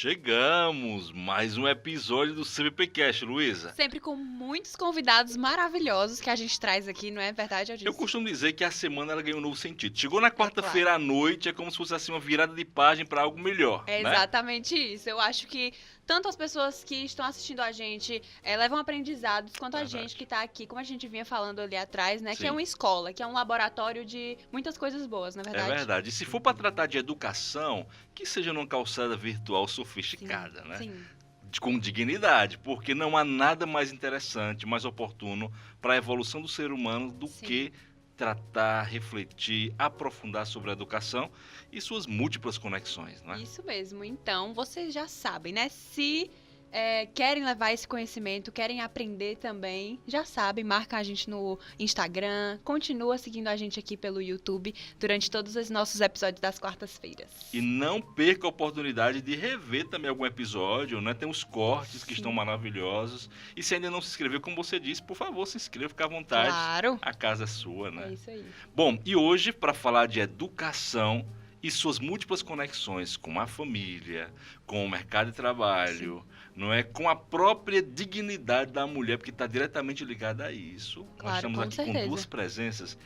Chegamos! Mais um episódio do CBPcast, Luísa. Sempre com muitos convidados maravilhosos que a gente traz aqui, não é verdade, Adilson? Eu costumo dizer que a semana ela ganhou um novo sentido. Chegou na quarta-feira à noite, é como se fosse assim uma virada de página para algo melhor. É né? exatamente isso. Eu acho que tanto as pessoas que estão assistindo a gente levam aprendizados, quanto a Verdade. gente que está aqui, como a gente vinha falando ali atrás, né? Sim. Que é uma escola, que é um laboratório de muitas coisas boas, não é verdade? É verdade. E se for para tratar de educação, que seja numa calçada virtual sofisticada, né? Sim. Com dignidade, porque não há nada mais interessante, mais oportuno para a evolução do ser humano do Sim. que tratar, refletir, aprofundar sobre a educação e suas múltiplas conexões, não é? Isso mesmo. Então, vocês já sabem, né? Se querem levar esse conhecimento, querem aprender também, já sabem, marca a gente no Instagram, continua seguindo a gente aqui pelo YouTube durante todos os nossos episódios das quartas-feiras. E não perca a oportunidade de rever também algum episódio, né? Tem os cortes que Sim. estão maravilhosos. E se ainda não se inscreveu, como você disse, por favor, se inscreva, fica à vontade. Claro. A casa é sua, né? É isso aí. Bom, e hoje, para falar de educação e suas múltiplas conexões com a família, com o mercado de trabalho, não é? Com a própria dignidade da mulher, porque está diretamente ligada a isso. Nós Claro, estamos com aqui com certeza. duas presenças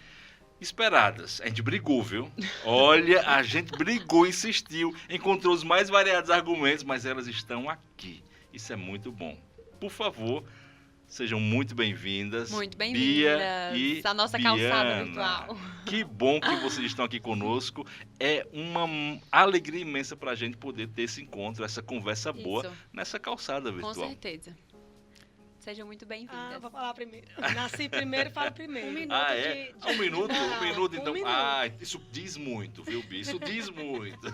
esperadas. A gente brigou, viu? Olha, a gente brigou, insistiu, encontrou os mais variados argumentos, mas elas estão aqui. Isso é muito bom. Por favor, sejam muito bem-vindas. Muito Bia bem-vindas e à nossa calçada Biana. virtual. Que bom que vocês estão aqui conosco. É uma alegria imensa para a gente poder ter esse encontro, essa conversa boa Isso, nessa calçada com virtual. certeza. Sejam muito bem-vindas. Vou falar primeiro. Nasci primeiro, falo primeiro. Um minuto Ah, é? de Um minuto? moral. Um minuto, então. Um minuto. Ah, isso diz muito, viu, Bia? Isso diz muito.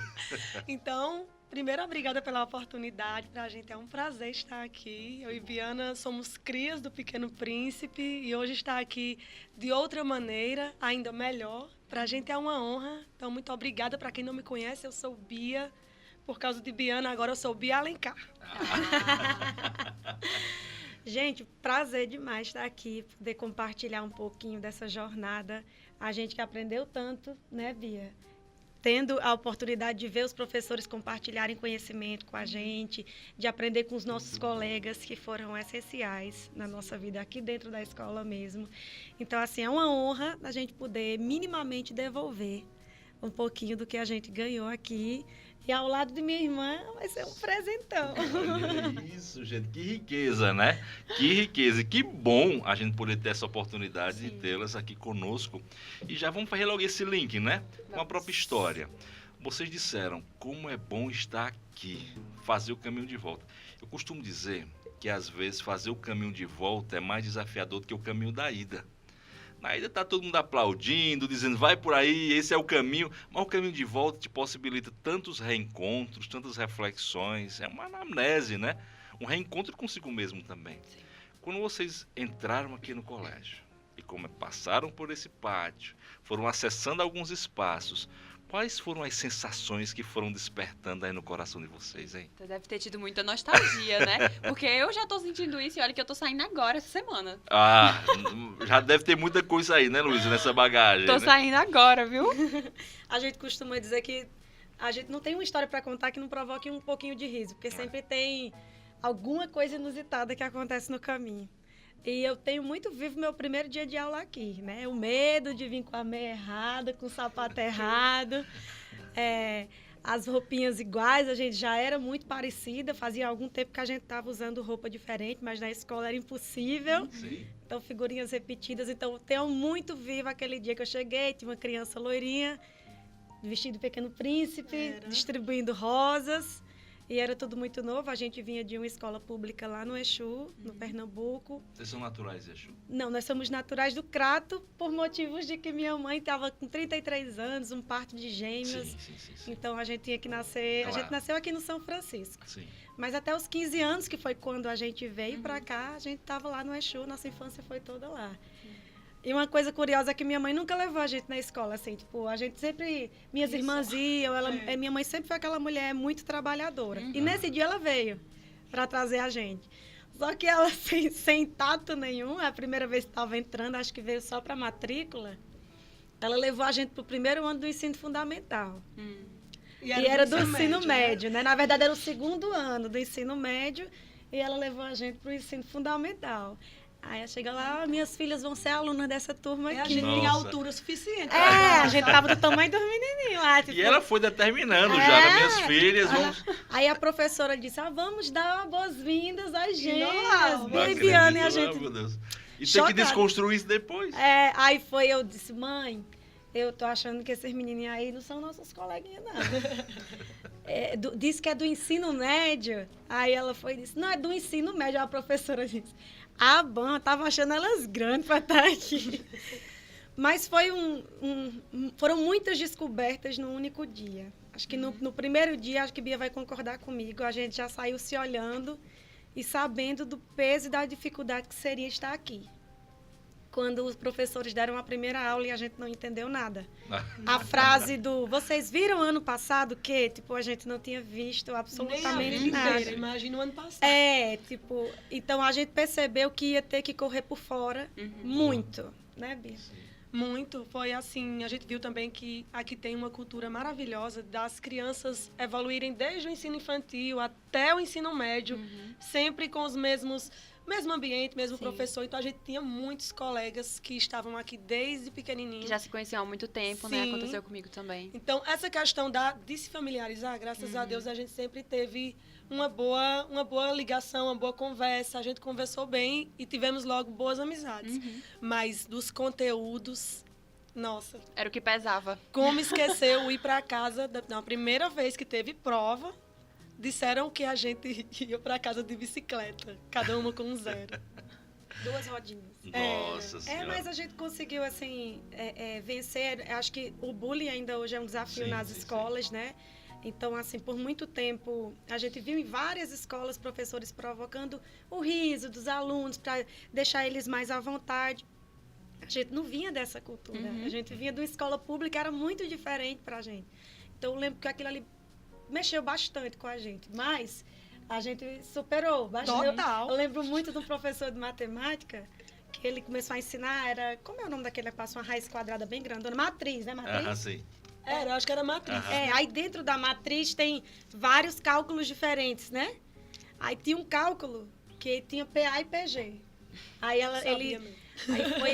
Então, primeiro, obrigada pela oportunidade. Pra gente é um prazer estar aqui. Eu e Biana somos crias do Pequeno Príncipe e hoje estar aqui de outra maneira, ainda melhor. Pra gente é uma honra. Então, muito obrigada. Pra quem não me conhece, eu sou Bia. Por causa de Biana, agora eu sou Bia Alencar. Gente, prazer demais estar aqui, poder compartilhar um pouquinho dessa jornada. A gente que aprendeu tanto, né, Bia? Tendo a oportunidade de ver os professores compartilharem conhecimento com a gente, de aprender com os nossos colegas que foram essenciais na nossa vida aqui dentro da escola mesmo. Então, assim, é uma honra a gente poder minimamente devolver um pouquinho do que a gente ganhou aqui. E ao lado de minha irmã vai ser um presentão. Olha isso, gente. Que riqueza, né? Que riqueza. E que bom a gente poder ter essa oportunidade Sim. de tê-las aqui conosco. E já vamos fazer logo esse link, né? Com a Vamos. própria história. Vocês disseram como é bom estar aqui, fazer o caminho de volta. Eu costumo dizer que às vezes fazer o caminho de volta é mais desafiador do que o caminho da ida. Na ida tá todo mundo aplaudindo, dizendo vai por aí, esse é o caminho. Mas o caminho de volta te possibilita tantos reencontros, tantas reflexões. É uma anamnese, né? Um reencontro consigo mesmo também. Sim. Quando vocês entraram aqui no colégio e como passaram por esse pátio, foram acessando alguns espaços, quais foram as sensações que foram despertando aí no coração de vocês, hein? Você deve ter tido muita nostalgia, né? Porque eu já tô sentindo isso e olha que eu tô saindo agora essa semana. Ah, já deve ter muita coisa aí, né, Luísa, nessa bagagem, Tô né? saindo agora, viu? A gente costuma dizer que a gente não tem uma história para contar que não provoque um pouquinho de riso, porque sempre tem alguma coisa inusitada que acontece no caminho. E eu tenho muito vivo meu primeiro dia de aula aqui, né? O medo de vir com a meia errada, com o sapato errado. As roupinhas iguais, a gente já era muito parecida. Fazia algum tempo que a gente estava usando roupa diferente, mas na escola era impossível. Sim. Então, figurinhas repetidas. Então, eu tenho muito vivo aquele dia que eu cheguei, tinha uma criança loirinha, vestido de Pequeno Príncipe, distribuindo rosas. E era tudo muito novo. A gente vinha de uma escola pública lá no Exu, no Pernambuco. Vocês são naturais, Exu? Não, nós somos naturais do Crato por motivos de que minha mãe estava com 33 anos, um parto de gêmeos. Sim. Então, a gente tinha que nascer... Claro. A gente nasceu aqui no São Francisco. Sim. Mas até os 15 anos, que foi quando a gente veio para cá, a gente estava lá no Exu. Nossa infância foi toda lá. E uma coisa curiosa é que minha mãe nunca levou a gente na escola, assim, tipo, a gente sempre, minhas irmãs iam, minha mãe sempre foi aquela mulher muito trabalhadora. E nesse dia ela veio para trazer a gente. Só que ela, sem tato nenhum, a primeira vez que estava entrando, acho que veio só para matrícula, ela levou a gente para o primeiro ano do ensino fundamental. E era do ensino médio, né? Na verdade, era o segundo ano do ensino médio e ela levou a gente para o ensino fundamental. Aí chega lá, minhas filhas vão ser alunas dessa turma aqui. A gente tinha altura suficiente. A gente tava do tamanho dos menininhos lá. Tipo, E ela foi determinando já, né? Minhas filhas vão... Aí a professora disse, vamos dar boas-vindas às gêmeas, Não, Bia e acredito, Biana, e a não, gente... meu Deus. E tem Chocada. que desconstruir isso depois. Aí eu disse, mãe, eu tô achando que esses menininhos aí não são nossos coleguinhas, não. Disse que é do ensino médio. Aí ela foi e disse, não, é do ensino médio. A professora disse, bom, eu tava achando elas grandes para estar aqui. Mas foi foram muitas descobertas num único dia. Acho que no primeiro dia, acho que Bia vai concordar comigo, a gente já saiu se olhando e sabendo do peso e da dificuldade que seria estar aqui. Quando os professores deram a primeira aula e a gente não entendeu nada. A frase vocês viram ano passado que, tipo, a gente não tinha visto absolutamente nada. Imagina o ano passado. Então a gente percebeu que ia ter que correr por fora muito, né, Bia? Muito. Foi assim, a gente viu também que aqui tem uma cultura maravilhosa das crianças evoluírem desde o ensino infantil até o ensino médio, sempre com os mesmo ambiente, mesmo professor. Então, a gente tinha muitos colegas que estavam aqui desde pequenininho. Que já se conheciam há muito tempo, né? Aconteceu comigo também. Então, essa questão de se familiarizar, graças a Deus, a gente sempre teve uma boa ligação, uma boa conversa. A gente conversou bem e tivemos logo boas amizades. Mas dos conteúdos, nossa. Era o que pesava. Como esquecer o ir para casa, na primeira vez que teve prova, disseram que a gente ia para casa de bicicleta, cada uma com 0. 2 rodinhas. Nossa Senhora. Mas a gente conseguiu, assim, vencer. Acho que o bullying ainda hoje é um desafio nas escolas, né? Então, assim, por muito tempo, a gente viu em várias escolas professores provocando o riso dos alunos para deixar eles mais à vontade. A gente não vinha dessa cultura. A gente vinha de uma escola pública, era muito diferente para a gente. Então, eu lembro que aquilo ali mexeu bastante com a gente, mas a gente superou bastante. Total. Eu lembro muito de um professor de matemática que ele começou a ensinar, como é o nome daquele que passa uma raiz quadrada bem grandona? Matriz, né? Matriz? Sim. Eu acho que era matriz. Aí dentro da matriz tem vários cálculos diferentes, né? Aí tinha um cálculo que tinha PA e PG. Aí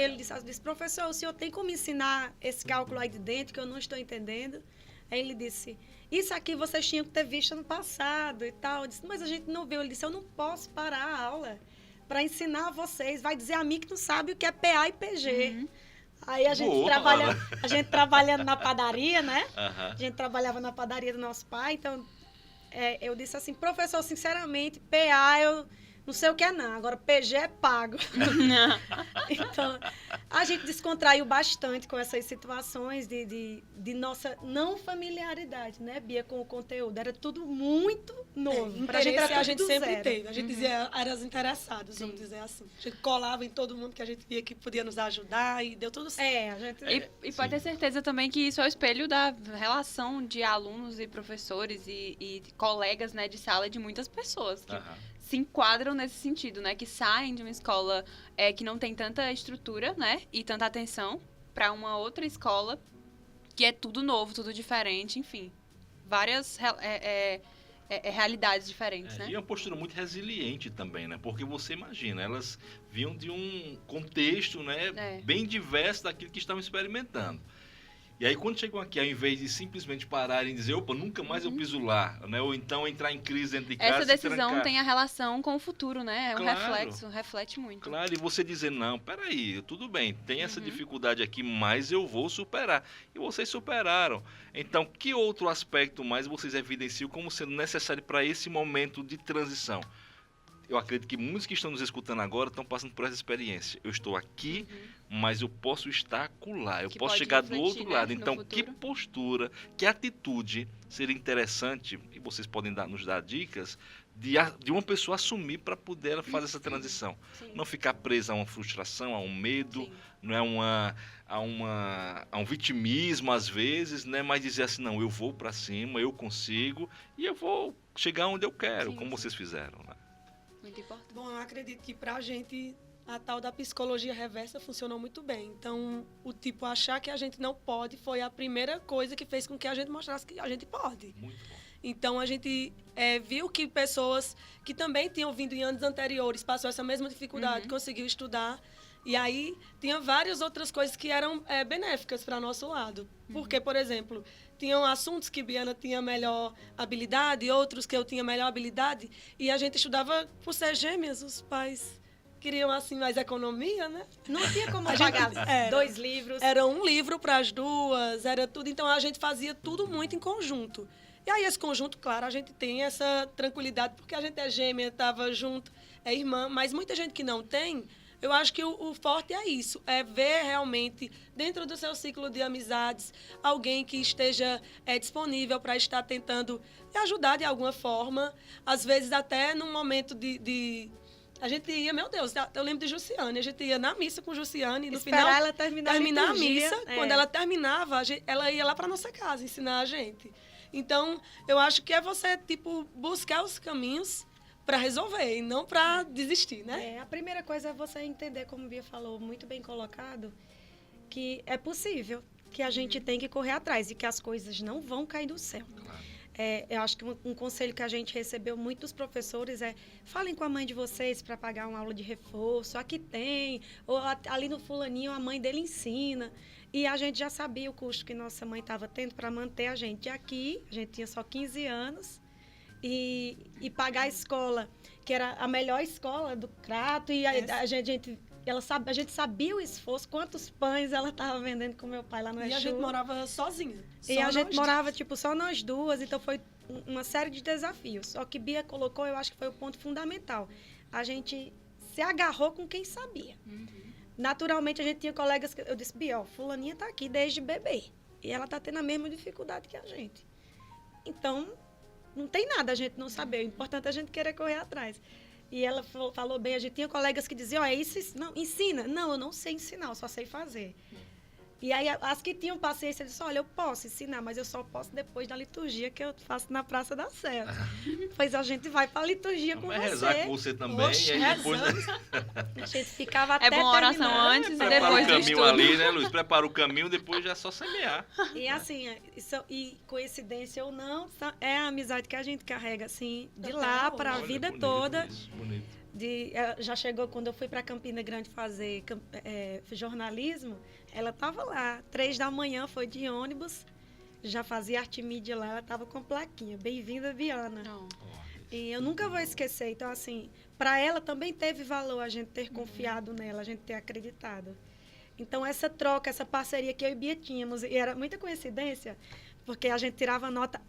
ele disse, professor, o senhor tem como ensinar esse cálculo aí de dentro que eu não estou entendendo? Aí ele disse, isso aqui vocês tinham que ter visto no passado e tal. Eu disse, mas a gente não viu. Ele disse, eu não posso parar a aula para ensinar a vocês. Vai dizer a mim que não sabe o que é PA e PG. Aí a gente trabalhando na padaria, né? A gente trabalhava na padaria do nosso pai. Então, eu disse assim, professor, sinceramente, PA eu não sei o que é não. Agora, PG é pago. Então, a gente descontraiu bastante com essas situações de nossa não familiaridade, né, Bia, com o conteúdo. Era tudo muito novo. Pra gente, a gente sempre teve. A gente dizia, eram as interessadas, vamos dizer assim. A gente colava em todo mundo que a gente via que podia nos ajudar e deu tudo certo. E pode ter certeza também que isso é o espelho da relação de alunos e professores e colegas, né, de sala de muitas pessoas que se enquadram nesse sentido, né? Que saem de uma escola que não tem tanta estrutura, né? E tanta atenção para uma outra escola que é tudo novo, tudo diferente, enfim. Várias realidades diferentes, né? E é uma postura muito resiliente também, né? Porque você imagina, elas vinham de um contexto, né? Bem diverso daquilo que estavam experimentando. E aí, quando chegam aqui, ao invés de simplesmente pararem e dizer, opa, nunca mais eu piso lá, né? Ou então entrar em crise dentro de casa. Essa decisão tem a relação com o futuro, né? É um reflexo, reflete muito. Claro, e você dizer, não, peraí, tudo bem, tem essa dificuldade aqui, mas eu vou superar. E vocês superaram. Então, que outro aspecto mais vocês evidenciam como sendo necessário para esse momento de transição? Eu acredito que muitos que estão nos escutando agora estão passando por essa experiência. Eu estou aqui, mas eu posso estar acolá. Eu posso chegar do outro lado. Então, que postura, que atitude seria interessante, e vocês podem nos dar dicas, de uma pessoa assumir para poder fazer essa transição. Não ficar presa a uma frustração, a um medo, não é a um vitimismo às vezes, né? Mas dizer assim, não, eu vou para cima, eu consigo e eu vou chegar onde eu quero, como vocês fizeram, né? Muito importante. Bom, eu acredito que para a gente a tal da psicologia reversa funcionou muito bem. Então, o tipo achar que a gente não pode foi a primeira coisa que fez com que a gente mostrasse que a gente pode. Muito bom. Então, a gente viu que pessoas que também tinham vindo em anos anteriores, passou essa mesma dificuldade, conseguiu estudar. E aí, tinha várias outras coisas que eram benéficas para nosso lado. Porque, por exemplo, tinham assuntos que Biana tinha melhor habilidade, outros que eu tinha melhor habilidade. E a gente estudava por ser gêmeas, os pais queriam, assim, mais economia, né? Não tinha como A gente- pagar era. 2 livros. Era um livro para as duas, era tudo. Então, a gente fazia tudo muito em conjunto. E aí, esse conjunto, claro, a gente tem essa tranquilidade, porque a gente é gêmea, estava junto, é irmã. Mas muita gente que não tem, eu acho que o forte é isso, é ver realmente, dentro do seu ciclo de amizades, alguém que esteja disponível para estar tentando ajudar de alguma forma. Às vezes, até num momento a gente ia, meu Deus, eu lembro de Jussiane, a gente ia na missa com Jussiane, e no Esperar final ela terminar a liturgia, missa, quando ela terminava, ela ia lá para nossa casa ensinar a gente. Então, eu acho que é você, tipo, buscar os caminhos para resolver e não para desistir, né? A primeira coisa é você entender, como a Bia falou, muito bem colocado, que é possível, que a gente tem que correr atrás e que as coisas não vão cair do céu. Claro. Eu acho que um conselho que a gente recebeu muito dos professores é: falem com a mãe de vocês para pagar uma aula de reforço, aqui tem, ou ali no fulaninho a mãe dele ensina. E a gente já sabia o custo que nossa mãe estava tendo para manter a gente aqui, a gente tinha só 15 anos, e pagar a escola, que era a melhor escola do Crato, e a gente sabia o esforço, quantos pães ela estava vendendo com meu pai lá no E a gente morava sozinha. E só a gente nós morava, tipo, só nós duas, então foi uma série de desafios. Só que Bia colocou, eu acho que foi o ponto fundamental. A gente se agarrou com quem sabia. Naturalmente, a gente tinha colegas que eu disse: Bia, ó, fulaninha tá aqui desde bebê. E ela tá tendo a mesma dificuldade que a gente. Então, não tem nada a gente não saber. O importante é a gente querer correr atrás. E ela falou bem, a gente tinha colegas que diziam: ó, isso, não, ensina. Não, eu não sei ensinar, eu só sei fazer. E aí, as que tinham paciência, disseram: olha, eu posso ensinar, mas eu só posso depois da liturgia que eu faço na Praça da Sé. Pois a gente vai para a liturgia com Vai você. rezar com você também. Oxe, e aí depois A gente ficava até É bom a oração terminar. antes e prepara depois o do caminho estudo. ali, né, Luiz? Prepara o caminho, depois já é só semear. E assim, e coincidência ou não, é a amizade que a gente carrega, assim, de Total. lá para a Olha, vida bonito toda. isso, bonito. Já chegou quando eu fui para Campina Grande fazer jornalismo, ela estava lá, 3 da manhã, foi de ônibus, já fazia arte mídia lá, ela estava com plaquinha: bem-vinda, Biana. Não. E eu nunca vou esquecer. Então, assim, para ela também teve valor a gente ter confiado nela, a gente ter acreditado. Então, essa troca, essa parceria que eu e Bia tínhamos, e era muita coincidência, porque a gente tirava nota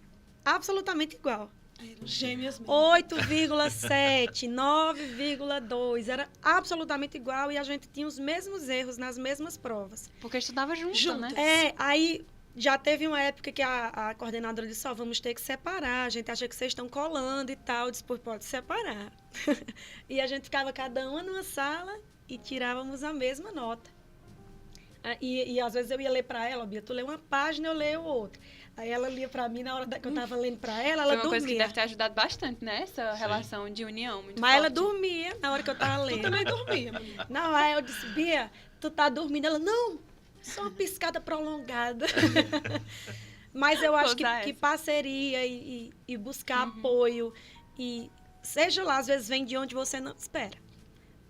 absolutamente igual. Eram gêmeas mesmo. 8,7, 9,2, era absolutamente igual, e a gente tinha os mesmos erros nas mesmas provas. Porque estudava junto, Juntas. né? Aí já teve uma época que a coordenadora disse: ó, vamos ter que separar, a gente acha que vocês estão colando e tal. Eu disse: pô, pode separar. E a gente ficava cada uma numa sala e tirávamos a mesma nota. E às vezes eu ia ler para ela: Bia, tu lê uma página, eu leio outra. Aí ela lia para mim, na hora que eu estava lendo para ela, ela Foi uma dormia. coisa que deve ter ajudado bastante, né? Essa relação de união muito Mas ela forte. dormia na hora que eu estava Tu lendo. também dormia, menina. Não, aí eu disse: Bia, tu tá dormindo? Ela: não, só uma piscada prolongada. Mas eu acho Usar que essa. parceria e buscar apoio, e seja lá, às vezes vem de onde você não espera.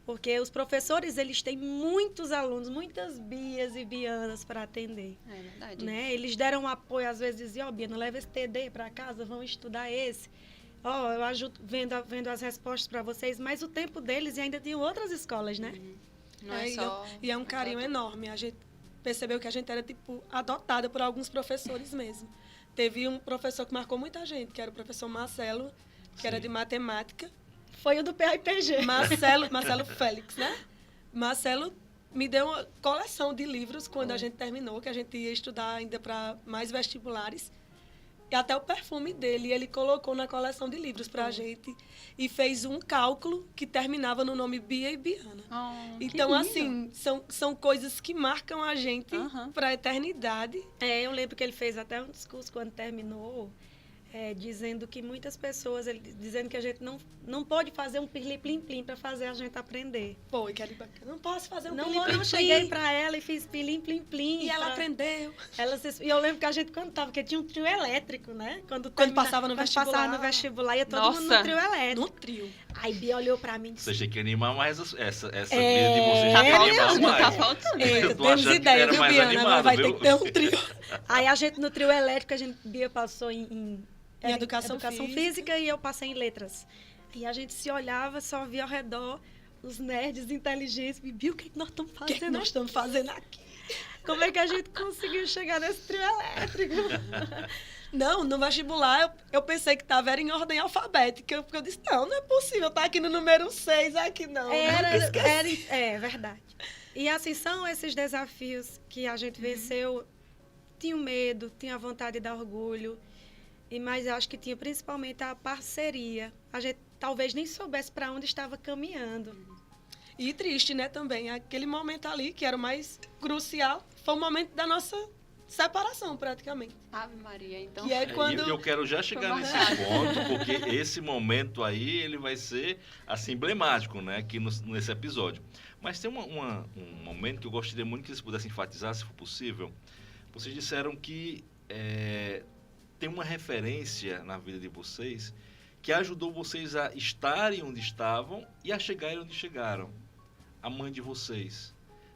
Porque os professores, eles têm muitos alunos, muitas Bias e Bianas para atender. É verdade. Né? Eles deram apoio, às vezes diziam: ó, Bia, não leva esse TD para casa, vão estudar esse. Ó, eu ajudo vendo as respostas para vocês, mas o tempo deles, e ainda tem outras escolas, né? Não é só... E é um carinho enorme. A gente percebeu que a gente era, tipo, adotada por alguns professores mesmo. Teve um professor que marcou muita gente, que era o professor Marcelo, que era de matemática. Foi o do PAIPG. Marcelo Félix, né? Marcelo me deu uma coleção de livros quando a gente terminou, que a gente ia estudar ainda para mais vestibulares. E até o perfume dele, ele colocou na coleção de livros para a gente. E fez um cálculo que terminava no nome Bia e Biana. Oh, que Então, lindo. assim, são coisas que marcam a gente Aham. para a eternidade. Eu lembro que ele fez até um discurso quando terminou. dizendo que muitas pessoas, dizendo que a gente não pode fazer um pirlim-plim-plim para fazer a gente aprender. Foi, que ali bacana. Não posso fazer um Não, pilim-plim-plim. eu cheguei para ela e fiz pirlim-plim-plim. E ela aprendeu. E eu lembro que a gente cantava, porque tinha um trio elétrico, né? Quando passava no vestibular. Passava no vestibular, ia todo Nossa. mundo no trio elétrico. No trio. Aí Bia olhou para mim e disse, Você tinha que animar mais essa vida de vocês. Tá Tinha que animar faltando, mais. tá faltando. Eita, Eu tô temos achando que ideia, era viu, mais Biana? animado, Agora vai viu? ter que ter um trio. Aí a gente no trio elétrico, Bia passou em Educação física e eu passei em letras. E a gente se olhava, só via ao redor os nerds inteligentes. Bia, o que nós estamos O que fazendo? nós estamos fazendo aqui? Como é que a gente conseguiu chegar nesse trio elétrico? Não, no vestibular eu pensei que estava em ordem alfabética. Porque eu disse, não é possível estar aqui no número 6, aqui não. É verdade. E assim, são esses desafios que a gente venceu. Tinha o medo, tinha a vontade de dar orgulho. Mas eu acho que tinha principalmente a parceria. A gente talvez nem soubesse para onde estava caminhando. E triste, né, também. Aquele momento ali, que era o mais crucial, foi o momento da nossa separação, praticamente. Ave Maria, então. Que é quando... Eu quero já chegar Foi nesse marcado. ponto, porque esse momento aí, ele vai ser, assim, emblemático, né, aqui nesse episódio. Mas tem um momento que eu gostaria muito que vocês pudessem enfatizar, se for possível. Vocês disseram que tem uma referência na vida de vocês que ajudou vocês a estarem onde estavam e a chegarem onde chegaram. A mãe de vocês.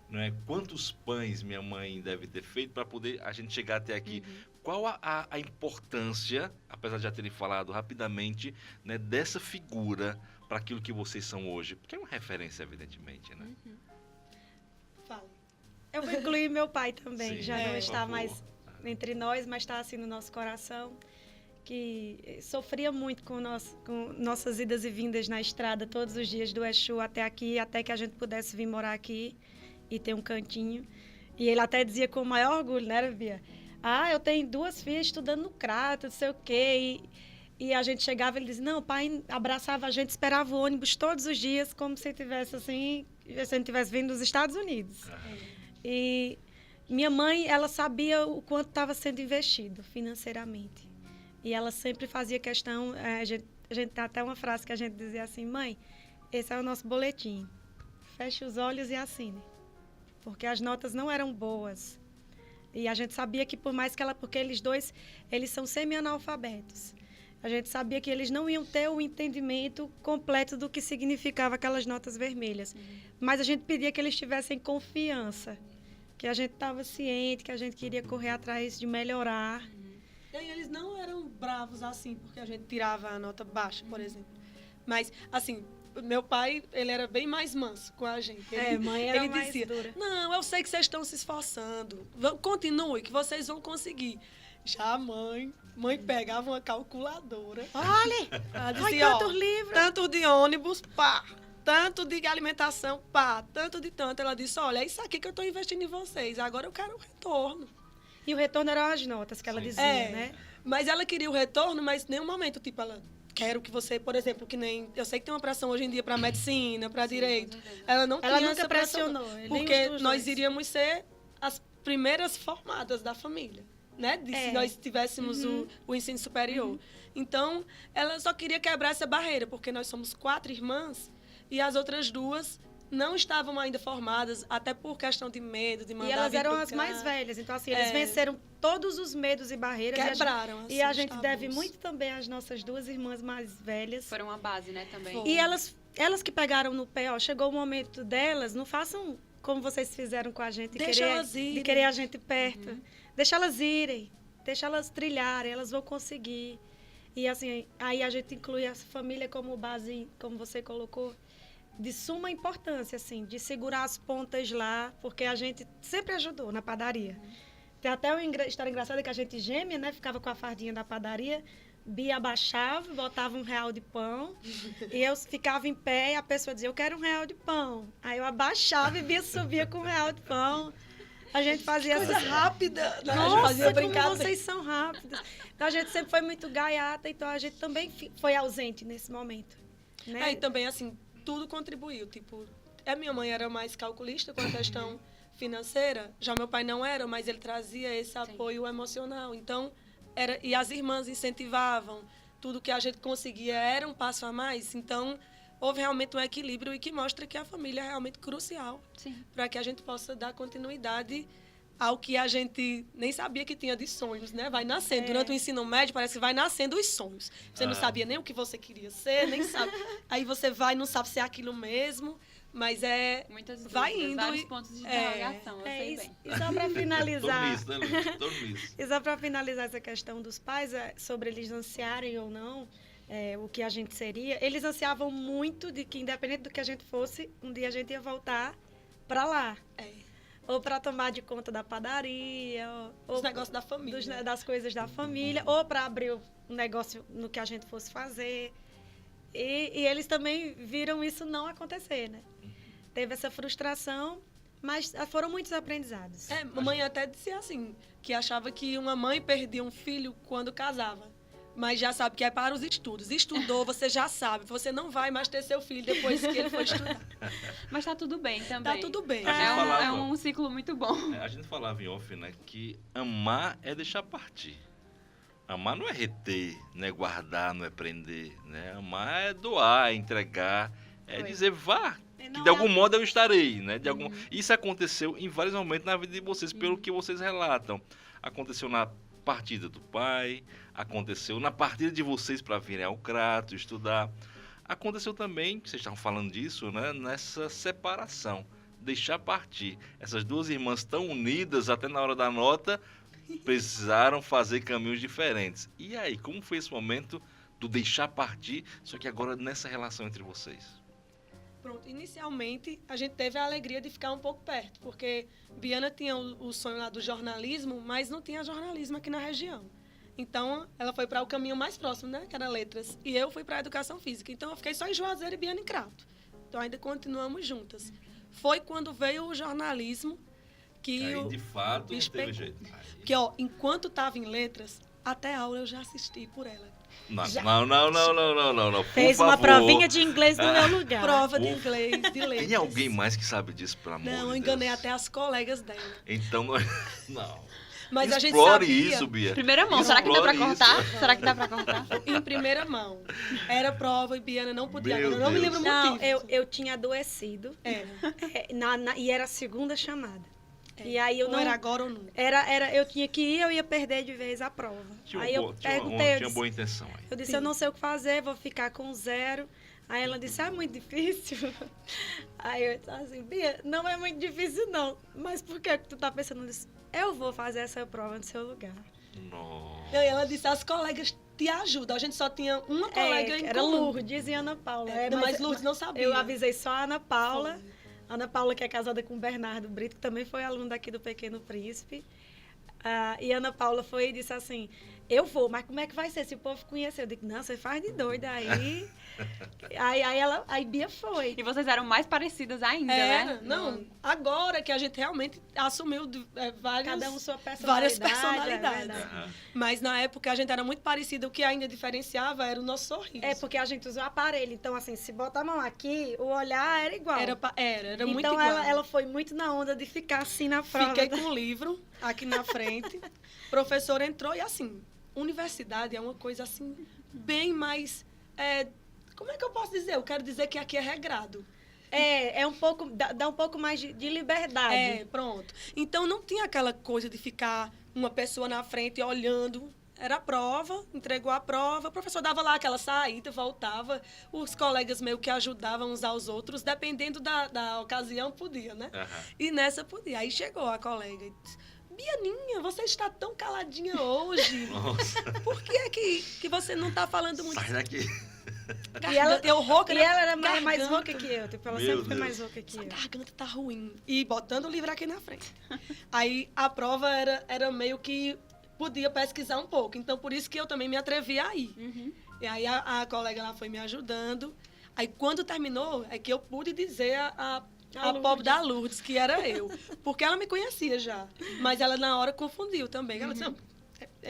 Não é? Quantos pães minha mãe deve ter feito para poder a gente chegar até aqui? Qual a importância, apesar de já terem falado rapidamente, né, dessa figura para aquilo que vocês são hoje? Porque é uma referência, evidentemente, né? Fala. Eu vou incluir meu pai também, Sim, já por não está favor. mais entre nós, mas está assim no nosso coração, que sofria muito com nossas idas e vindas na estrada todos os dias do Exu até aqui, até que a gente pudesse vir morar aqui e ter um cantinho. E ele até dizia com o maior orgulho, né, Bia? Ah, eu tenho 2 filhas estudando no Crato, não sei o quê. E a gente chegava e ele dizia, não, o pai abraçava a gente, esperava o ônibus todos os dias, como se tivesse assim, se a gente tivesse vindo dos Estados Unidos. E minha mãe, ela sabia o quanto estava sendo investido financeiramente. E ela sempre fazia questão, a gente tem até uma frase que a gente dizia assim, mãe, esse é o nosso boletim. Feche os olhos e assine. Porque as notas não eram boas. E a gente sabia que por mais que porque eles dois, eles são semi-analfabetos. A gente sabia que eles não iam ter o entendimento completo do que significava aquelas notas vermelhas. Mas a gente pedia que eles tivessem confiança, que a gente estava ciente, que a gente queria correr atrás de melhorar. E aí eles não eram bravos assim, porque a gente tirava a nota baixa, por exemplo. Mas, assim, meu pai, ele era bem mais manso com a gente. Mãe era ele mais dizia, dura. não, eu sei que vocês estão se esforçando. Continue, que vocês vão conseguir. Já a mãe pegava uma calculadora. Olha, Ela olha dizia, quantos livros. tanto de ônibus, pá. Tanto de alimentação, pá. Tanto de tanto. Ela disse, olha, é isso aqui que eu estou investindo em vocês. Agora eu quero o retorno. E o retorno eram as notas que ela dizia, né? Mas ela queria o retorno, mas em nenhum momento, tipo, ela... Quero que você, por exemplo, que nem... Eu sei que tem uma pressão hoje em dia para medicina, para direito. Ela não Ela tinha nunca essa pressão, pressionou, nem porque os nós dois. iríamos ser as primeiras formadas da família, né? Se nós tivéssemos o ensino superior. Então, ela só queria quebrar essa barreira, porque nós somos 4 irmãs e as outras 2 não estavam ainda formadas, até por questão de medo, de mandar E elas vir eram pro as mais CRA. velhas. Então, assim, eles venceram todos os medos e barreiras. Quebraram, E a assim, gente os deve tabus. muito também às nossas 2 irmãs mais velhas. Foram uma base, né, também. Foi. E elas que pegaram no pé, ó, chegou o momento delas, não façam como vocês fizeram com a gente, Deixa elas irem. de querer a gente perto. Deixa elas irem, deixa elas trilharem, elas vão conseguir. E assim, aí a gente inclui a família como base, como você colocou, de suma importância, assim, de segurar as pontas lá, porque a gente sempre ajudou na padaria. Tem até uma história engraçada que a gente gêmea, né? Ficava com a fardinha da padaria, Bia abaixava, botava R$1 de pão, e eu ficava em pé e a pessoa dizia, eu quero R$1 de pão. Aí eu abaixava e Bia subia com R$1 de pão. A gente fazia Coisa essas... rápida. Né? A gente Nossa, fazia como brincadeira. vocês são rápidas. Então, a gente sempre foi muito gaiata, então a gente também foi ausente nesse momento. Né? E também, assim, tudo contribuiu. Tipo, a minha mãe era mais calculista com a questão financeira, já meu pai não era, mas ele trazia esse apoio emocional. Então, e as irmãs incentivavam, tudo que a gente conseguia era um passo a mais. Então, houve realmente um equilíbrio e que mostra que a família é realmente crucial Sim. para que a gente possa dar continuidade ao que a gente nem sabia que tinha de sonhos, né? Vai nascendo. Durante o ensino médio, parece que vai nascendo os sonhos. Você não sabia nem o que você queria ser, nem sabe. Aí você vai e não sabe se é aquilo mesmo, mas Muitas vai dúvidas, indo vários e- pontos de é, interrogação, eu sei bem. E só para Tô finalizar, nisso, né, Luiz? Tô nisso. e só para finalizar essa questão dos pais, sobre eles ansiarem ou não o que a gente seria, eles ansiavam muito de que, independente do que a gente fosse, um dia a gente ia voltar para lá. é, Ou para tomar de conta da padaria, os negócios da família. das coisas da família, ou para abrir um negócio no que a gente fosse fazer. E eles também viram isso não acontecer, né? Teve essa frustração, mas foram muitos aprendizados. Mamãe até dizia assim, que achava que uma mãe perdia um filho quando casava. Mas já sabe que é para os estudos. Estudou, você já sabe. Você não vai mais ter seu filho depois que ele for estudar. Mas tá tudo bem também. Tá tudo bem. A gente falava- É um ciclo muito bom. A gente falava em off, né, que amar é deixar partir. Amar não é reter, não é guardar, não é prender, né? Amar é doar, é entregar, é Foi. dizer vá, E que não de é- algum modo eu estarei, né? Isso aconteceu em vários momentos na vida de vocês, pelo que vocês relatam. Aconteceu na partida do pai, aconteceu na partida de vocês para virem ao Crato, estudar. Aconteceu também, vocês estavam falando disso, né? Nessa separação, deixar partir. Essas duas irmãs tão unidas até na hora da nota, precisaram fazer caminhos diferentes. E aí, como foi esse momento do deixar partir, só que agora nessa relação entre vocês? Pronto, inicialmente a gente teve a alegria de ficar um pouco perto, porque Biana tinha o sonho lá do jornalismo, mas não tinha jornalismo aqui na região. Então, ela foi para o caminho mais próximo, né, que era letras, e eu fui para a educação física. Então, eu fiquei só em Juazeiro e Biana em Crato. Então, ainda continuamos juntas. Foi quando veio o jornalismo que Aí, de fato, não bicho teve pegou. jeito. Aí- que, ó, enquanto estava em letras, até a aula eu já assisti por ela. Não, Já- não, por Fez uma favor. provinha de inglês no meu lugar. Prova de Ufa. inglês, de letras. Tem alguém mais que sabe disso, pelo amor de Não, eu Deus? enganei até as colegas dela. Então, não. Mas a gente Explore sabia, isso, Bia. Primeira mão, será que dá pra Explore cortar? isso. Será que dá pra cortar? em primeira mão. Era prova e Biana não podia. Meu Agora eu não me Deus. lembro o Não, motivo. eu tinha adoecido Era. e era a segunda chamada. E aí eu Ou não... era agora ou nunca. eu tinha que ir, eu ia perder de vez a prova. Tinha, Aí eu perguntei, eu tinha disse, boa intenção aí. eu disse, eu não sei o que fazer, vou ficar com 0. Aí ela disse, é muito difícil. Aí eu disse assim, Bia, não é muito difícil não. Mas por que tu tá pensando nisso? Eu vou fazer essa prova no seu lugar. Nossa. E aí ela disse, as colegas te ajudam. A gente só tinha uma colega em era comum. Lourdes e Ana Paula. Mas Lourdes não sabia. Eu avisei só a Ana Paula. Foi. Ana Paula, que é casada com o Bernardo Brito, que também foi aluno daqui do Pequeno Príncipe. E Ana Paula foi e disse assim, eu vou, mas como é que vai ser se o povo conhecer? Eu digo, não, você faz de doida aí. aí Bia foi. E vocês eram mais parecidas ainda, Era, né? não. Agora que a gente realmente assumiu várias, Cada um sua várias personalidade. personalidades. É, verdade. Aham. Mas na época a gente era muito parecida. O que ainda diferenciava era o nosso sorriso. É porque a gente usou aparelho. Então, assim, se botar a mão aqui, o olhar era igual. Era muito então, igual. ela foi muito na onda de ficar assim na prova. Fiquei com o livro aqui na frente. O professor entrou e, assim, universidade é uma coisa, assim, bem mais... como é que eu posso dizer? Eu quero dizer que aqui é regrado. É um pouco... Dá um pouco mais de liberdade. Pronto. Então, não tinha aquela coisa de ficar uma pessoa na frente olhando. Era a prova, entregou a prova, o professor dava lá aquela saída, voltava. Os colegas meio que ajudavam uns aos outros, dependendo da ocasião, podia, né? Aham. E nessa podia. Aí chegou a colega e disse, Bianinha, você está tão caladinha hoje. Nossa, Por que é que você não está falando muito? sai daqui. E ela, eu rouca, e né? ela era mais Garganta. rouca que eu. Tipo, ela Meu sempre foi Deus. mais rouca que Essa eu. garganta tá ruim. E botando o livro aqui na frente. Aí a prova era meio que podia pesquisar um pouco. Então, por isso que eu também me atrevi a ir. Uhum. E aí a colega lá foi me ajudando. Aí quando terminou, é que eu pude dizer a pobre da Lourdes, que era eu. Porque ela me conhecia já. Mas ela na hora confundiu também. Ela disse, não,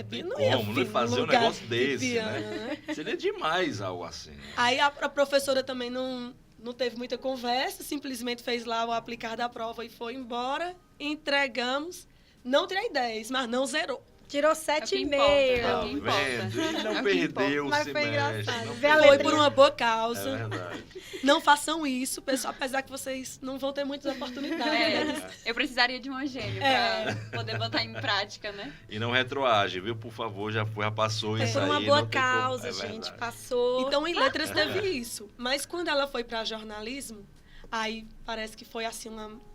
Tem não ia como, vir né? Fazer no um lugar negócio de desse, Biana, né? Seria demais algo assim. Né? Aí a professora também não teve muita conversa, simplesmente fez lá o aplicar da prova e foi embora. Entregamos. Não tirei 10, mas não zerou. Tirou É o que 7,5. importa, é Tá o que importa. vendo? E É não o que perdeu o Mas foi semestre. engraçado. não Vê a perdeu. Foi letrinha. por uma boa É causa. verdade. Não façam isso, pessoal, apesar que vocês não vão ter muitas oportunidades. É, eu precisaria de uma gênio pra poder botar em prática, né? E não retroage, viu? Por favor, já passou isso Por aí. uma boa não tem como. causa, É gente. verdade. Passou. Então, em letras teve isso. Mas quando ela foi para jornalismo, aí parece que foi assim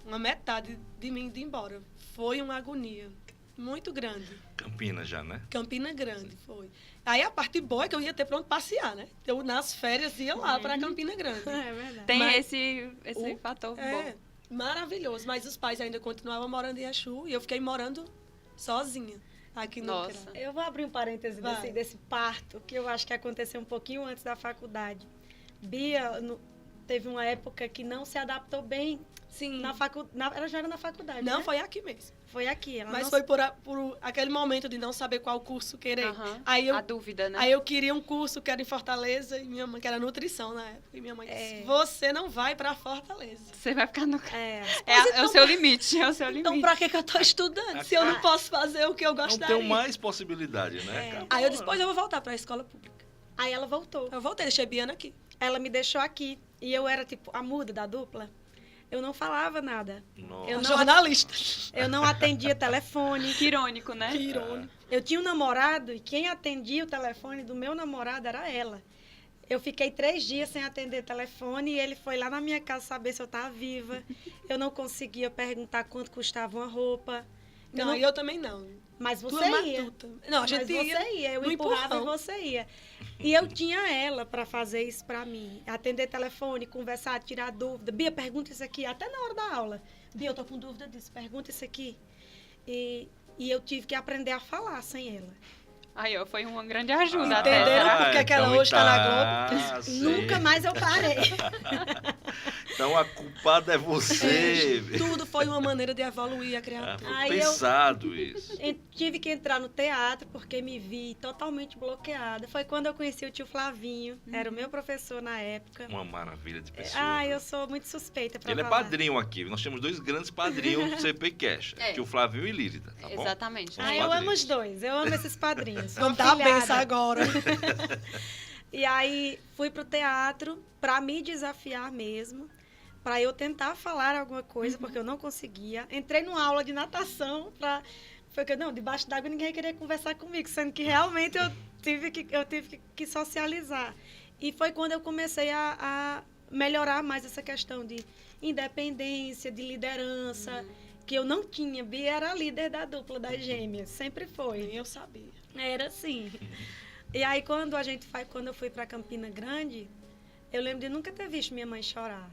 uma metade de mim indo embora. Foi uma agonia muito grande. Campinas já, né? Campina Grande, foi. Aí a parte boa é que eu ia ter pra onde passear, né? Eu, nas férias, ia lá para Campina Grande. É verdade. Tem Mas- esse fator É, bom. maravilhoso. Mas os pais ainda continuavam morando em Exu e eu fiquei morando sozinha aqui no Nossa. Ucrânia. Eu vou abrir um parêntese Vai. desse parto, que eu acho que aconteceu um pouquinho antes da faculdade. Bia teve uma época que não se adaptou bem Sim. na faculdade. Ela já era na faculdade, Não, né? foi aqui mesmo. Foi aqui. Ela Mas não foi por aquele momento de não saber qual curso querer. Aham. Aí eu A dúvida, né? Aí eu queria um curso que era em Fortaleza e minha mãe, que era nutrição na época. E minha mãe disse: Você não vai para Fortaleza. Você vai ficar no... É. É o seu limite, é o seu limite. Então, pra que eu tô estudando? Se eu não posso fazer o que eu Não gostaria. tem mais possibilidade, né? É. Acabou, Aí eu disse: né? Pois eu vou voltar para a escola pública. Aí ela voltou. Eu voltei, deixei Biana aqui. Ela me deixou aqui. E eu era, tipo, a muda da dupla. Eu não falava nada. Nossa. Eu não- Jornalista. Eu não atendia telefone. Que irônico, né? Que irônico. Eu tinha um namorado e quem atendia o telefone do meu namorado era ela. Eu fiquei 3 dias sem atender telefone e ele foi lá na minha casa saber se eu estava viva. Eu não conseguia perguntar quanto custava uma roupa. Não, não- e eu também não. Mas Tu você é ia. matuta. Não, a Mas gente ia. você ia. Eu no empurrava empurrão. e você ia. E eu tinha ela para fazer isso para mim. Atender telefone, conversar, tirar dúvida. Bia, pergunta isso aqui. Até na hora da aula. Bia, eu tô com dúvida disso. Pergunta isso aqui. E eu tive que aprender a falar sem ela. Aí, ó, foi uma grande ajuda até. Entenderam será? por que ela então hoje tá na tá, sim. Nunca mais eu parei. Então a culpada é você. Tudo foi uma maneira de evoluir a criatura. Foi Aí eu- pensado isso. Tive que entrar no teatro porque me vi totalmente bloqueada. Foi quando eu conheci o tio Flavinho. Era o meu professor na época. Uma maravilha de pessoa. Ah, eu viu? sou muito suspeita para Ele é falar. padrinho aqui. Nós temos 2 grandes padrinhos do CP Cash. É. Tio Flavinho e Lírida, tá bom? Exatamente. Os Ah, eu amo padrinhos. os dois. Eu amo esses padrinhos. Sou Vamos dar a afilhada. benção agora. E aí fui pro teatro para me desafiar mesmo, para eu tentar falar alguma coisa, porque eu não conseguia. Entrei numa aula de natação foi que não, debaixo d'água ninguém queria conversar comigo, sendo que realmente eu tive que socializar. E foi quando eu comecei a melhorar mais essa questão de independência, de liderança, que eu não tinha. Bia era a líder da dupla das gêmeas, sempre foi. Nem eu sabia. Era assim. E aí, quando eu fui para Campina Grande, eu lembro de nunca ter visto minha mãe chorar.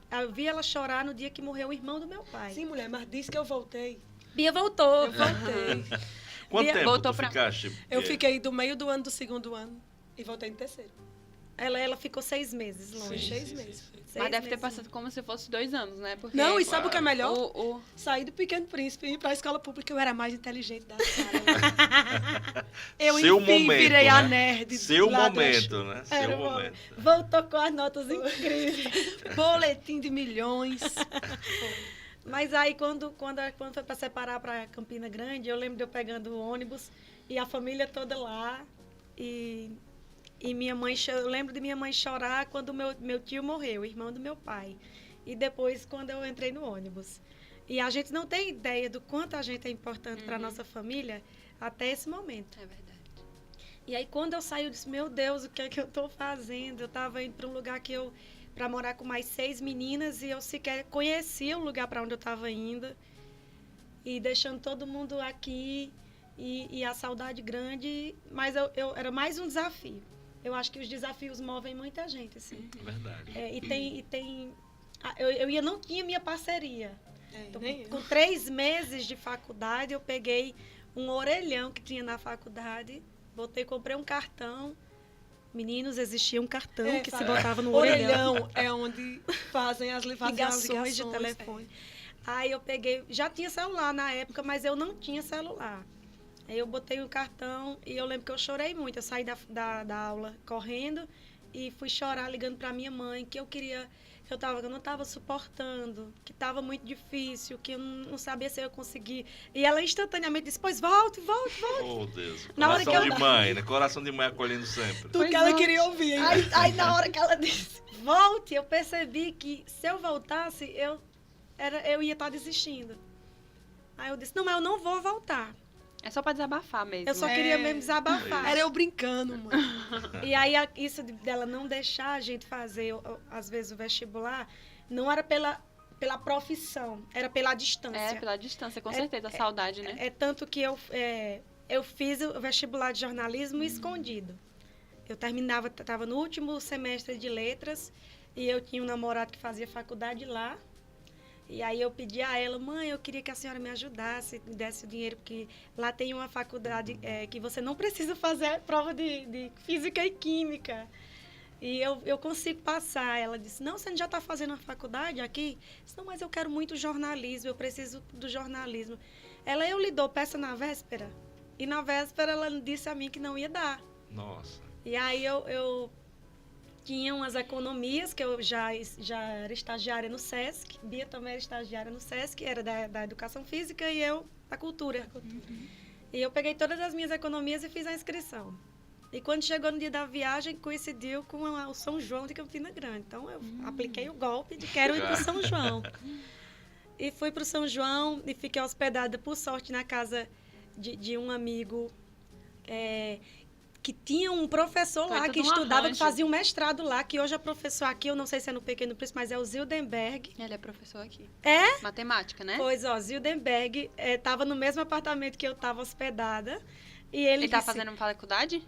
Eu vi ela chorar no dia que morreu o irmão do meu pai. Sim, mulher, mas disse que eu voltei. Bia voltou. Eu voltei. Quanto Bia tempo voltou tu pra- ficaste? Eu fiquei do meio do ano do 2º ano e voltei no 3º. Ela ficou 6 meses longe. 6 meses. 6 Mas deve ter meses. passado como se fosse 2 anos, né? Porque Não, e sabe o que é melhor? o- Saí do Pequeno Príncipe e ir pra escola pública, eu era mais inteligente da sala. Eu, Seu enfim, momento, virei a né? nerd. Seu lá do momento, né? Seu Era, momento. Voltou com as notas incríveis. Boletim de milhões. Mas aí, quando foi para separar para Campina Grande, eu lembro de eu pegando o ônibus e a família toda lá. E minha mãe, eu lembro de minha mãe chorar quando meu tio morreu, o irmão do meu pai. E depois, quando eu entrei no ônibus. E a gente não tem ideia do quanto a gente é importante para nossa família até esse momento. É verdade. E aí, quando eu saí, eu disse, meu Deus, o que é que eu estou fazendo? Eu estava indo para um lugar para morar com mais 6 meninas e eu sequer conhecia o lugar para onde eu estava indo. E deixando todo mundo aqui e a saudade grande. Mas era mais um desafio. Eu acho que os desafios movem muita gente, assim. É verdade. Eu não tinha minha parceria. Então, Nem eu. com 3 meses de faculdade, eu peguei um orelhão que tinha na faculdade, comprei um cartão. Meninos, existia um cartão que se botava no orelhão. Orelhão é onde fazem as Ligações de telefone. Aí eu peguei, já tinha celular na época, mas eu não tinha celular. Aí eu botei o cartão e eu lembro que eu chorei muito. Eu saí da aula correndo e fui chorar ligando para minha mãe que eu queria, que eu não estava suportando, que estava muito difícil, que eu não sabia se eu ia conseguir. E ela instantaneamente disse, pois volte. Oh, Deus. Na hora Coração que de mãe, né? Coração de mãe acolhendo sempre. Tudo Pois que ela não. queria ouvir. hein? Aí na hora que ela disse, volte, eu percebi que se eu voltasse, eu ia estar desistindo. Aí eu disse, não, mas eu não vou voltar. É só pra desabafar mesmo. Eu só É. queria mesmo desabafar. Era eu brincando, mãe. E aí, isso dela não deixar a gente fazer, às vezes, o vestibular, não era pela profissão, era pela distância. É, pela distância, com certeza. A saudade, né? É tanto que eu fiz o vestibular de jornalismo escondido. Eu estava no último semestre de letras, e eu tinha um namorado que fazia faculdade lá. E aí eu pedi a ela, mãe, eu queria que a senhora me ajudasse, me desse o dinheiro, porque lá tem uma faculdade que você não precisa fazer prova de física e química. E eu consigo passar. Ela disse, não, você não já está fazendo a faculdade aqui? Eu disse, não, mas eu quero muito jornalismo, eu preciso do jornalismo. Eu lhe dou peça na véspera. E na véspera ela disse a mim que não ia dar. Nossa. E aí eu tinha umas economias, que eu já era estagiária no SESC. Bia também era estagiária no SESC, era da Educação Física e eu da Cultura. E eu peguei todas as minhas economias e fiz a inscrição. E quando chegou no dia da viagem, coincidiu com o São João de Campina Grande. Então, eu apliquei o golpe de quero ir para o São João. E fui para o São João e fiquei hospedada, por sorte, na casa de um amigo que tinha um professor Foi lá todo que um estudava, que arranjo. fazia um mestrado lá, que hoje é professor aqui, eu não sei se é no Pequeno Príncipe, mas é o Zildenberg. Ele é professor aqui. É? Matemática, né? Pois, ó, Zildenberg estava no mesmo apartamento que eu estava hospedada. E ele Ele tá disse, fazendo faculdade?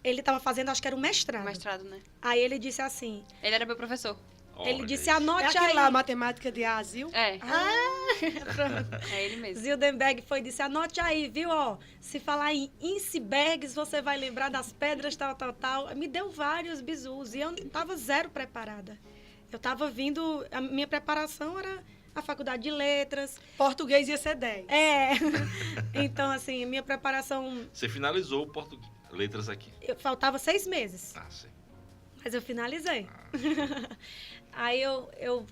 ele estava fazendo, acho que era um mestrado. Mestrado, né? Aí ele disse assim, Ele era meu professor. ele Olha disse, isso. É anote aquele aí. lá, matemática de Asil. É, Pronto. é ele mesmo. Zildenberg foi e disse, anote aí, viu, ó, se falar em icebergs, você vai lembrar das pedras, tal. Me deu vários bizus e eu estava zero preparada. Eu estava vindo, a minha preparação era a faculdade de letras. Português ia ser 10. Então, assim, minha preparação, Você finalizou o português. Letras aqui. faltava 6 meses, Ah, sim. mas eu finalizei. Aí,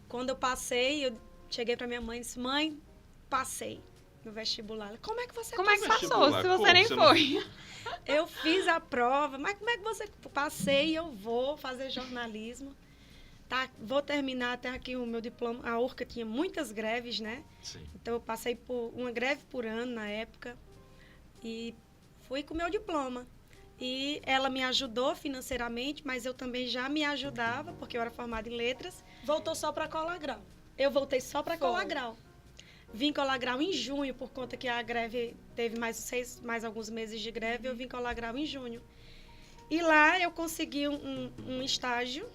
quando eu passei, eu cheguei para minha mãe e disse, mãe, passei no vestibular. Ela, como é que você Como é que passou? passou, Vestibular, se como você nem você não- foi? Eu fiz a prova, mas como é que você passei? Eu vou fazer jornalismo. Tá, vou terminar até aqui o meu diploma. A URCA tinha muitas greves, né? Sim. Então eu passei por uma greve por ano na época e fui com o meu diploma. E ela me ajudou financeiramente, mas eu também já me ajudava, porque eu era formada em letras. Voltou só para colar grau. Eu voltei só para Foi. colar grau. Vim colar grau em junho, por conta que a greve teve mais alguns meses de greve, eu vim colar grau em junho. E lá eu consegui um estágio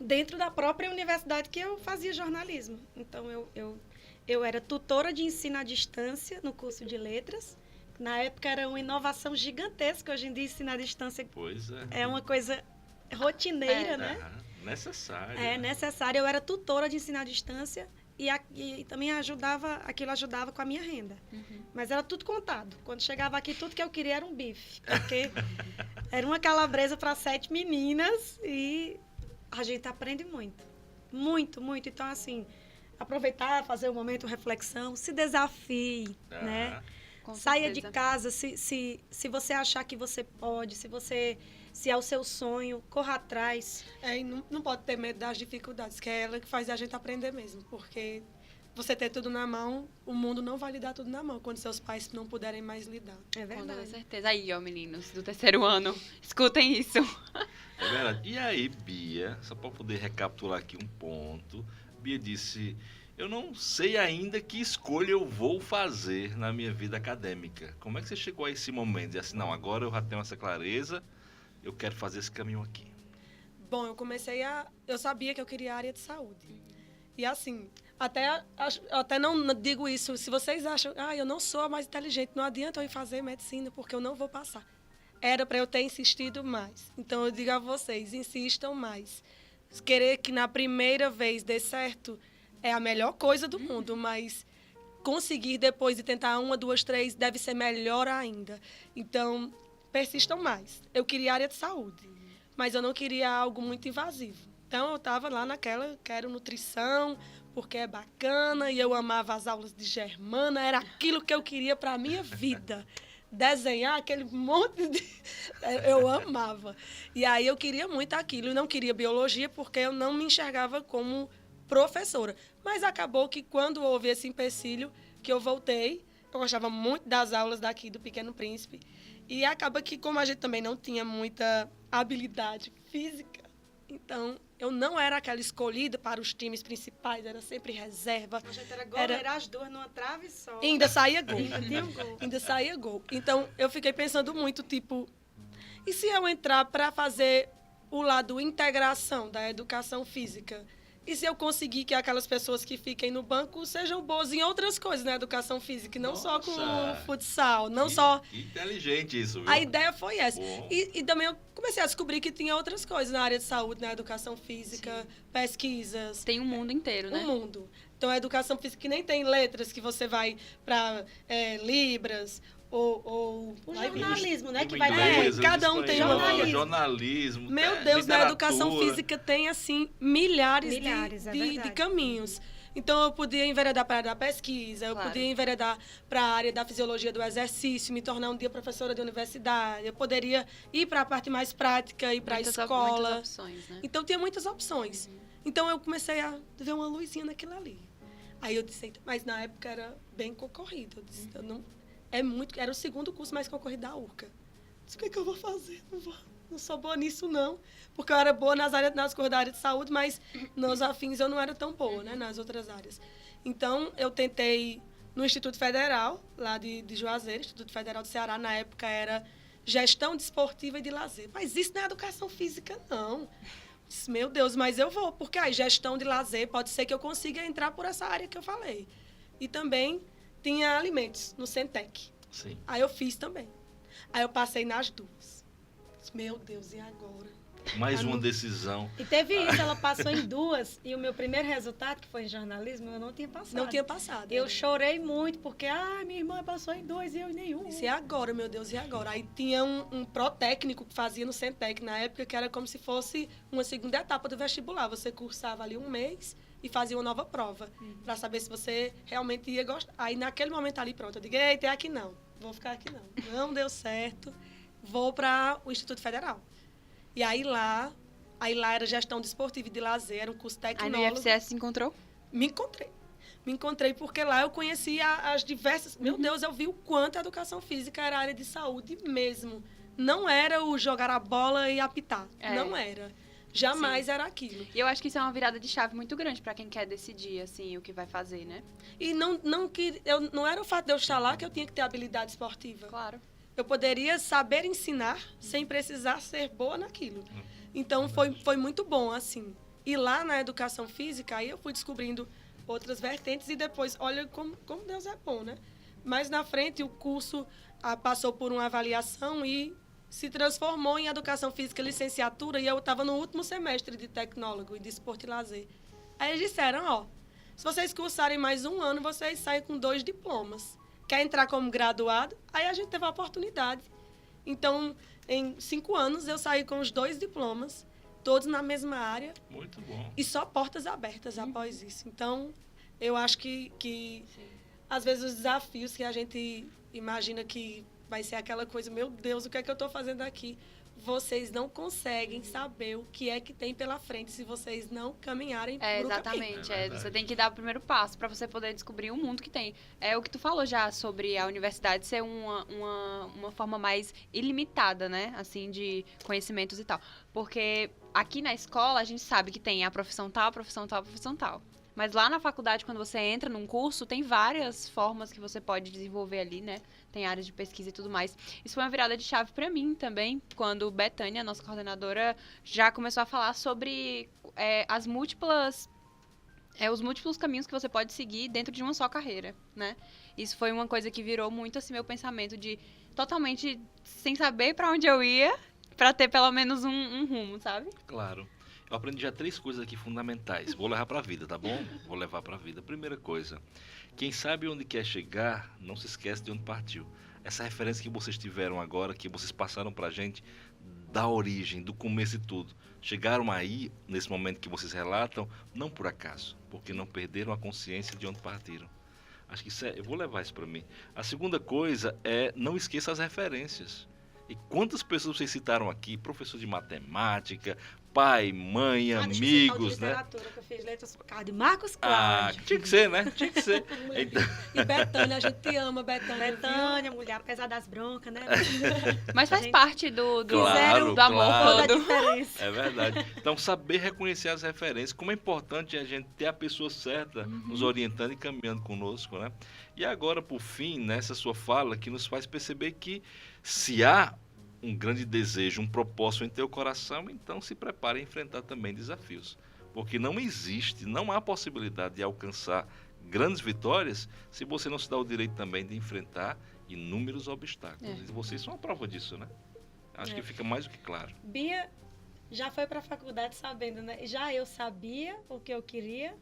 dentro da própria universidade que eu fazia jornalismo. Então, eu era tutora de ensino à distância no curso de letras. Na época era uma inovação gigantesca, hoje em dia ensino à distância Pois é. é uma coisa rotineira, né? Aham. Necessário. É né? necessário. Eu era tutora de ensino à distância e também aquilo ajudava com a minha renda. Mas era tudo contado. Quando chegava aqui, tudo que eu queria era um bife. Porque era uma calabresa para 7 meninas e a gente aprende muito. Muito, muito. Então, assim, aproveitar, fazer um momento de reflexão, se desafie, né? Aham. Com Saia certeza. de casa, se você achar que você pode, se é o seu sonho, corra atrás. E não pode ter medo das dificuldades, que é ela que faz a gente aprender mesmo. Porque você ter tudo na mão, o mundo não vai lhe dar tudo na mão, quando seus pais não puderem mais lidar. É Com toda verdade. certeza. Aí, ó, meninos do terceiro ano, escutem isso. É verdade. E aí, Bia, só para poder recapitular aqui um ponto, Bia disse, eu não sei ainda que escolha eu vou fazer na minha vida acadêmica. Como é que você chegou a esse momento? E assim, não, agora eu já tenho essa clareza, eu quero fazer esse caminho aqui. Bom, eu sabia que eu queria a área de saúde. E assim, até não digo isso, se vocês acham, eu não sou a mais inteligente, não adianta eu ir fazer medicina, porque eu não vou passar. Era para eu ter insistido mais. Então, eu digo a vocês, insistam mais. Querer que na primeira vez dê certo é a melhor coisa do mundo, mas conseguir depois de tentar 1, 2, 3 deve ser melhor ainda. Então, persistam mais. Eu queria área de saúde. mas eu não queria algo muito invasivo. Então, eu estava lá naquela, quero nutrição, porque é bacana, e eu amava as aulas de Germana, era aquilo que eu queria para a minha vida. Desenhar aquele monte de... Eu amava. E aí eu queria muito aquilo, e não queria biologia, porque eu não me enxergava como professora. Mas acabou que quando houve esse empecilho, que eu voltei, eu gostava muito das aulas daqui do Pequeno Príncipe, e acaba que, como a gente também não tinha muita habilidade física, então eu não era aquela escolhida para os times principais, era sempre reserva. A gente era goleira as duas numa trave só. E ainda saía gol. Ainda tinha um gol. Ainda saía gol. Então, eu fiquei pensando muito, tipo, e se eu entrar para fazer o lado integração da educação física? E se eu conseguir que aquelas pessoas que fiquem no banco sejam boas em outras coisas na educação física, e não só com Nossa! o futsal, não Que- só... que inteligente isso, viu? A ideia foi essa. Bom. E também eu comecei a descobrir que tinha outras coisas na área de saúde, na educação física, pesquisas, Tem um mundo inteiro, né? o mundo. Então, a educação física que nem tem letras, que você vai para Libras ou O vai- jornalismo, né? Que Língua vai inglesa, ter. cada um tem espanhol, uma coisa. jornalismo. Meu Deus, na educação literatura. física tem, assim, milhares, Milhares, é de verdade. caminhos. Então, eu podia enveredar para a área da pesquisa, eu Claro. podia enveredar para a área da fisiologia do exercício, me tornar um dia professora de universidade, eu poderia ir para a parte mais prática, ir para a Muitas escola. opções, né? Então, tinha muitas opções. Então, eu comecei a ver uma luzinha naquilo ali. Aí eu disse, "Eita", mas na época era bem concorrido. Eu disse, eu não, era o segundo curso mais concorrido da URCA. Eu disse, o que é que eu vou fazer? Não sou boa nisso, não. Porque eu era boa nas coisas da área de saúde, mas nos afins eu não era tão boa, né? Nas outras áreas. Então, eu tentei no Instituto Federal, lá de Juazeiro, Instituto Federal do Ceará, na época era Gestão Desportiva e de Lazer. Mas isso não é educação física, não. Disse, meu Deus, mas eu vou, porque aí gestão de lazer pode ser que eu consiga entrar por essa área que eu falei. E também tinha alimentos no Centec. Sim. Aí eu fiz também. Aí eu passei nas duas. Disse, meu Deus, e agora? Mais Ah, uma não- decisão. E teve isso, ela passou em duas. E o meu primeiro resultado, que foi em jornalismo, eu não tinha passado. Não tinha passado. Eu chorei muito, porque, minha irmã passou em duas e eu em nenhum. Disse, e agora, meu Deus, e agora? Aí tinha um pró-técnico que fazia no Centec na época, que era como se fosse uma segunda etapa do vestibular. Você cursava ali um mês e fazia uma nova prova, para saber se você realmente ia gostar. Aí, naquele momento ali, pronto, eu digo, eita, é aqui não, vou ficar aqui não. Não deu certo, vou para o Instituto Federal. E aí lá era gestão desportiva e de lazer, era um curso Aí no tecnólogo. IFCS se encontrou? Me encontrei. Me encontrei porque lá eu conhecia as diversas... Meu Deus, eu vi o quanto a educação física era área de saúde mesmo. Não era o jogar a bola e apitar. É. Não era. Jamais era aquilo. E eu acho que isso é uma virada de chave muito grande pra quem quer decidir, assim, o que vai fazer, né? E não era o fato de eu estar lá que eu tinha que ter habilidade esportiva. Claro. Eu poderia saber ensinar sem precisar ser boa naquilo. Então, foi muito bom, assim. E lá na educação física, aí eu fui descobrindo outras vertentes e depois, olha como Deus é bom, né? Mais na frente, o curso passou por uma avaliação e se transformou em educação física licenciatura e eu estava no último semestre de tecnólogo e de esporte e lazer. Aí eles disseram, ó, se vocês cursarem mais um ano, vocês saem com 2 diplomas. Quer entrar como graduado? Aí a gente teve a oportunidade. Então, em 5 anos, eu saí com os 2 diplomas, todos na mesma área, Muito bom. e só portas abertas após isso. Então, eu acho que às vezes, os desafios que a gente imagina que vai ser aquela coisa, meu Deus, o que é que eu estou fazendo aqui? Vocês não conseguem saber o que é que tem pela frente se vocês não caminharem por o caminho. Exatamente. É verdade. Você tem que dar o primeiro passo pra você poder descobrir o mundo que tem. É o que tu falou já sobre a universidade ser uma forma mais ilimitada, né? Assim, de conhecimentos e tal. Porque aqui na escola a gente sabe que tem a profissão tal, a profissão tal, a profissão tal. Mas lá na faculdade, quando você entra num curso, tem várias formas que você pode desenvolver ali, né? Tem áreas de pesquisa e tudo mais. Isso foi uma virada de chave pra mim também, quando Betânia, nossa coordenadora, já começou a falar sobre os múltiplos caminhos que você pode seguir dentro de uma só carreira, né? Isso foi uma coisa que virou muito assim meu pensamento de totalmente sem saber pra onde eu ia, pra ter pelo menos um rumo, sabe? Claro. Eu aprendi já 3 coisas aqui fundamentais. Vou levar pra vida, tá bom? Vou levar pra vida. Primeira coisa, quem sabe onde quer chegar, não se esquece de onde partiu. Essa referência que vocês tiveram agora, que vocês passaram pra gente, da origem, do começo de tudo. Chegaram aí, nesse momento que vocês relatam, não por acaso, porque não perderam a consciência de onde partiram. Acho que isso eu vou levar isso para mim. A segunda coisa é, não esqueça as referências. E quantas pessoas vocês citaram aqui? Professor de matemática, pai, mãe, amigos, né? Literatura, que eu fiz letras por causa de Marcos Ah, Cláudio. tinha que ser, né? Tinha que ser. Então, E Betânia, a gente te ama, Betânia. Betânia, mulher, apesar das broncas, né? Mas faz Gente, parte do Claro, do amor claro. Toda a todo. diferença. é verdade. Então, saber reconhecer as referências, como é importante a gente ter a pessoa certa nos orientando e caminhando conosco, né? E agora, por fim, nessa sua fala, que nos faz perceber que se há um grande desejo, um propósito em teu coração, então se prepare a enfrentar também desafios. Porque não existe, não há possibilidade de alcançar grandes vitórias se você não se dá o direito também de enfrentar inúmeros obstáculos. É. E vocês são a prova disso, né? Acho É. que fica mais do que claro. Bia já foi para a faculdade sabendo, né? Já eu sabia o que eu queria,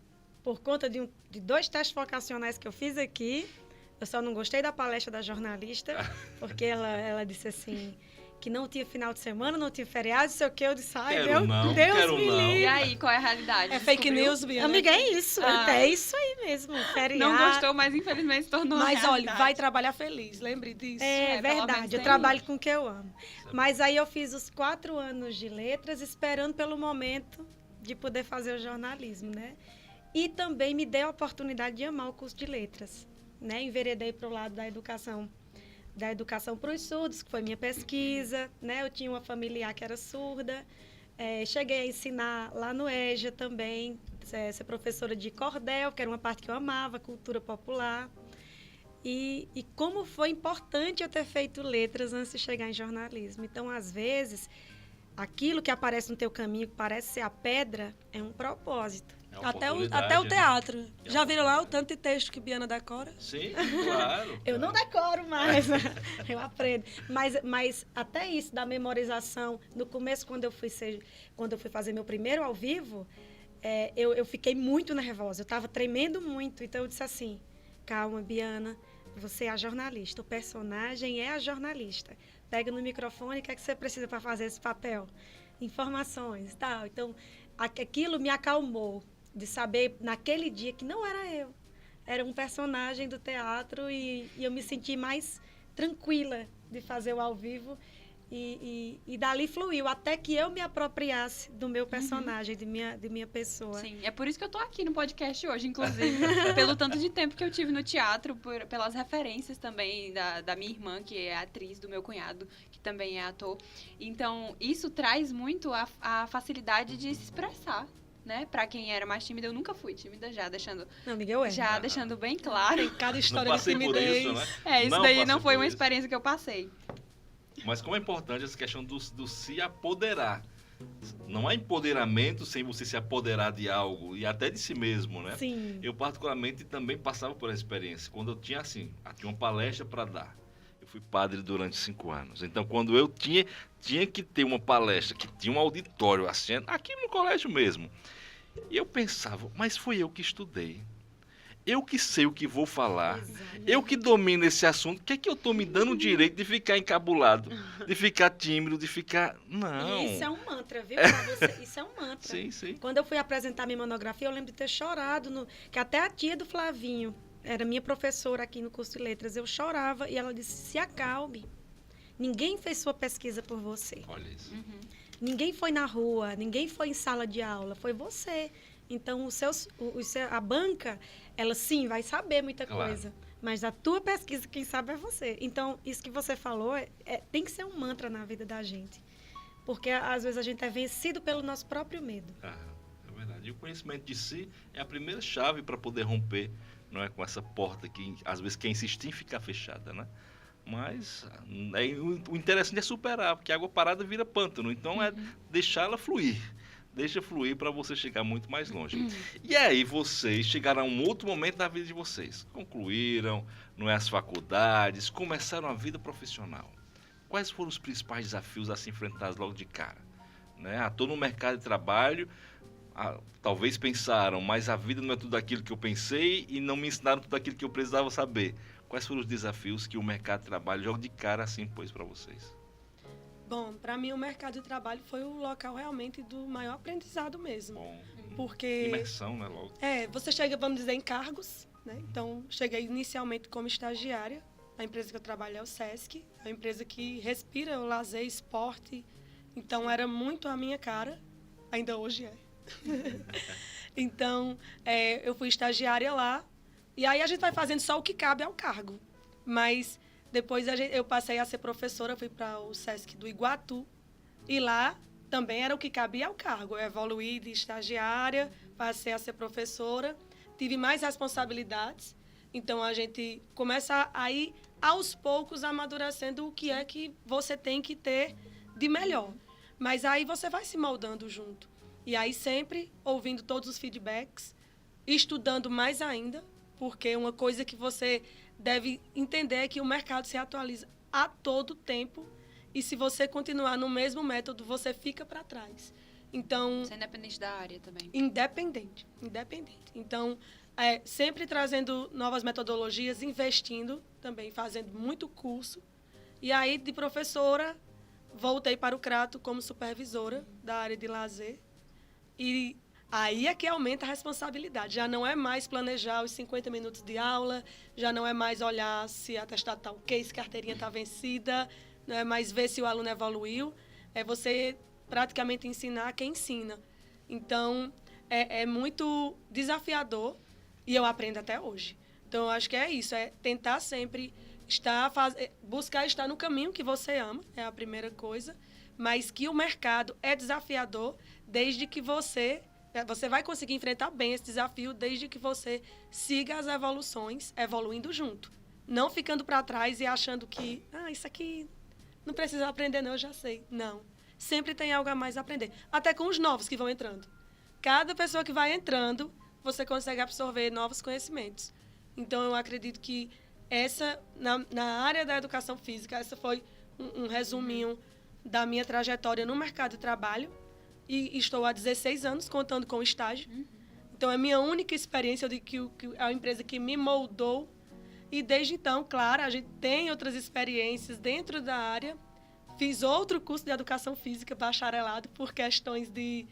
por conta de 2 testes vocacionais que eu fiz aqui. Eu só não gostei da palestra da jornalista, porque ela disse assim, que não tinha final de semana, não tinha feriado, não sei o que. Eu disse, ai, Quero não, Deus quero me não. livre. E aí, qual é a realidade? É fake Descobriu? news, Bia. né? Amiga, é isso. Ah. É isso aí mesmo, feriado. Não gostou, mas infelizmente se tornou Mas olha, realidade. vai trabalhar feliz, lembre disso. É pelo menos verdade, eu tem trabalho com o que eu amo. Mas aí eu fiz os 4 anos de letras esperando pelo momento de poder fazer o jornalismo, né? E também me deu a oportunidade de amar o curso de letras, né? Enveredei para o lado da educação para os surdos, que foi minha pesquisa, né? Eu tinha uma familiar que era surda, cheguei a ensinar lá no EJA também, ser professora de cordel, que era uma parte que eu amava, cultura popular. E como foi importante eu ter feito letras antes de chegar em jornalismo. Então, às vezes, aquilo que aparece no teu caminho, que parece ser a pedra, é um propósito. É uma Até o oportunidade, né? teatro. Já viram lá o tanto de texto que Biana decora? Sim, claro. Eu não decoro mais, eu aprendo. Mas até isso da memorização, no começo, quando eu fui fazer meu primeiro ao vivo, eu fiquei muito nervosa, eu estava tremendo muito. Então eu disse assim, calma, Biana, você é a jornalista, o personagem é a jornalista. Pega no microfone, o que é que você precisa para fazer esse papel? Informações e tal. Então, aquilo me acalmou, de saber naquele dia que não era eu. Era um personagem do teatro e eu me senti mais tranquila de fazer o ao vivo e dali fluiu, até que eu me apropriasse do meu personagem, de minha pessoa. Sim, é por isso que eu tô aqui no podcast hoje, inclusive. Pelo tanto de tempo que eu tive no teatro, pelas referências também da minha irmã, que é atriz, do meu cunhado, que também é ator. Então, isso traz muito a facilidade de se expressar, né? Pra quem era mais tímida, eu nunca fui tímida, já deixando, Não, Miguel é. já deixando bem claro. Tem cada Não história de passei por timidez. isso, né? Isso Não daí passei não foi por uma isso. experiência que eu passei. Mas como é importante essa questão do se apoderar. Não há empoderamento sem você se apoderar de algo e até de si mesmo, né? Sim. Eu particularmente também passava por essa experiência. Quando eu tinha tinha uma palestra para dar. Eu fui padre durante 5 anos. Então, quando eu tinha que ter uma palestra, que tinha um auditório assim, aqui no colégio mesmo. E eu pensava, mas fui eu que estudei. Eu que sei o que vou falar. Exato. Eu que domino esse assunto. O que é que eu estou me dando o direito de ficar encabulado? De ficar tímido, de ficar... Não. E isso é um mantra, viu? Pra você, isso é um mantra. Sim, sim. Quando eu fui apresentar minha monografia, eu lembro de ter chorado, que até a tia do Flavinho, era minha professora aqui no curso de letras, eu chorava e ela disse, se acalme. Ninguém fez sua pesquisa por você. Olha isso. Ninguém foi na rua, ninguém foi em sala de aula, foi você. Então, a banca, ela sim vai saber muita Claro. coisa, mas a tua pesquisa, quem sabe é você. Então, isso que você falou tem que ser um mantra na vida da gente. Porque, às vezes, a gente é vencido pelo nosso próprio medo. É verdade. E o conhecimento de si é a primeira chave para poder romper, não é, com essa porta que, às vezes, quer insistir em ficar fechada, né? Mas o interessante é superar, porque a água parada vira pântano. Então, é deixá-la fluir. Deixa fluir para você chegar muito mais longe. E aí vocês chegaram a um outro momento da vida de vocês. Concluíram, não é, as faculdades, começaram a vida profissional. Quais foram os principais desafios a se enfrentar logo de cara? Né? Estou no mercado de trabalho, talvez pensaram, mas a vida não é tudo aquilo que eu pensei e não me ensinaram tudo aquilo que eu precisava saber. Quais foram os desafios que o mercado de trabalho logo de cara assim pôs para vocês? Bom, para mim o mercado de trabalho foi o local realmente do maior aprendizado mesmo. Bom, Porque imersão, né, logo. você chega, vamos dizer, em cargos, né? Então, cheguei inicialmente como estagiária. A empresa que eu trabalho é o Sesc, é uma empresa que respira o lazer, esporte. Então, era muito a minha cara, ainda hoje é. Então, eu fui estagiária lá, e aí a gente vai fazendo só o que cabe ao cargo. Mas depois eu passei a ser professora, fui para o Sesc do Iguatu, e lá também era o que cabia ao cargo. Eu evoluí de estagiária, passei a ser professora, tive mais responsabilidades. Então, a gente começa a ir, aos poucos, amadurecendo o que é que você tem que ter de melhor. Mas aí você vai se moldando junto. E aí sempre ouvindo todos os feedbacks, estudando mais ainda, porque uma coisa que você deve entender é que o mercado se atualiza a todo tempo. E se você continuar no mesmo método, você fica para trás. Então, Você é independente da área também. independente. Então, sempre trazendo novas metodologias, investindo também, fazendo muito curso. E aí, de professora, voltei para o Crato como supervisora da área de lazer. E aí é que aumenta a responsabilidade. Já não é mais planejar os 50 minutos de aula, já não é mais olhar se atestado está ok, se carteirinha está vencida, não é mais ver se o aluno evoluiu. É você praticamente ensinar quem ensina. Então, é muito desafiador e eu aprendo até hoje. Então, eu acho que é isso, é tentar sempre buscar estar no caminho que você ama, é a primeira coisa, mas que o mercado é desafiador desde que você vai conseguir enfrentar bem esse desafio desde que você siga as evoluções, evoluindo junto. Não ficando para trás e achando que, isso aqui não precisa aprender não, eu já sei. Não. Sempre tem algo a mais a aprender. Até com os novos que vão entrando. Cada pessoa que vai entrando, você consegue absorver novos conhecimentos. Então, eu acredito que na área da educação física, essa foi um resuminho da minha trajetória no mercado de trabalho. E estou há 16 anos contando com o estágio. Então, é a minha única experiência, eu digo que é a empresa que me moldou. E desde então, claro, a gente tem outras experiências dentro da área. Fiz outro curso de educação física, bacharelado, por questões de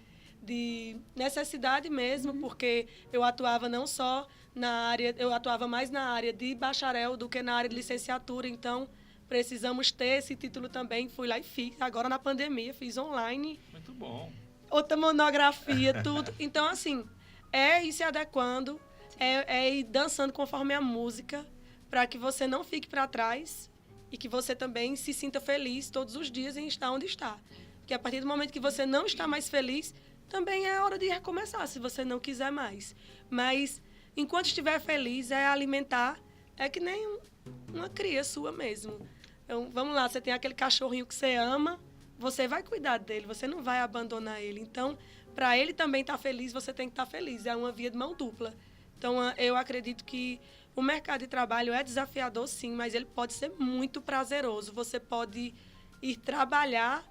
necessidade mesmo, porque eu atuava não só na área, eu atuava mais na área de bacharel do que na área de licenciatura. Então, precisamos ter esse título também. Fui lá e fiz. Agora, na pandemia, fiz online. Muito bom. Outra monografia, tudo. Então, assim, é ir se adequando, é ir dançando conforme a música, para que você não fique para trás e que você também se sinta feliz todos os dias em estar onde está. Porque a partir do momento que você não está mais feliz, também é hora de recomeçar, se você não quiser mais. Mas, enquanto estiver feliz, é alimentar, é que nem uma cria sua mesmo. Então, vamos lá, você tem aquele cachorrinho que você ama, você vai cuidar dele, você não vai abandonar ele. Então, para ele também estar feliz, você tem que estar feliz. É uma via de mão dupla. Então, eu acredito que o mercado de trabalho é desafiador, sim, mas ele pode ser muito prazeroso. Você pode ir trabalhar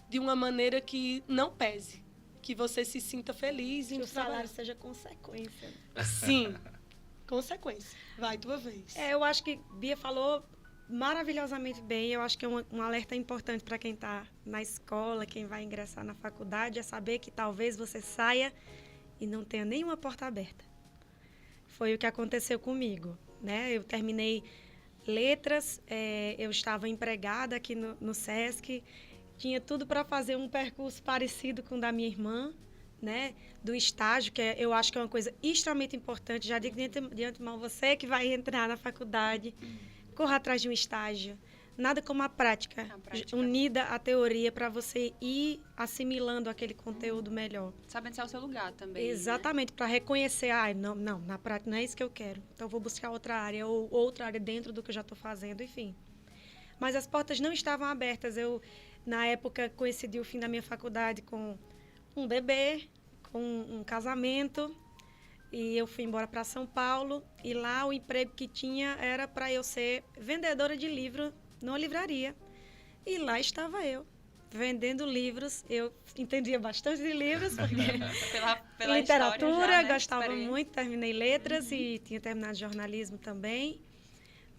de uma maneira que não pese, que você se sinta feliz. Que o salário seja consequência. Sim, consequência. Vai, tua vez. Eu acho que Bia falou maravilhosamente bem. Eu acho que é um alerta importante para quem está na escola, quem vai ingressar na faculdade, é saber que talvez você saia e não tenha nenhuma porta aberta. Foi o que aconteceu comigo, né? Eu terminei letras, eu estava empregada aqui no Sesc, tinha tudo para fazer um percurso parecido com o da minha irmã, né? Do estágio, que eu acho que é uma coisa extremamente importante. Já digo de antemão, você que vai entrar na faculdade, corra atrás de um estágio. Nada como a prática. Unida à teoria para você ir assimilando aquele conteúdo melhor. Sabendo se é o seu lugar também. Exatamente, né? Para reconhecer, não, na prática não é isso que eu quero. Então, vou buscar outra área, ou outra área dentro do que eu já estou fazendo, enfim. Mas as portas não estavam abertas. Eu, na época, coincidi o fim da minha faculdade com um bebê, com um casamento, e eu fui embora para São Paulo, e lá o emprego que tinha era para eu ser vendedora de livro numa livraria. E lá estava eu, vendendo livros. Eu entendia bastante de livros, porque pela literatura, já, né? gostava muito, terminei letras e tinha terminado jornalismo também.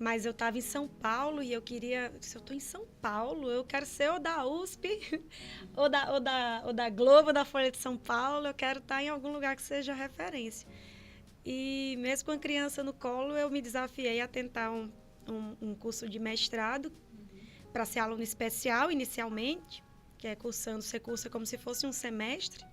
Mas eu estava em São Paulo e eu queria... Se eu estou em São Paulo, eu quero ser ou da USP, ou da Globo, ou da Folha de São Paulo. Eu quero estar em algum lugar que seja referência. E mesmo com a criança no colo, eu me desafiei a tentar um curso de mestrado para ser aluno especial inicialmente, que é você cursa como se fosse um semestre.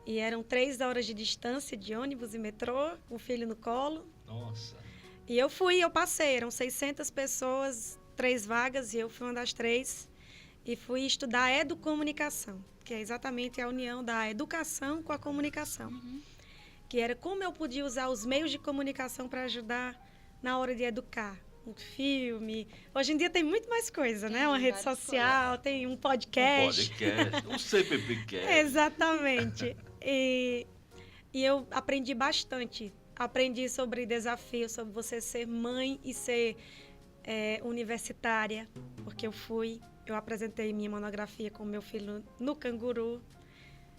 E eram 3 horas de distância de ônibus e metrô, com o filho no colo. Nossa. E eu passei, eram 600 pessoas, 3 vagas, e eu fui uma das 3. E fui estudar educomunicação, que é exatamente a união da educação com a comunicação. Que era como eu podia usar os meios de comunicação para ajudar na hora de educar. Um filme. Hoje em dia tem muito mais coisa, né? Uma rede social, tem um podcast. Um CPPcast. Exatamente. E eu aprendi bastante. Aprendi sobre desafios, sobre você ser mãe e ser universitária, porque eu apresentei minha monografia com meu filho no Canguru.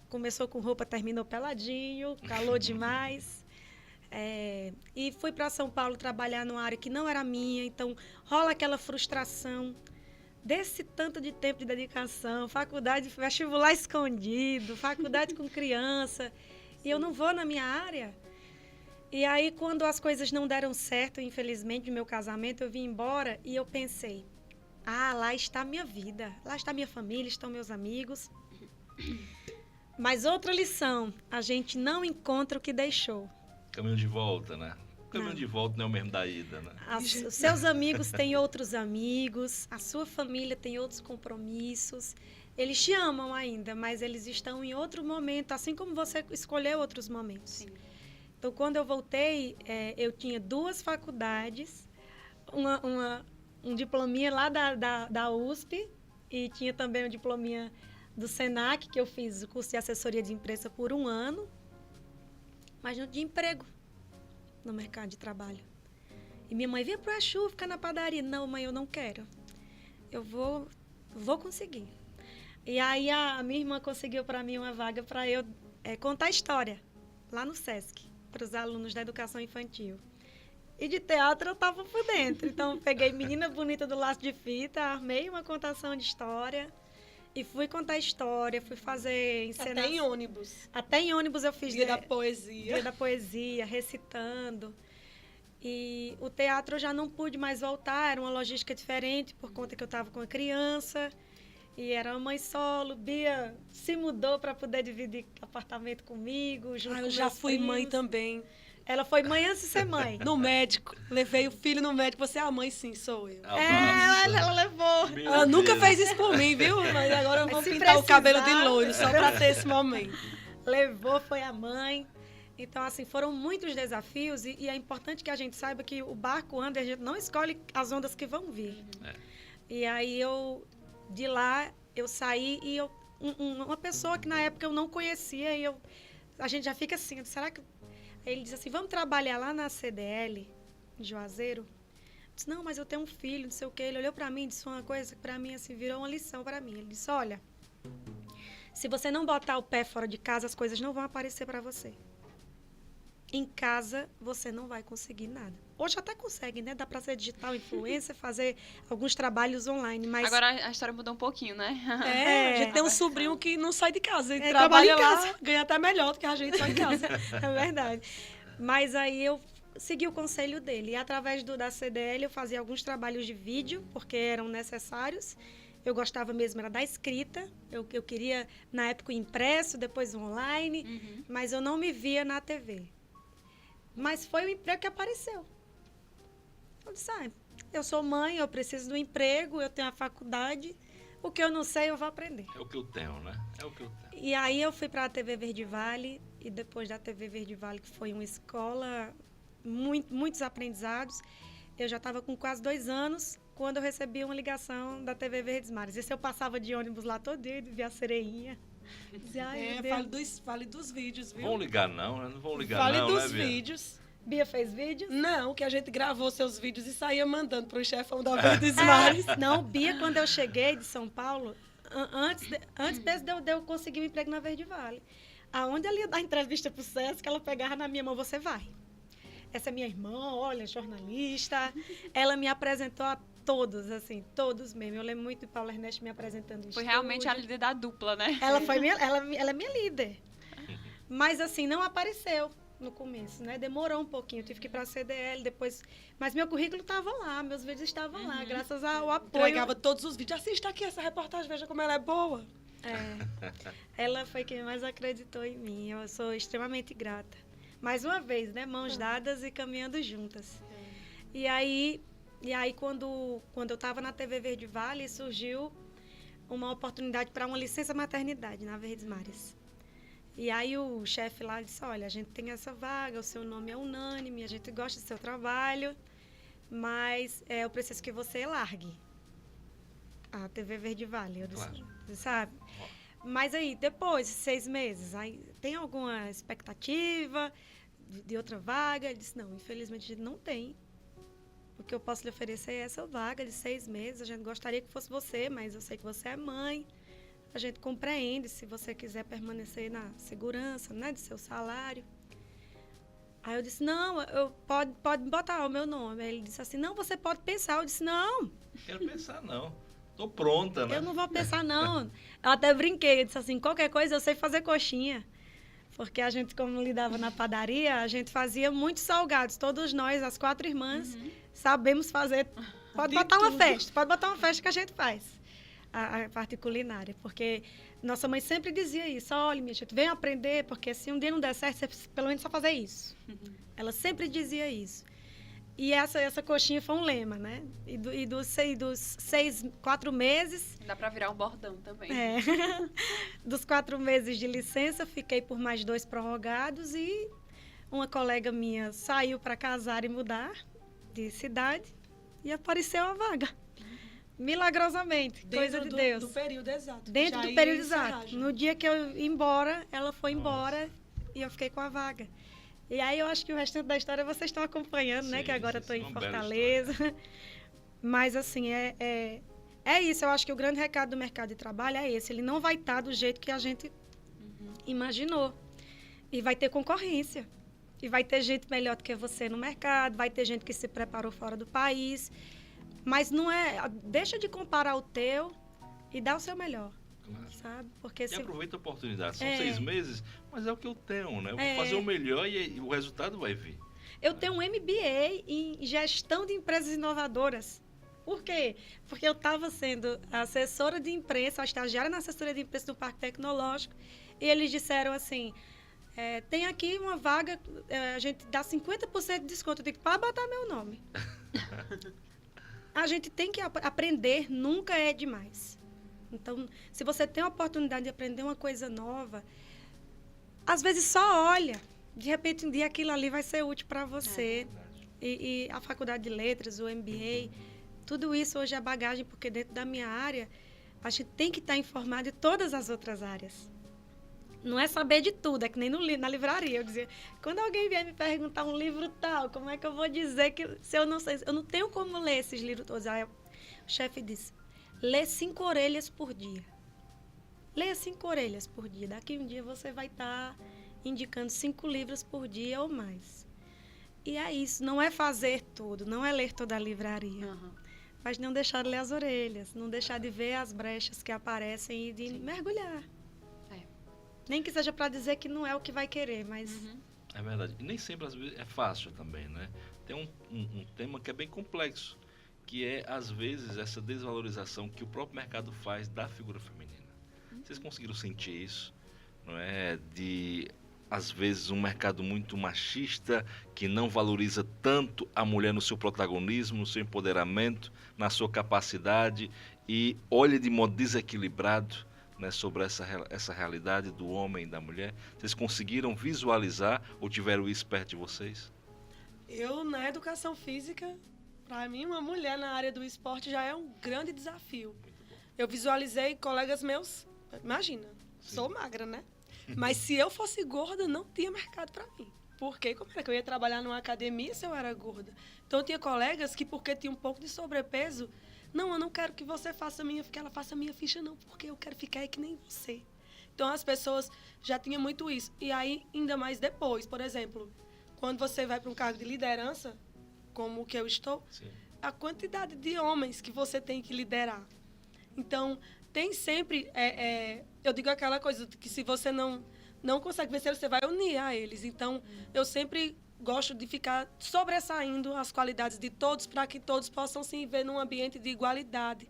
Começou com roupa, terminou peladinho, calor demais. E fui para São Paulo trabalhar numa área que não era minha, então rola aquela frustração desse tanto de tempo de dedicação, faculdade, vestibular escondido, faculdade com criança, e eu não vou na minha área. E aí, quando as coisas não deram certo, infelizmente, no meu casamento, eu vim embora e eu pensei, lá está a minha vida, lá está a minha família, estão meus amigos. Mas outra lição, a gente não encontra o que deixou. Caminho de volta, né? O caminho de volta não é o mesmo da ida, né? Os seus amigos têm outros amigos, a sua família tem outros compromissos. Eles te amam ainda, mas eles estão em outro momento, assim como você escolheu outros momentos. Sim. Então, quando eu voltei, eu tinha 2 faculdades, um diplominha lá da USP e tinha também um diplominha do SENAC, que eu fiz o curso de assessoria de imprensa por 1 ano, mas não tinha emprego no mercado de trabalho. E minha mãe, vinha pro Exu, ficar na padaria. Não, mãe, eu não quero. Eu vou conseguir. E aí a minha irmã conseguiu para mim uma vaga para eu contar história lá no SESC, para os alunos da educação infantil. E de teatro eu estava por dentro. Então, peguei Menina Bonita do Laço de Fita, armei uma contação de história e fui contar história, fui fazer encenação. Até em ônibus. Até em ônibus eu fiz. Dia da poesia. Dia da poesia, recitando. E o teatro eu já não pude mais voltar, era uma logística diferente, por conta que eu estava com a criança. E era uma mãe solo. Bia se mudou para poder dividir apartamento comigo. Eu já fui mãe também. Ela foi mãe antes de ser mãe. No médico. Levei o filho no médico. Você é a mãe? Sim, sou eu. Ela levou. Ela nunca fez isso por mim, viu? Mas agora eu vou pintar o cabelo de loiro, só para ter esse momento. Levou, foi a mãe. Então, assim, foram muitos desafios. E é importante que a gente saiba que o barco anda, a gente não escolhe as ondas que vão vir. E aí, de lá, eu saí e uma pessoa que na época eu não conhecia. E a gente já fica assim, será que... Aí ele disse assim, vamos trabalhar lá na CDL, em Juazeiro? Eu disse, não, mas eu tenho um filho, não sei o quê. Ele olhou para mim e disse uma coisa que para mim assim, virou uma lição para mim. Ele disse, olha, se você não botar o pé fora de casa, as coisas não vão aparecer para você. Em casa, você não vai conseguir nada. Hoje até consegue, né? Dá para ser digital influencer, fazer alguns trabalhos online, mas... Agora a história mudou um pouquinho, né? A gente tem um sobrinho que não sai de casa. Ele trabalha lá, ganha até melhor do que a gente sai de casa. É verdade. Mas aí eu segui o conselho dele. E através da CDL eu fazia alguns trabalhos de vídeo, porque eram necessários. Eu gostava mesmo, era da escrita. Eu queria, na época, o impresso, depois o online. Mas eu não me via na TV. Mas foi o emprego que apareceu. Eu disse, eu sou mãe, eu preciso do emprego, eu tenho a faculdade. O que eu não sei, eu vou aprender. É o que eu tenho, né? É o que eu tenho. E aí eu fui para a TV Verde Vale. E depois da TV Verde Vale, que foi uma escola, muitos aprendizados, eu já estava com quase 2 anos, quando eu recebi uma ligação da TV Verdes Mares. Esse eu passava de ônibus lá todo dia, via a sereinha. Dizia, fale dos vídeos, viu? Vão ligar não, né? Não vão ligar fale não, dos né, Bia? vídeos. Bia fez vídeos? Não, que a gente gravou seus vídeos e saía mandando pro chefão da Verdes Mares. Não, Bia, quando eu cheguei de São Paulo, antes mesmo de eu conseguir um emprego na Verde Vale, aonde ela ia dar entrevista pro SESC, ela pegava na minha mão, você vai. essa é minha irmã, olha, jornalista. Ela me apresentou a todos, assim, todos mesmo. Eu lembro muito de Paula Ernesto me apresentando em Foi realmente a estúdio. líder da dupla, né? Ela é minha líder. Mas, assim, não apareceu no começo, né? Demorou um pouquinho. Eu tive que ir para a CDL depois. Mas meu currículo estava lá, meus vídeos estavam lá, graças ao apoio. Entregava todos os vídeos. Assista aqui essa reportagem, veja como ela é boa. Ela foi quem mais acreditou em mim. Eu sou extremamente grata. Mais uma vez, né? Mãos dadas e caminhando juntas. E aí quando eu estava na TV Verde Vale, surgiu uma oportunidade para uma licença maternidade na Verdes Mares. E aí o chefe lá disse, olha, a gente tem essa vaga, o seu nome é unânime, a gente gosta do seu trabalho, mas eu preciso que você largue a TV Verde Vale. Eu disse, Claro. sabe? Mas aí, depois de 6 meses, aí, tem alguma expectativa de outra vaga? Ele disse, não, infelizmente a gente não tem. O que eu posso lhe oferecer é essa vaga de 6 meses. A gente gostaria que fosse você, mas eu sei que você é mãe. A gente compreende se você quiser permanecer na segurança, né, do seu salário. Aí eu disse, não, pode botar o meu nome. Aí ele disse assim, não, você pode pensar. Eu disse, não, Quero pensar, não. Tô pronta, né? eu não vou pensar, não. Eu até brinquei, eu disse assim, qualquer coisa eu sei fazer coxinha. Porque a gente, como lidava na padaria, a gente fazia muitos salgados. Todos nós, as 4 irmãs, sabemos fazer. Pode botar uma festa que a gente faz. A parte culinária. Porque nossa mãe sempre dizia isso. Olha, minha gente, vem aprender, porque se um dia não der certo, você precisa pelo menos só fazer isso. Ela sempre dizia isso. E essa coxinha foi um lema, né? E dos 4 meses... Dá pra virar um bordão também. Dos 4 meses de licença, fiquei por mais 2 prorrogados e uma colega minha saiu para casar e mudar de cidade e apareceu a vaga. Milagrosamente, coisa de Deus. Do período exato. Dentro Já do ia período encerrar exato. já. No dia que eu ia embora, ela foi embora e eu fiquei com a vaga. E aí eu acho que o restante da história vocês estão acompanhando, né? Sim, Que agora sim, estou sim, em uma bela Fortaleza. Mas assim, é isso. Eu acho que o grande recado do mercado de trabalho é esse. Ele não vai estar do jeito que a gente imaginou. E vai ter concorrência. E vai ter gente melhor do que você no mercado, vai ter gente que se preparou fora do país. Mas não é... Deixa de comparar o teu e dá o seu melhor, Claro. sabe? Porque E se... aproveita a oportunidade. São 6 meses, mas é o que eu tenho, né? Eu vou fazer o melhor e o resultado vai vir. Eu tenho um MBA em gestão de empresas inovadoras. Por quê? Porque eu estava sendo assessora de imprensa, a estagiária na assessoria de imprensa do Parque Tecnológico, e eles disseram assim, tem aqui uma vaga, a gente dá 50% de desconto. Eu digo, pode botar meu nome. A gente tem que aprender, nunca é demais. Então, se você tem a oportunidade de aprender uma coisa nova, às vezes só olha. De repente, um dia aquilo ali vai ser útil para você. E a faculdade de letras, o MBA, tudo isso hoje é bagagem, porque dentro da minha área, a gente tem que estar informado de todas as outras áreas. Não é saber de tudo, é que nem na livraria. Eu dizia, quando alguém vier me perguntar um livro tal, como é que eu vou dizer que se eu não sei? Eu não tenho como ler esses livros todos. Aí o chefe disse, lê 5 orelhas por dia. Leia 5 orelhas por dia. Daqui um dia você vai estar indicando 5 livros por dia ou mais. E é isso, não é fazer tudo, não é ler toda a livraria. Mas não deixar de ler as orelhas, não deixar de ver as brechas que aparecem e de mergulhar. Nem que seja para dizer que não é o que vai querer, mas... É verdade. E nem sempre, às vezes, é fácil também, né? Tem um tema que é bem complexo, que é, às vezes, essa desvalorização que o próprio mercado faz da figura feminina. Vocês conseguiram sentir isso? Não é? De, às vezes, um mercado muito machista, que não valoriza tanto a mulher no seu protagonismo, no seu empoderamento, na sua capacidade, e olha de modo desequilibrado, né, sobre essa realidade do homem e da mulher. Vocês conseguiram visualizar ou tiveram isso perto de vocês? Eu, na educação física, para mim, uma mulher na área do esporte já é um grande desafio. Eu visualizei colegas meus, imagina, sou magra, né? Mas se eu fosse gorda, não tinha mercado para mim. Porque como era que eu ia trabalhar numa academia se eu era gorda? Então, eu tinha colegas que, porque tinha um pouco de sobrepeso, não, eu não quero que você faça que ela faça a minha ficha, não, porque eu quero ficar aí que nem você. Então, as pessoas já tinham muito isso. E aí, ainda mais depois, por exemplo, quando você vai para um cargo de liderança, como o que eu estou, Sim. a quantidade de homens que você tem que liderar. Então, tem sempre, eu digo aquela coisa que se você não consegue vencer, você vai unir a eles. Então, eu sempre gosto de ficar sobressaindo as qualidades de todos para que todos possam se ver num ambiente de igualdade.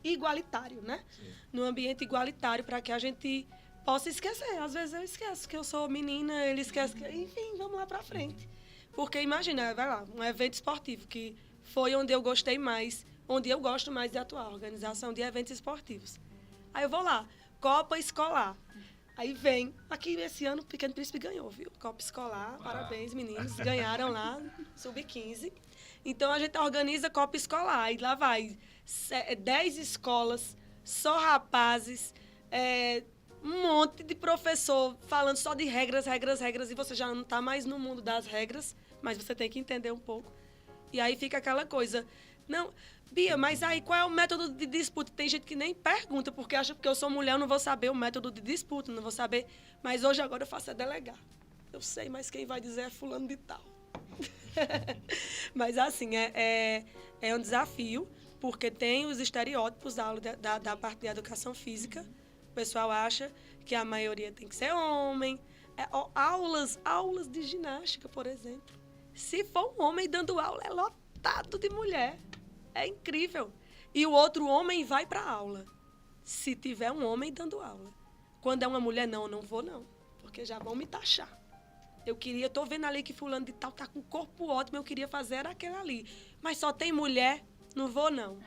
Igualitário, né? Sim. Num ambiente igualitário para que a gente possa esquecer. Às vezes eu esqueço que eu sou menina, ele esquece que... Enfim, vamos lá para frente. Porque imagina, vai lá, um evento esportivo que foi onde eu gostei mais, onde eu gosto mais de atuar, organização de eventos esportivos. Aí eu vou lá, Copa Escolar. Aí vem, aqui esse ano o Pequeno Príncipe ganhou, viu? Copa Escolar, parabéns meninos, ganharam lá, sub-15. Então a gente organiza Copa Escolar, e lá vai 10 escolas, só rapazes, um monte de professor falando só de regras, e você já não está mais no mundo das regras, mas você tem que entender um pouco. E aí fica aquela coisa, não, Bia, mas aí qual é o método de disputa? Tem gente que nem pergunta, porque acha que eu sou mulher, eu não vou saber o método de disputa, não vou saber. Mas hoje agora eu faço delegar. Eu sei, mas quem vai dizer é fulano de tal. Mas assim, é um desafio, porque tem os estereótipos da aula da parte de educação física. O pessoal acha que a maioria tem que ser homem. Aulas de ginástica, por exemplo. Se for um homem dando aula, é lotado de mulher. É incrível. E o outro homem vai para a aula. Se tiver um homem dando aula. Quando é uma mulher, não vou não. Porque já vão me taxar. Tô vendo ali que fulano de tal tá com o corpo ótimo, eu queria fazer era aquele ali. Mas só tem mulher, não vou não.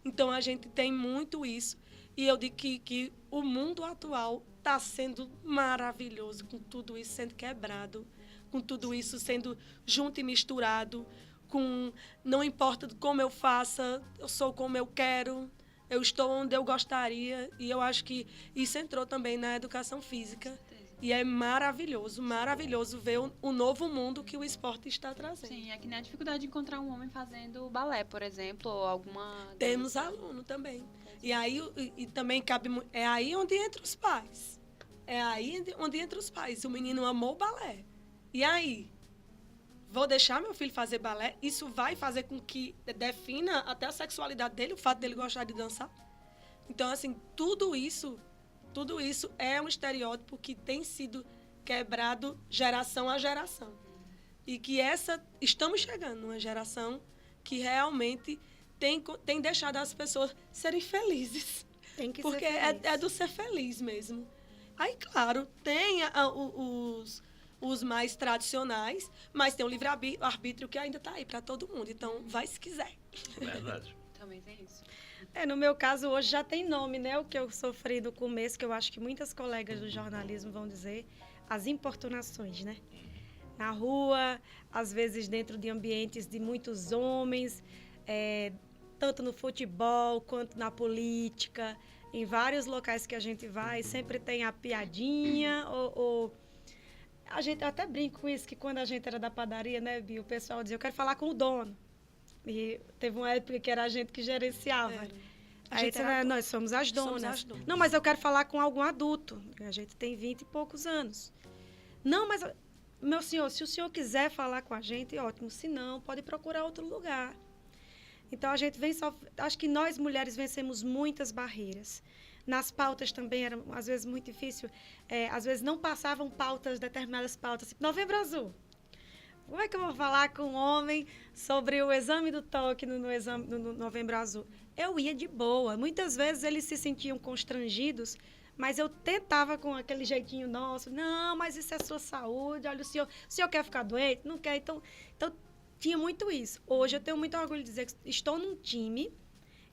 Então a gente tem muito isso. E eu digo que o mundo atual está sendo maravilhoso, com tudo isso sendo quebrado, com tudo isso sendo junto e misturado, não importa como eu faça, eu sou como eu quero, eu estou onde eu gostaria. E eu acho que isso entrou também na educação física. E é maravilhoso ver o novo mundo que o esporte está trazendo. Sim, é que nem a dificuldade de encontrar um homem fazendo balé, por exemplo, ou alguma... Temos aluno também. E aí também cabe... É aí onde entra os pais. É aí onde entra os pais. O menino amou o balé. E aí? Vou deixar meu filho fazer balé? Isso vai fazer com que defina até a sexualidade dele, o fato dele gostar de dançar. Então, assim, tudo isso é um estereótipo que tem sido quebrado geração a geração. E que estamos chegando numa geração que realmente tem deixado as pessoas serem felizes. Tem que porque ser feliz. é do ser feliz mesmo. Aí, claro, tem os mais tradicionais, mas tem o livre-arbítrio que ainda está aí para todo mundo. Então, vai se quiser. Verdade. Também tem isso. No meu caso, hoje já tem nome, né? O que eu sofri no começo, que eu acho que muitas colegas do jornalismo vão dizer, as importunações, né? Na rua, às vezes dentro de ambientes de muitos homens, tanto no futebol quanto na política, em vários locais que a gente vai, sempre tem a piadinha, ou a gente até brinca com isso, que quando a gente era da padaria, né, Bia, o pessoal dizia, eu quero falar com o dono. E teve uma época que era a gente que gerenciava. Aí nós somos as donas. Não, mas eu quero falar com algum adulto. A gente tem 20 e poucos anos. Não, mas, meu senhor, se o senhor quiser falar com a gente, ótimo. Se não, pode procurar outro lugar. Então, a gente acho que nós, mulheres, vencemos muitas barreiras. Nas pautas também era, às vezes, muito difícil. Às vezes, não passavam determinadas pautas. Tipo, Novembro Azul. Como é que eu vou falar com um homem sobre o exame do toque no Novembro Azul? Eu ia de boa. Muitas vezes eles se sentiam constrangidos, mas eu tentava com aquele jeitinho nosso. Não, mas isso é sua saúde. Olha, o senhor quer ficar doente? Não quer. Então, tinha muito isso. Hoje eu tenho muito orgulho de dizer que estou num time.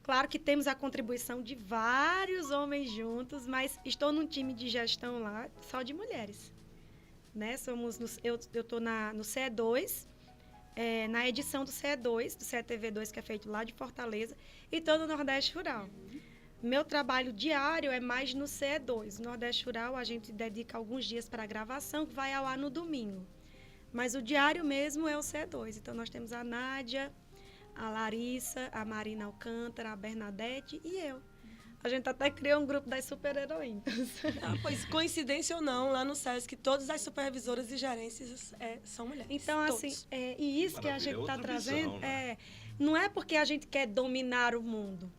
Claro que temos a contribuição de vários homens juntos, mas estou num time de gestão lá só de mulheres. Né? Eu estou no CE2, na edição do CE2, do CETV2, que é feito lá de Fortaleza, e estou no Nordeste Rural. Meu trabalho diário é mais no CE2. No Nordeste Rural, a gente dedica alguns dias para a gravação, que vai ao ar no domingo. Mas o diário mesmo é o CE2. Então, nós temos a Nádia, a Larissa, a Marina Alcântara, a Bernadette e eu. A gente até criou um grupo das super-heroínas. Ah, pois, coincidência ou não, lá no SESC, todas as supervisoras e gerências são mulheres. Então, todos. assim, e isso que a gente está outra trazendo, visão, né? não é porque a gente quer dominar o mundo,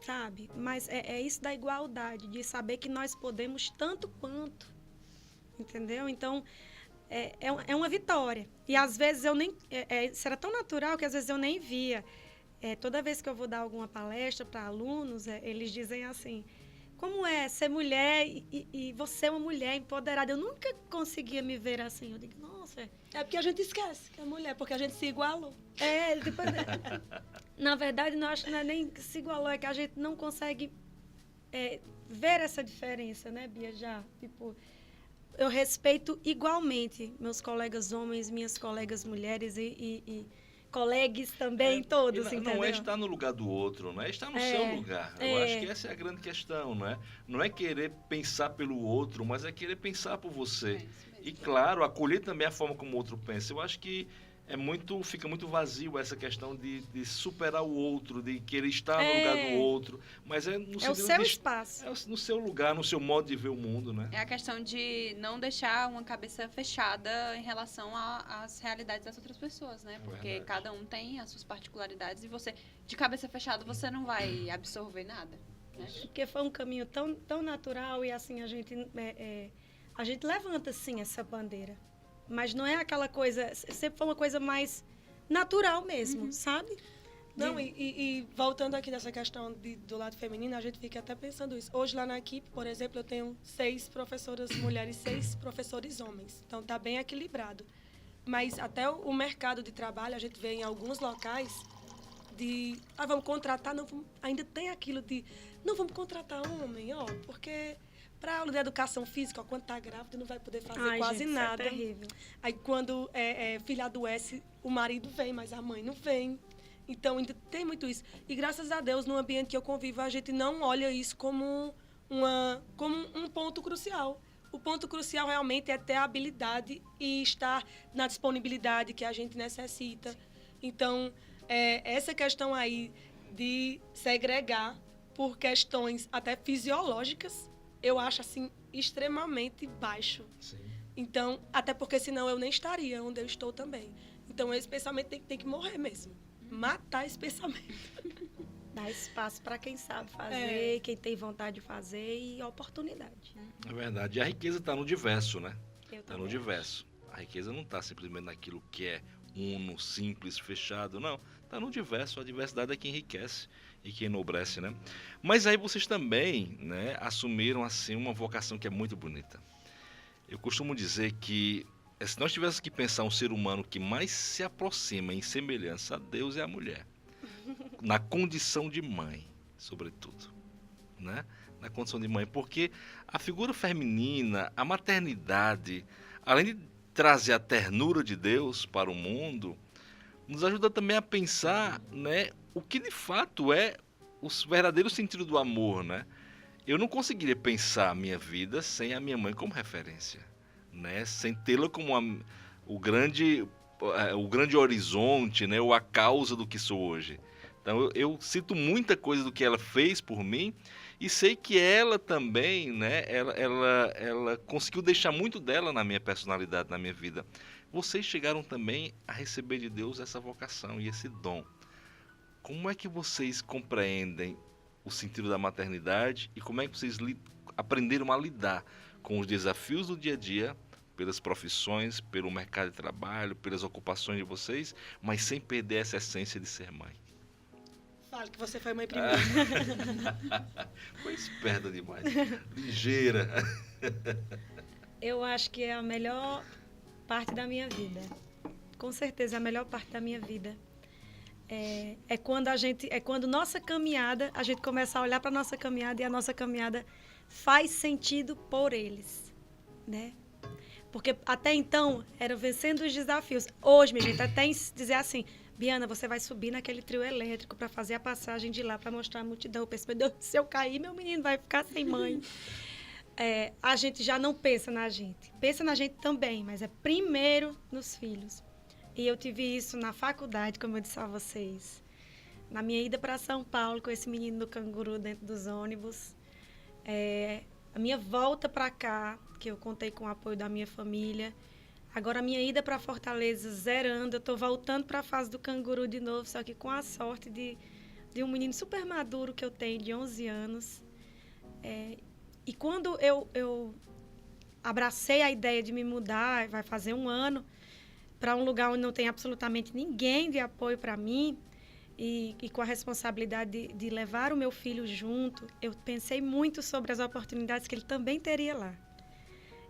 sabe? Mas é isso da igualdade, de saber que nós podemos tanto quanto, entendeu? Então, é uma vitória. E às vezes eu nem... isso era tão natural que às vezes eu nem via. Toda vez que eu vou dar alguma palestra para alunos, eles dizem assim, como é ser mulher e você é uma mulher empoderada? Eu nunca conseguia me ver assim. Eu digo, nossa... É porque a gente esquece que é mulher, porque a gente se igualou. Tipo, na verdade, não acho que não é nem que se igualou, é que a gente não consegue ver essa diferença, né, Bia? Já, tipo, eu respeito igualmente meus colegas homens, minhas colegas mulheres e colegas também, todos, entendeu? Não é estar no lugar do outro, não é estar no seu lugar. Eu acho que essa é a grande questão, não é? Não é querer pensar pelo outro, mas é querer pensar por você. E, claro, acolher também a forma como o outro pensa. Eu acho que fica muito vazio essa questão de superar o outro, de querer estar no lugar do outro. Mas é no o seu espaço. No seu lugar, no seu modo de ver o mundo, né? É a questão de não deixar uma cabeça fechada em relação às realidades das outras pessoas, né? Porque verdade. cada um tem as suas particularidades e você, de cabeça fechada, você não vai absorver nada, né? Porque foi um caminho tão natural e assim a gente levanta sim essa bandeira. Mas não é aquela coisa, sempre foi uma coisa mais natural mesmo, sabe? Não, e voltando aqui nessa questão do lado feminino, a gente fica até pensando isso. Hoje lá na equipe, por exemplo, eu tenho 6 professoras mulheres e 6 professores homens. Então tá bem equilibrado. Mas até o mercado de trabalho, a gente vê em alguns locais vamos contratar, ainda tem aquilo de, não vamos contratar homem, porque para aula de educação física, quando tá grávida, não vai poder fazer quase gente, nada. Isso é terrível. Aí quando filha adoece, o marido vem, mas a mãe não vem. Então ainda tem muito isso. E graças a Deus, no ambiente que eu convivo, a gente não olha isso como um ponto crucial. O ponto crucial realmente é ter a habilidade e estar na disponibilidade que a gente necessita. Então, essa questão aí de segregar por questões até fisiológicas, eu acho, assim, extremamente baixo. Sim. Então, até porque senão eu nem estaria onde eu estou também. Então, esse pensamento tem que morrer mesmo. Matar esse pensamento. Dar espaço para quem sabe fazer, quem tem vontade de fazer e oportunidade. É verdade. E a riqueza está no diverso, né? Está no também diverso. A riqueza não está simplesmente naquilo que é uno, simples, fechado. Não. Está no diverso. A diversidade é que enriquece e que enobrece, né? Mas aí vocês também, né, assumiram assim uma vocação que é muito bonita. Eu costumo dizer que se nós tivéssemos que pensar um ser humano que mais se aproxima em semelhança a Deus é a mulher. Na condição de mãe, sobretudo, né? Na condição de mãe, porque a figura feminina, a maternidade, além de trazer a ternura de Deus para o mundo, nos ajuda também a pensar, né, o que de fato é o verdadeiro sentido do amor, né? Eu não conseguiria pensar a minha vida sem a minha mãe como referência, né? Sem tê-la como o grande horizonte, né? Ou a causa do que sou hoje. Então eu sinto muita coisa do que ela fez por mim e sei que ela também, né? Ela conseguiu deixar muito dela na minha personalidade, na minha vida. Vocês chegaram também a receber de Deus essa vocação e esse dom. Como é que vocês compreendem o sentido da maternidade e como é que vocês aprenderam a lidar com os desafios do dia a dia, pelas profissões, pelo mercado de trabalho, pelas ocupações de vocês, mas sem perder essa essência de ser mãe? Fale que você foi mãe primeiro. Foi esperta demais. Ligeira. Eu acho que é a melhor parte da minha vida. Com certeza, é a melhor parte da minha vida. Quando nossa caminhada, a gente começa a olhar para a nossa caminhada e a nossa caminhada faz sentido por eles, né? Porque até então era vencendo os desafios. Hoje, minha gente, até dizer assim, Biana, você vai subir naquele trio elétrico para fazer a passagem de lá, para mostrar a multidão. Eu penso, meu Deus, se eu cair, meu menino vai ficar sem mãe. A gente já não pensa na gente. Pensa na gente também, mas é primeiro nos filhos. E eu tive isso na faculdade, como eu disse a vocês. na minha ida para São Paulo com esse menino do canguru dentro dos ônibus, a minha volta para cá, que eu contei com o apoio da minha família, agora a minha ida para Fortaleza zerando, eu estou voltando para a fase do canguru de novo, só que com a sorte de um menino super maduro que eu tenho, de 11 anos. E quando eu abracei a ideia de me mudar, vai fazer 1 ano, para um lugar onde não tem absolutamente ninguém de apoio para mim, e com a responsabilidade de levar o meu filho junto, eu pensei muito sobre as oportunidades que ele também teria lá.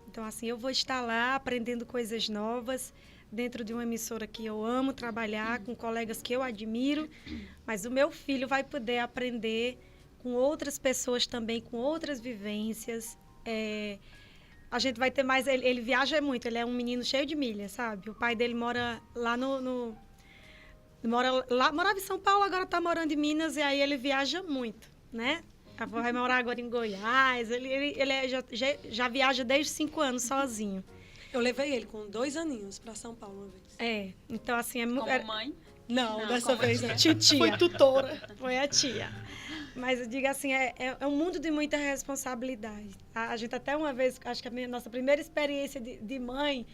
Então, assim, eu vou estar lá aprendendo coisas novas, dentro de uma emissora que eu amo trabalhar, com colegas que eu admiro, mas o meu filho vai poder aprender com outras pessoas também, com outras vivências. A gente vai ter mais... Ele viaja muito, ele é um menino cheio de milhas, sabe? O pai dele mora lá morava em São Paulo, agora está morando em Minas, e aí ele viaja muito, né? Vai morar agora em Goiás, ele já viaja desde 5 anos sozinho. Eu levei ele com 2 aninhos para São Paulo uma vez. Então assim... Como mãe? Não, dessa como vez tia. Titia. Foi tutora. Foi a tia. Mas eu digo assim, é um mundo de muita responsabilidade. A gente até uma vez, acho que a nossa primeira experiência de mãe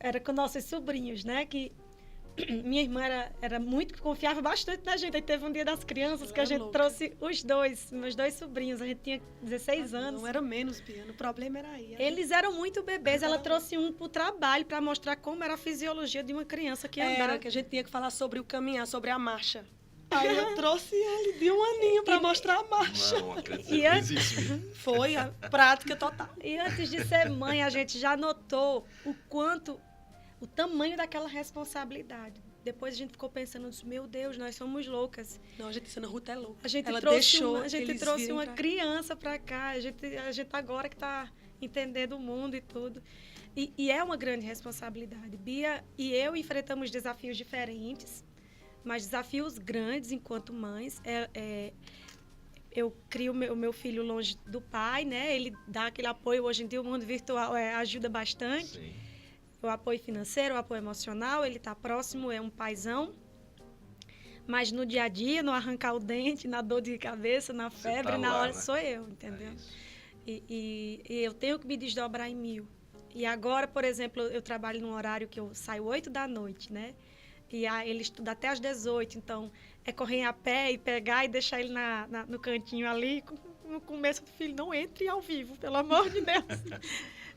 era com nossos sobrinhos, né? Que minha irmã confiava bastante na gente. Aí teve um dia das crianças que a gente trouxe meus 2 sobrinhos. A gente tinha 16 anos. Não era menos, Biana. O problema era aí. Eles eram muito bebês. Ela trouxe um para o trabalho para mostrar como era a fisiologia de uma criança que andava. Era que a gente tinha que falar sobre o caminhar, sobre a marcha. Aí eu trouxe ele de 1 aninho para mostrar a marcha. Não acredito que fiz isso. Foi a prática total. E antes de ser mãe, a gente já notou o tamanho daquela responsabilidade. Depois a gente ficou pensando, meu Deus, nós somos loucas. Não, a gente disse, Ana Ruta é louca. A gente Ela trouxe uma criança para cá. A gente agora que está entendendo o mundo e tudo. E é uma grande responsabilidade. Bia e eu enfrentamos desafios diferentes, mas desafios grandes enquanto mães. Eu crio o meu filho longe do pai, né? Ele dá aquele apoio. Hoje em dia o mundo virtual ajuda bastante. Sim. O apoio financeiro, o apoio emocional, ele está próximo, é um paizão. Mas no dia a dia, no arrancar o dente, na dor de cabeça, na febre, tá na lá, hora, né? sou eu, entendeu? É isso. E eu tenho que me desdobrar em 1000. E agora, por exemplo, eu trabalho num horário que eu saio 8 da noite, né? E aí ele estuda até às 18, então é correr a pé e pegar e deixar ele no cantinho ali. No começo do filho, não entre ao vivo, pelo amor de Deus.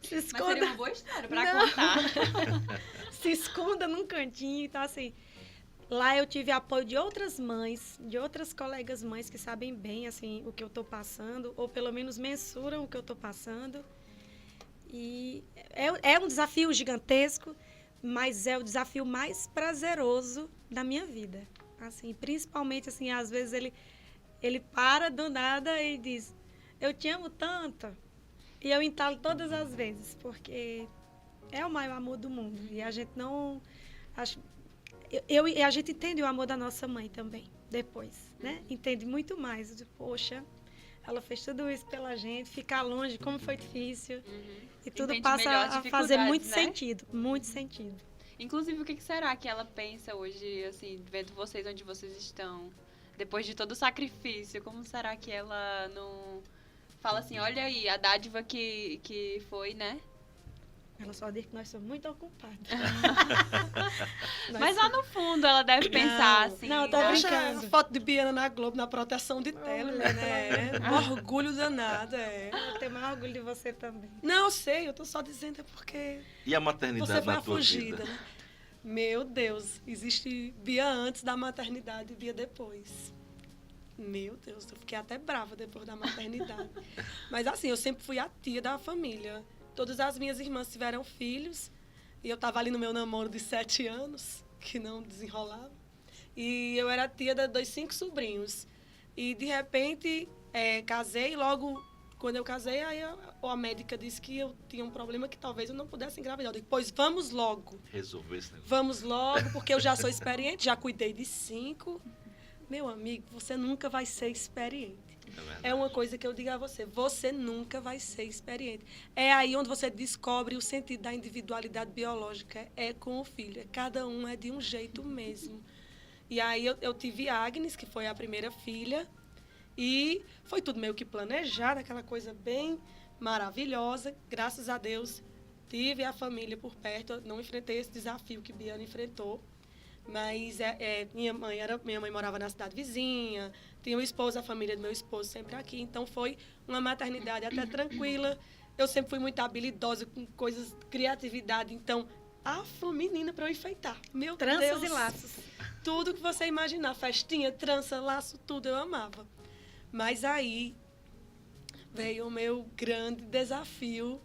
Se Mas esconda. seria uma boa história pra Não. contar. Se esconda num cantinho. Então, assim, lá eu tive apoio de outras mães, de outras colegas mães que sabem bem, assim, o que eu estou passando, ou pelo menos mensuram o que eu estou passando. E é um desafio gigantesco, mas é o desafio mais prazeroso da minha vida. Assim, principalmente, assim, às vezes ele para do nada e diz, eu te amo tanto. E eu entalo todas as vezes, porque é o maior amor do mundo. E a gente não... a gente entende o amor da nossa mãe também, depois, né? Entende muito mais. Poxa, ela fez tudo isso pela gente, ficar longe, como foi difícil. E tudo Entende passa melhor as a fazer muito dificuldades, né? muito sentido. Inclusive, o que será que ela pensa hoje, assim, vendo vocês onde vocês estão? Depois de todo o sacrifício, como será que ela não fala assim, olha aí, a dádiva que foi, né? Ela só diz que nós somos muito ocupados. Mas lá no fundo ela deve pensar assim. não, eu tô né? brincando. Poxa, a foto de Biana na Globo, na proteção de tela, né? Um orgulho danado, Eu tenho mais orgulho de você também. Não, eu sei, eu tô só dizendo é porque E a você maternidade foi na a tua fugida, vida? né? Meu Deus, existe Bia antes da maternidade e Bia depois. Meu Deus, eu fiquei até brava depois da maternidade. Mas assim, eu sempre fui a tia da família. Todas as minhas irmãs tiveram filhos. E eu estava ali no meu namoro de 7 anos, que não desenrolava. E eu era tia dos 5 sobrinhos. E, de repente, casei. Logo, quando eu casei, aí a médica disse que eu tinha um problema que talvez eu não pudesse engravidar. Eu disse, pois vamos logo. Resolver esse negócio. Vamos logo, porque eu já sou experiente, já cuidei de 5. Meu amigo, você nunca vai ser experiente. É uma coisa que eu digo a você, você nunca vai ser experiente. É aí onde você descobre o sentido da individualidade biológica, é com o filho. Cada um é de um jeito mesmo. E aí eu tive Agnes, que foi a primeira filha, e foi tudo meio que planejado, aquela coisa bem maravilhosa. Graças a Deus, tive a família por perto, eu não enfrentei esse desafio que Biana enfrentou. Mas minha mãe morava na cidade vizinha, tinha o esposo, a família do meu esposo sempre aqui, então foi uma maternidade até tranquila. Eu sempre fui muito habilidosa com coisas, criatividade, então menina para eu enfeitar. Meu Tranças Deus, e laços. tudo que você imaginar, festinha, trança, laço, tudo eu amava. Mas aí veio o meu grande desafio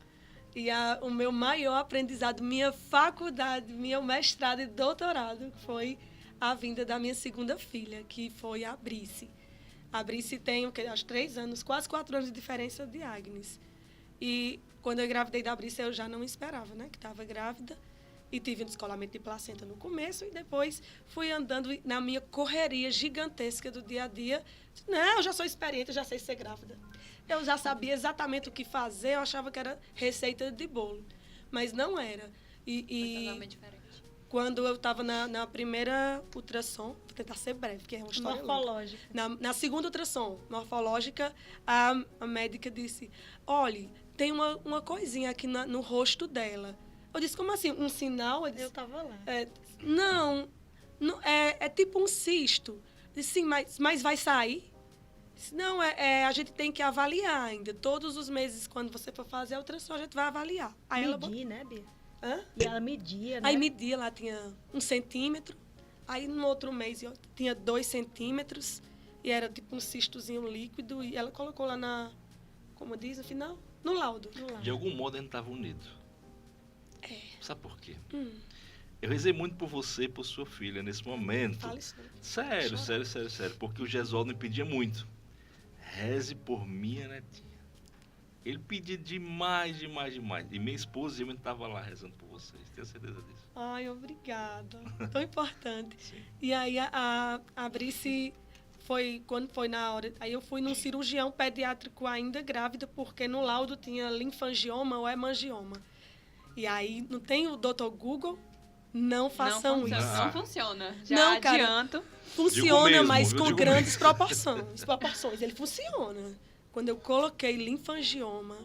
e o meu maior aprendizado, minha faculdade, meu mestrado e doutorado, foi a vinda da minha segunda filha, que foi a Brice. A Brice tem, acho, 3 anos, quase 4 anos de diferença de Agnes. E quando eu engravidei da Brice, eu já não esperava, né, que estava grávida. E tive um descolamento de placenta no começo e depois fui andando na minha correria gigantesca do dia a dia. Não, eu já sou experiente, eu já sei ser grávida. Eu já sabia exatamente o que fazer, eu achava que era receita de bolo. Mas não era. Foi totalmente diferente. Quando eu estava na primeira ultrassom, vou tentar ser breve, porque é uma história longa. Morfológica. Na segunda ultrassom morfológica, a médica disse, olha, tem uma coisinha aqui no rosto dela. Eu disse, como assim? Um sinal? Eu disse, Eu estava lá. não, é tipo um cisto. Eu disse, sim, mas vai sair? Eu disse, não, a gente tem que avaliar ainda. Todos os meses, quando você for fazer a ultrassom, a gente vai avaliar. Aí Medir, né, Bia? Hã? E ela media, né? Aí media, lá tinha 1 centímetro. Aí no outro mês eu tinha 2 centímetros. E era tipo um cistozinho líquido. E ela colocou lá como diz no final? No laudo. De algum modo a gente estava unido. Sabe por quê? Hum. Eu rezei muito por você e por sua filha nesse momento. Fala isso. Sério, Chora. sério. Porque o Gesualdo me pedia muito. Reze por minha netinha. Ele pedia demais. E minha esposa e eu estava lá rezando por vocês. Tenho certeza disso. Ai, obrigada. Tão importante. Sim. E aí a Brice quando foi na hora. Aí eu fui num cirurgião pediátrico ainda grávida, porque no laudo tinha linfangioma ou hemangioma. E aí não tem o Dr. Google? Não façam isso. Não funciona. Já Não, cara. adianto. Funciona, mesmo, mas viu? com Digo grandes proporções. Ele funciona. Quando eu coloquei linfangioma,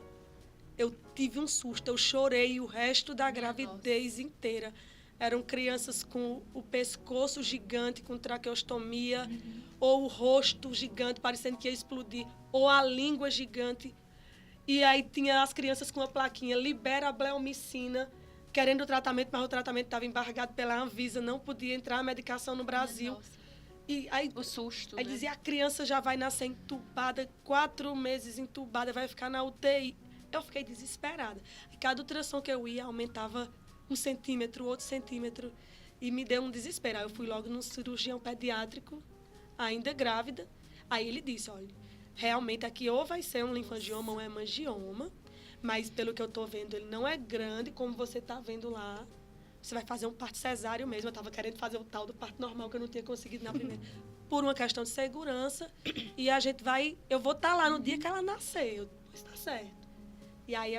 eu tive um susto. Eu chorei o resto da gravidez inteira. Eram crianças com o pescoço gigante, com traqueostomia, ou o rosto gigante, parecendo que ia explodir, ou a língua gigante. E aí tinha as crianças com uma plaquinha, libera a bleomicina, querendo o tratamento, mas o tratamento estava embargado pela Anvisa, não podia entrar a medicação no Brasil. Nossa. E aí, O susto, aí né? dizia, a criança já vai nascer entubada, 4 meses entubada, vai ficar na UTI. Eu fiquei desesperada. E cada ultrassom que eu ia, aumentava 1 centímetro, outro centímetro. E me deu um desespero. Aí eu fui logo num cirurgião pediátrico, ainda grávida. Aí ele disse, olha, realmente aqui ou vai ser um linfangioma ou um hemangioma, mas pelo que eu estou vendo, ele não é grande, como você está vendo lá. Você vai fazer um parto cesáreo mesmo. Eu estava querendo fazer o tal do parto normal, que eu não tinha conseguido na primeira. Por uma questão de segurança. E a gente vai... Eu vou estar lá no dia que ela nascer. Está certo. E aí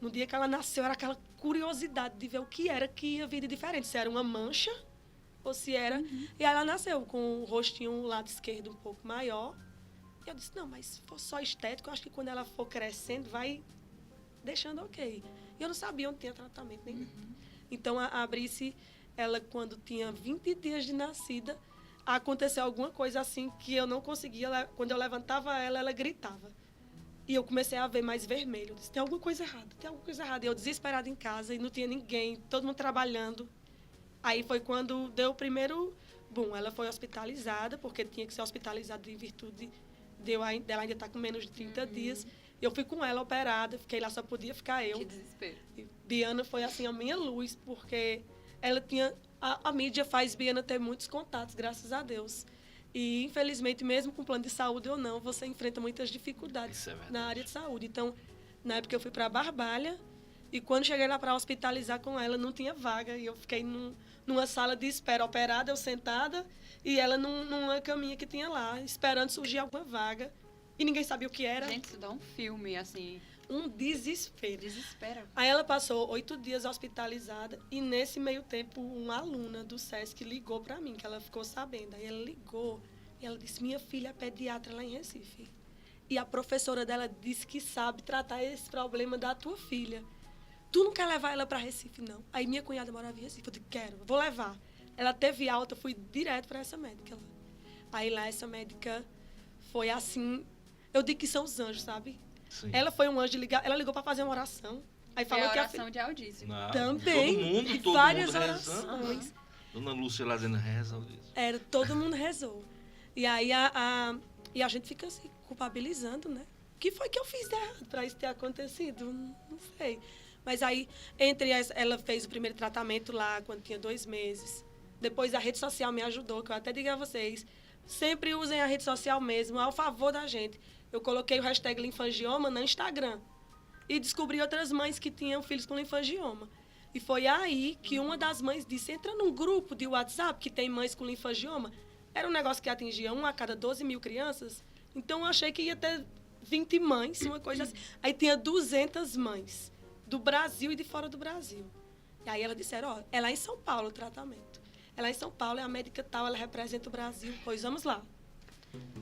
no dia que ela nasceu, era aquela curiosidade de ver o que era que ia vir de diferente. Se era uma mancha ou se era... E aí ela nasceu com o rostinho, o lado esquerdo um pouco maior. E eu disse, não, mas se for só estético, eu acho que quando ela for crescendo, vai deixando ok. E eu não sabia onde tinha tratamento nenhum. Então, a Brice, ela, quando tinha 20 dias de nascida, aconteceu alguma coisa assim que eu não conseguia. Quando eu levantava ela, ela gritava. E eu comecei a ver mais vermelho. Eu disse, tem alguma coisa errada. E eu desesperada em casa, e não tinha ninguém, todo mundo trabalhando. Aí foi quando deu o primeiro boom. Ela foi hospitalizada, porque tinha que ser hospitalizada em virtude dela ainda estar com menos de 30 dias. Eu fui com ela operada, fiquei lá, só podia ficar eu. Que desespero. E Biana foi, assim, a minha luz, porque ela tinha... A mídia faz Biana ter muitos contatos, graças a Deus. E, infelizmente, mesmo com plano de saúde ou não, você enfrenta muitas dificuldades Isso é verdade. na área de saúde. Então, na época, eu fui para Barbalha, e quando cheguei lá para hospitalizar com ela, não tinha vaga. E eu fiquei numa sala de espera operada, eu sentada, e ela numa caminha que tinha lá, esperando surgir alguma vaga. e ninguém sabia o que era. Gente, isso dá um filme, assim, Um desespero. desespera. Aí ela passou 8 dias hospitalizada e nesse meio tempo uma aluna do SESC ligou para mim, que ela ficou sabendo. Aí ela ligou e ela disse, minha filha é pediatra lá em Recife. E a professora dela disse que sabe tratar esse problema da tua filha. Tu não quer levar ela para Recife, não? Aí minha cunhada morava em Recife. Eu disse, quero, vou levar. Ela teve alta, fui direto para essa médica lá. Aí lá essa médica foi assim, eu digo que são os anjos, sabe? Sim. Ela foi um anjo de ligar, ela ligou para fazer uma oração. Aí falou É a que a oração de Aldíssimo. Não, também, todo e mundo várias rezando. orações. Dona Lúcia lá dizendo, reza. Era, todo mundo rezou. E aí e a gente fica assim, culpabilizando, né? O que foi que eu fiz de errado para isso ter acontecido? Não sei. Mas aí, ela fez o primeiro tratamento lá quando tinha 2 meses. Depois a rede social me ajudou, que eu até digo a vocês, sempre usem a rede social mesmo, ao favor da gente. Eu coloquei o hashtag linfangioma no Instagram e descobri outras mães que tinham filhos com linfangioma. E foi aí que uma das mães disse, entra num grupo de WhatsApp que tem mães com linfangioma. Era um negócio que atingia 1 a cada 12 mil crianças. Então, eu achei que ia ter 20 mães, uma coisa assim. Aí tinha 200 mães do Brasil e de fora do Brasil. E aí elas disseram, ó, é lá em São Paulo o tratamento. É lá em São Paulo, é a médica tal, ela representa o Brasil. Pois vamos lá.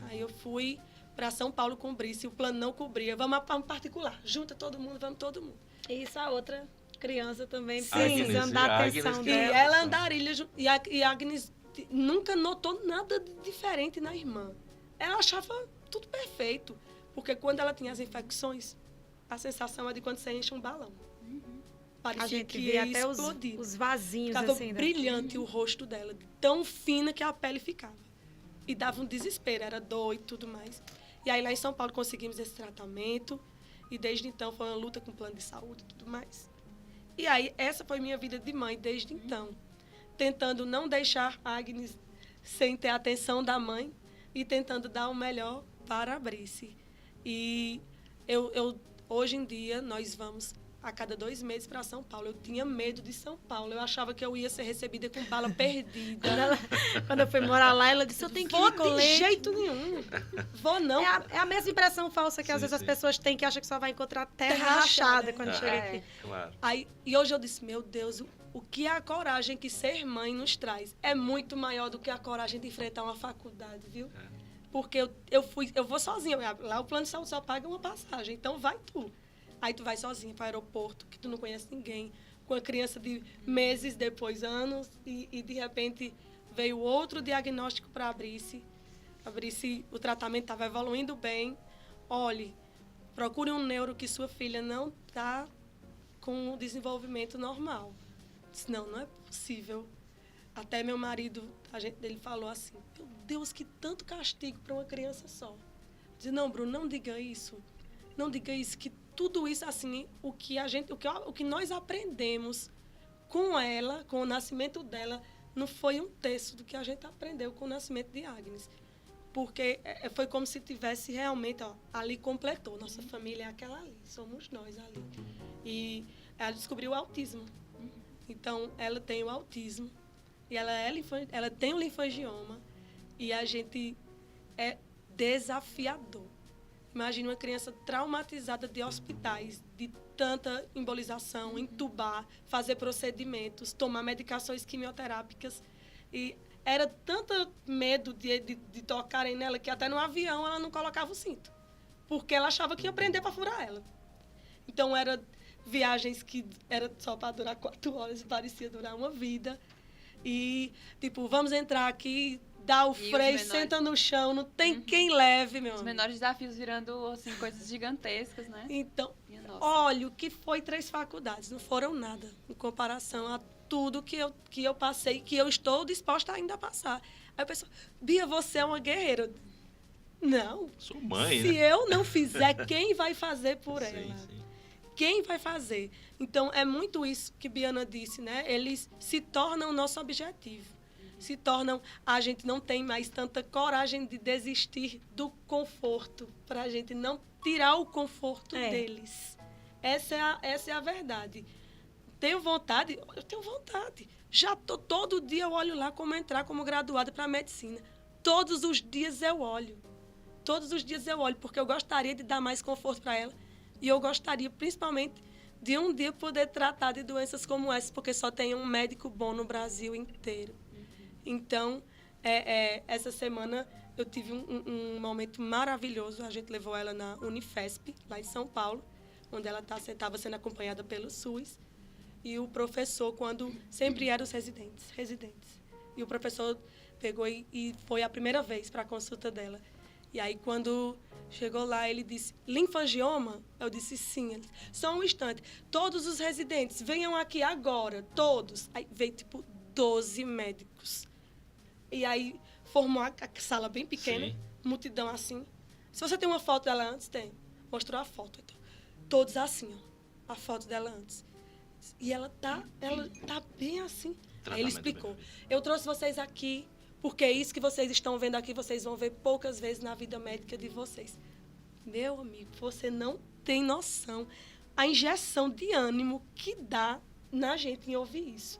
Aí eu fui para São Paulo com o Brice, o plano não cobria. Vamos para um particular, junta todo mundo, vamos todo mundo. E isso a outra criança também Sim. precisando da A Agnes, atenção que E dela. ela andarilha, e a Agnes nunca notou nada de diferente na irmã. Ela achava tudo perfeito, porque quando ela tinha as infecções, a sensação é de quando você enche um balão. Parecia A gente que via ia até explodir. os vasinhos Ficava assim. brilhante o rosto dela, de tão fina que a pele ficava. E dava um desespero, era dor e tudo mais. E aí lá em São Paulo conseguimos esse tratamento, e desde então foi uma luta com plano de saúde e tudo mais. E aí essa foi minha vida de mãe desde então, tentando não deixar a Agnes sem ter a atenção da mãe e tentando dar o melhor para a Brice. E hoje em dia nós vamos a cada 2 meses para São Paulo. Eu tinha medo de São Paulo. Eu achava que eu ia ser recebida com bala perdida. Quando eu fui morar lá, ela disse, eu tenho que Vou ir com de leite. jeito nenhum. Vou não. É a mesma impressão falsa que às Sim, vezes as sim. pessoas têm, que acham que só vai encontrar terra Terra rachada rachada, quando é. chega É. aqui. Claro. E hoje eu disse, meu Deus, o que a coragem que ser mãe nos traz é muito maior do que a coragem de enfrentar uma faculdade, viu? É. Porque eu vou sozinha. Lá o plano de saúde só paga uma passagem, então vai tu. Aí tu vai sozinha para o aeroporto, que tu não conhece ninguém, com a criança de meses, depois anos, e de repente veio outro diagnóstico para a Brice. A Brice, o tratamento estava evoluindo bem. Olhe, procure um neuro que sua filha não está com o desenvolvimento normal. Disse, não é possível. Até meu marido, ele falou assim, meu Deus, que tanto castigo para uma criança só. Disse, não, Bruno, não diga isso. Não diga isso, que tudo isso, assim, o que nós aprendemos com ela, com o nascimento dela, não foi 1/3 do que a gente aprendeu com o nascimento de Agnes. Porque foi como se tivesse realmente, ó, ali completou. Nossa família é aquela ali, somos nós ali. E ela descobriu o autismo. Então, ela tem o autismo, e ela tem o linfangioma, e a gente é desafiador. Imagina uma criança traumatizada de hospitais, de tanta embolização, entubar, fazer procedimentos, tomar medicações quimioterápicas. E era tanto medo de tocarem nela que até no avião ela não colocava o cinto, porque ela achava que ia prender para furar ela. Então, era viagens que era só para durar 4 horas e parecia durar uma vida. E, tipo, vamos entrar aqui, dá o freio, menores? senta no chão, não tem quem leve, meu Os amigo. menores desafios virando, assim, coisas gigantescas, né? Então, Minha nossa. olha, o que foi 3 faculdades? Não foram nada em comparação a tudo que eu passei, que eu estou disposta ainda a passar. Aí a pessoa, Bia, você é uma guerreira. Não. Sou mãe, Se né? eu não fizer, quem vai fazer por Sim, ela? sim. Quem vai fazer? Então, é muito isso que Biana disse, né? Eles se tornam o nosso objetivo. Se tornam... A gente não tem mais tanta coragem de desistir do conforto, para a gente não tirar o conforto deles. Essa é a verdade. Tenho vontade? Eu tenho vontade. Todo dia eu olho lá como entrar como graduada para medicina. Todos os dias eu olho. todos os dias eu olho, porque eu gostaria de dar mais conforto para ela. E eu gostaria, principalmente, de um dia poder tratar de doenças como essa, porque só tem um médico bom no Brasil inteiro. Então, essa semana eu tive um momento maravilhoso. A gente levou ela na Unifesp, lá em São Paulo, onde ela estava sendo acompanhada pelo SUS. E o professor, quando sempre eram os residentes. E o professor pegou e foi a primeira vez para a consulta dela. E aí, quando chegou lá, ele disse, linfangioma? Eu disse, sim. Ele disse, só um instante. Todos os residentes, venham aqui agora, todos. Aí veio, 12 médicos. E aí, formou a sala bem pequena, Sim. multidão assim. Se você tem uma foto dela antes, tem. Mostrou a foto. Então, todos assim, ó, a foto dela antes. E ela tá bem assim. Aí ele explicou. Eu trouxe vocês aqui porque isso que vocês estão vendo aqui, vocês vão ver poucas vezes na vida médica de vocês. Meu amigo, você não tem noção a injeção de ânimo que dá na gente em ouvir isso.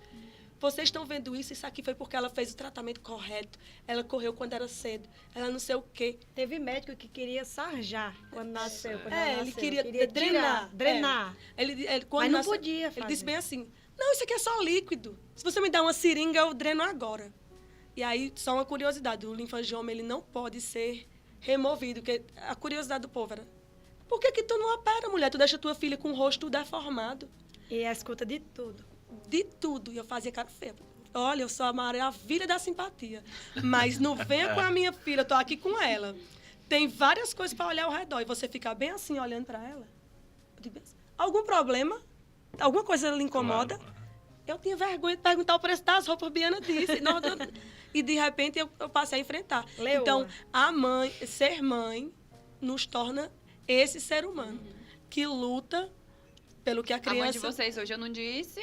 Vocês estão vendo isso aqui foi porque ela fez o tratamento correto. Ela correu quando era cedo. Ela não sei o quê. Teve médico que queria sarjar quando nasceu. Quando ela Ele nasceu. queria drenar. Drenar. Quando Mas não nasceu, podia Ele fazer. disse bem assim, não, isso aqui é só líquido. Se você me dá uma seringa, eu dreno agora. E aí, só uma curiosidade, o linfangioma ele não pode ser removido, porque a curiosidade do povo era, por que tu não opera, mulher? Tu deixa tua filha com o rosto deformado. E a escuta de tudo. De tudo. E eu fazia cara feia. Olha, eu sou a maravilha da simpatia. Mas não venha com a minha filha, eu tô aqui com ela. Tem várias coisas para olhar ao redor. E você ficar bem assim, olhando para ela. Eu digo, algum problema? Alguma coisa lhe incomoda? Claro. Eu tinha vergonha de perguntar o preço das roupas, Biana disse. E, de repente, eu passei a enfrentar. Leoa. Então, ser mãe, nos torna esse ser humano que luta pelo que a A mãe de criança... vocês hoje eu não disse.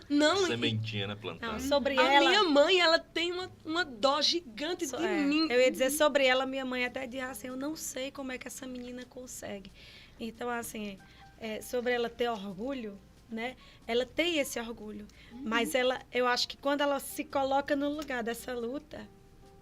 Não, Sementinha, né, plantada. Não, sobre a ela... minha mãe, ela tem uma dó gigante de mim. Eu ia dizer sobre ela, minha mãe até dizia assim, eu não sei como é que essa menina consegue. Então, assim, sobre ela ter orgulho, né? Ela tem esse orgulho. Mas eu acho que quando ela se coloca no lugar dessa luta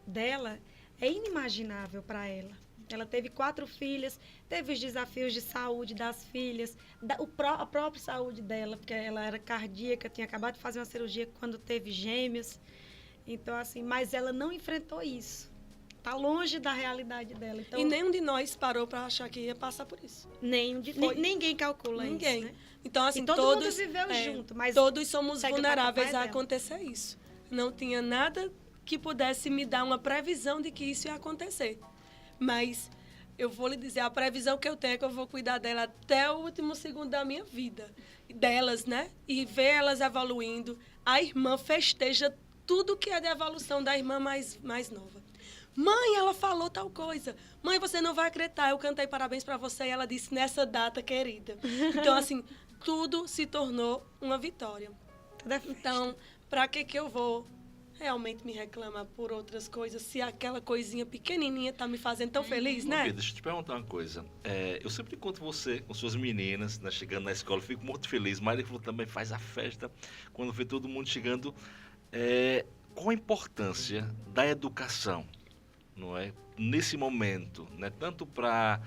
dela, é inimaginável para ela. Ela teve 4 filhas, teve os desafios de saúde das filhas, a própria saúde dela, porque ela era cardíaca, tinha acabado de fazer uma cirurgia quando teve gêmeos. Então, assim, mas ela não enfrentou isso. Está longe da realidade dela. Então, E nenhum de nós parou para achar que ia passar por isso. ninguém calcula Ninguém. isso, né? Então, assim, E todo todos... mundo viveu junto, mas todos somos segue o vulneráveis patamar a dela. acontecer isso. Não tinha nada que pudesse me dar uma previsão de que isso ia acontecer. Mas eu vou lhe dizer, a previsão que eu tenho é que eu vou cuidar dela até o último segundo da minha vida. Delas, né? E ver elas evoluindo. A irmã festeja tudo que é de evolução da irmã mais nova. Mãe, ela falou tal coisa. Mãe, você não vai acreditar. Eu cantei parabéns para você e ela disse nessa data, querida. Então, assim, tudo se tornou uma vitória. Então, para que eu vou realmente me reclamar por outras coisas se aquela coisinha pequenininha tá me fazendo tão feliz, né? Bia, deixa eu te perguntar uma coisa. Eu sempre encontro você com suas meninas, né, chegando na escola, eu fico muito feliz. Maria falou também faz a festa quando vê todo mundo chegando. Qual a importância da educação, não é? Nesse momento, né? Tanto para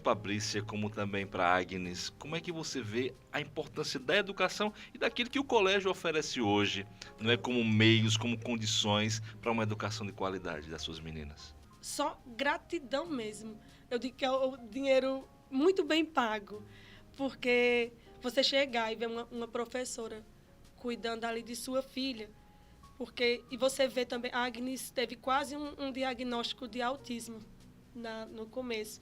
a Brícia como também para a Agnes, como é que você vê a importância da educação e daquilo que o colégio oferece hoje, não é, como meios, como condições para uma educação de qualidade das suas meninas? Só gratidão mesmo. Eu digo que é o dinheiro muito bem pago, porque você chegar e ver uma professora cuidando ali de sua filha, e você vê também, a Agnes teve quase um diagnóstico de autismo no começo.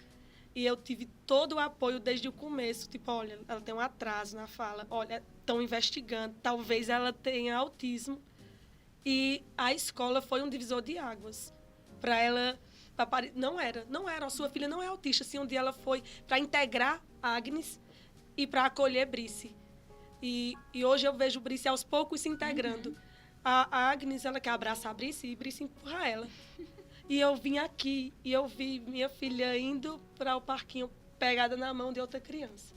E eu tive todo o apoio desde o começo. Tipo, olha, ela tem um atraso na fala. Olha, estão investigando. Talvez ela tenha autismo. E a escola foi um divisor de águas. Para ela... Não era. A sua filha não é autista. Assim, um dia ela foi para integrar a Agnes e para acolher Brice. E hoje eu vejo Brice aos poucos se integrando. A Agnes, ela quer abraçar a Brice e Brice empurra ela. E eu vim aqui e eu vi minha filha indo para o parquinho pegada na mão de outra criança.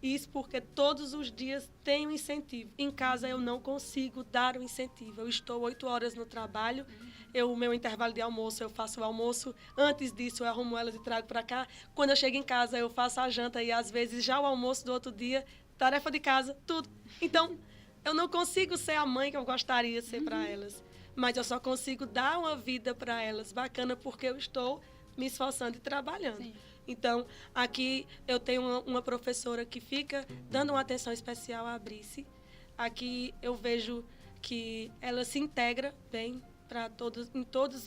Isso porque todos os dias tem um incentivo. Em casa eu não consigo dar o incentivo. Eu estou 8 horas no trabalho, o meu intervalo de almoço, eu faço o almoço. Antes disso, eu arrumo elas e trago para cá. Quando eu chego em casa, eu faço a janta e, às vezes, já o almoço do outro dia, tarefa de casa, tudo. Então, eu não consigo ser a mãe que eu gostaria de ser para elas. Mas eu só consigo dar uma vida para elas bacana porque eu estou me esforçando e trabalhando. Sim. Então, aqui eu tenho uma professora que fica dando uma atenção especial à Brice. Aqui eu vejo que ela se integra bem para em todos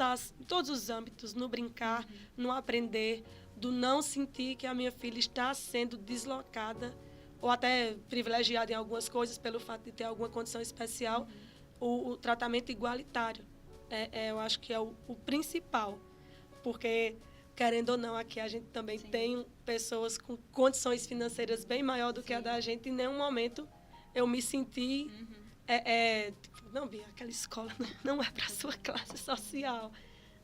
os âmbitos, no brincar, no aprender, do não sentir que a minha filha está sendo deslocada ou até privilegiada em algumas coisas pelo fato de ter alguma condição especial. O tratamento igualitário, eu acho que é o principal, porque, querendo ou não, aqui a gente também Sim. tem pessoas com condições financeiras bem maior do que a Sim. da gente. Em nenhum momento eu me senti, tipo, não, Bia, aquela escola não é para sua classe social.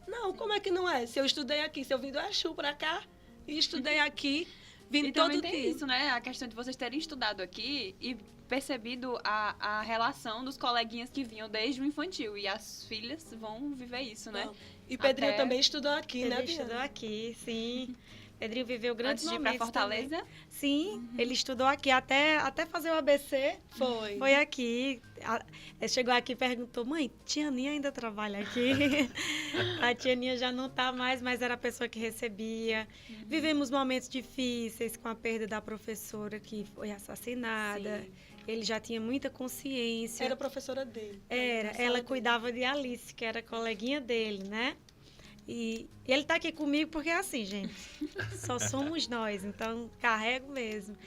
Não, como é que não é? Se eu estudei aqui, se eu vim do Exu para cá e estudei aqui, vim E todo também tem dia. isso, né? A questão de vocês terem estudado aqui e percebido a relação dos coleguinhas que vinham desde o infantil. E as filhas vão viver isso, né? Não. E Pedrinho Até- também estudou aqui, né, Ele Bia? estudou aqui, sim. Pedrinho viveu grandes Antes de ir pra momentos também. Fortaleza. Sim, ele estudou aqui até fazer o ABC. Foi. Foi aqui. Ele chegou aqui e perguntou, mãe, tia Aninha ainda trabalha aqui? A tia Aninha já não está mais, mas era a pessoa que recebia. Vivemos momentos difíceis com a perda da professora que foi assassinada. Sim. Ele já tinha muita consciência. Era professora dele. Era, Na sala ela dele. cuidava de Alice, que era coleguinha dele, né? E ele está aqui comigo porque é assim, gente. Só somos nós, então carrego mesmo.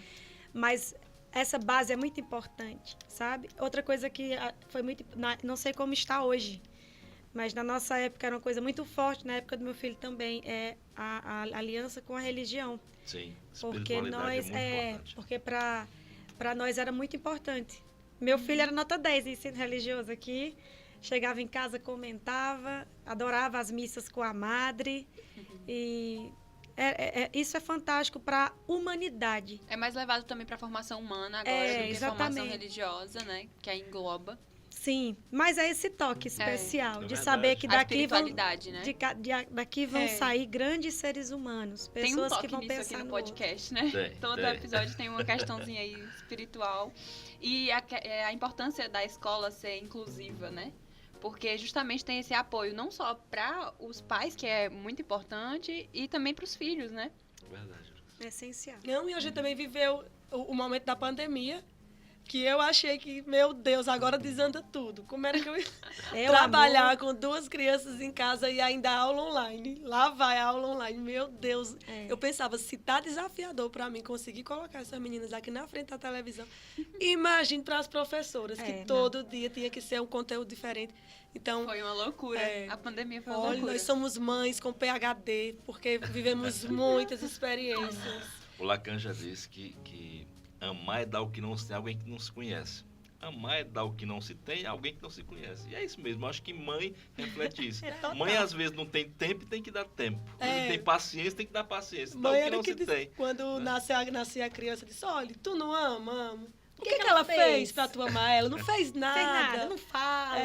Mas essa base é muito importante, sabe? Outra coisa que foi muito... Não sei como está hoje, mas na nossa época era uma coisa muito forte, na época do meu filho também, é a aliança com a religião. Sim, Porque espiritualidade nós... é muito importante. Porque para nós era muito importante. Meu filho era nota 10 em ensino religioso aqui. Chegava em casa, comentava, adorava as missas com a madre. E isso é fantástico para a humanidade. É mais levado também pra formação humana agora É, do que formação exatamente. religiosa, né? Que aí engloba Sim, mas é esse toque especial É de verdade. saber que a daqui vão, espiritualidade, né? daqui vão É. sair grandes seres humanos, Tem um pessoas toque que vão nisso aqui pensar no no outro. podcast, né? Tem, Todo tem. episódio tem uma questãozinha aí espiritual. E a importância da escola ser inclusiva, né? Porque justamente tem esse apoio não só para os pais, que é muito importante, e também para os filhos, né? Verdade. É essencial. Não, e a gente também viveu o momento da pandemia, que eu achei que, meu Deus, agora desanda tudo. Como era que eu ia trabalhar com 2 crianças em casa e ainda aula online? Lá vai a aula online. Meu Deus. É. Eu pensava, se tá desafiador para mim conseguir colocar essas meninas aqui na frente da televisão, imagine para as professoras, que não. todo dia tinha que ser um conteúdo diferente. Então, Foi uma loucura. É. A pandemia foi uma olha, loucura. nós somos mães com PhD, porque vivemos muitas experiências. O Lacan já disse que amar é dar o que não se tem a alguém que não se conhece. Amar é dar o que não se tem a alguém que não se conhece. E é isso mesmo. Eu acho que mãe reflete isso. total. Mãe, às vezes, não tem tempo e tem que dar tempo. Quando É. tem paciência, tem que dar paciência. Dá o Mãe que era não que se disse, tem. quando né? nascia a criança, disse, olha, tu não ama, amo. O que que ela ela fez fez pra tu amar ela? Não fez nada. Fez nada, não fala.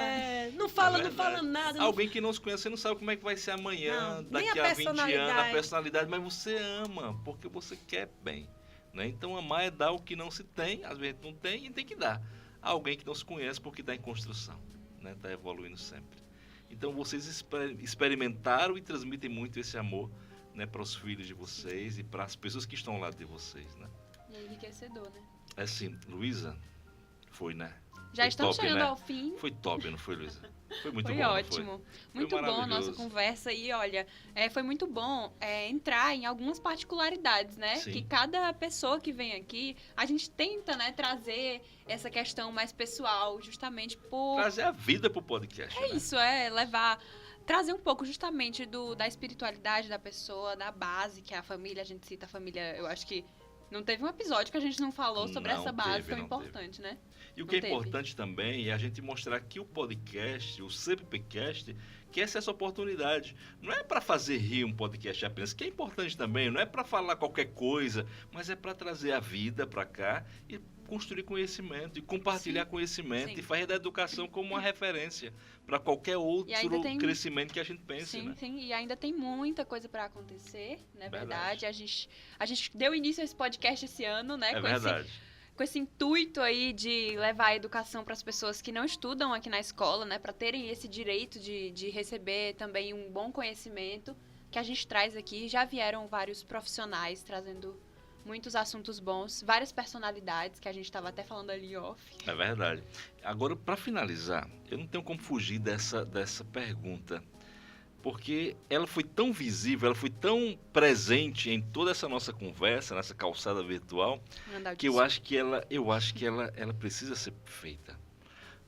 Não fala, É não fala verdade. nada. não- Alguém que não se conhece, você não sabe como é que vai ser amanhã, Não, nem daqui a a 20 anos, a personalidade. personalidade, mas você ama, porque você quer bem. Né? Então, amar é dar o que não se tem, às vezes não tem, e tem que dar. A alguém que não se conhece, porque está em construção, né? Está evoluindo sempre. Então, vocês experimentaram e transmitem muito esse amor, né, para os filhos de vocês e para as pessoas que estão ao lado de vocês. Né? E é enriquecedor, né? É assim, Luísa, foi, né? Já Foi estamos top, chegando né? ao fim. Foi top, não foi, Luísa? Foi muito Foi bom, não ótimo. Muito bom a nossa maravilhoso. conversa. E olha, foi muito bom entrar em algumas particularidades, né? Sim. Que cada pessoa que vem aqui, a gente tenta, né, trazer essa questão mais pessoal, justamente por. Trazer a vida pro podcast. É né? isso, trazer um pouco justamente da espiritualidade da pessoa, da base, que é a família. A gente cita a família, eu acho que não teve um episódio que a gente não falou sobre Não essa base teve, tão não importante, né? E o que é Não teve. importante também é a gente mostrar que o podcast, o CPPcast, que essa é essa oportunidade. Não é para fazer rir um podcast apenas, que é importante também, não é para falar qualquer coisa, mas é para trazer a vida para cá e construir conhecimento e compartilhar conhecimento Sim. e fazer da educação como uma referência para qualquer outro crescimento que a gente pense, Sim, né? sim, e ainda tem muita coisa para acontecer, não é Verdade. verdade? A gente deu início a esse podcast esse ano, né? É com verdade. com esse intuito aí de levar a educação para as pessoas que não estudam aqui na escola, né? Para terem esse direito de receber também um bom conhecimento que a gente traz aqui. Já vieram vários profissionais trazendo muitos assuntos bons, várias personalidades que a gente estava até falando ali off. É verdade. Agora, para finalizar, eu não tenho como fugir dessa pergunta, porque ela foi tão visível, ela foi tão presente em toda essa nossa conversa, nessa calçada virtual, que eu acho que ela precisa ser feita.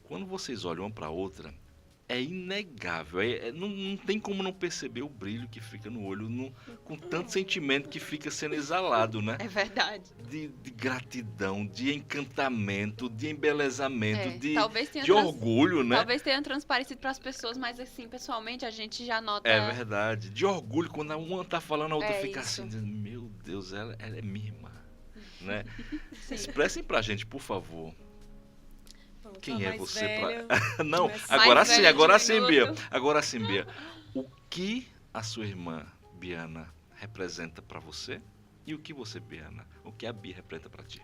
Quando vocês olham uma para outra, é inegável, não tem como não perceber o brilho que fica no olho, com tanto sentimento que fica sendo exalado, né? É verdade. De gratidão, de encantamento, de embelezamento, de orgulho, né? Talvez tenha transparecido para as pessoas, mas assim, pessoalmente, a gente já nota... É verdade. De orgulho, quando uma tá falando, a outra fica isso. assim, dizendo, meu Deus, ela é minha irmã, né? Sim. Expressem pra gente, por favor. Pronto, Quem a é mais você velha, pra... Não, mais agora sim, velha agora de sim, minuto. Bia. Agora sim, Bia. O que a sua irmã, Biana, representa pra você? E o que você, Biana, o que a Bia representa pra ti?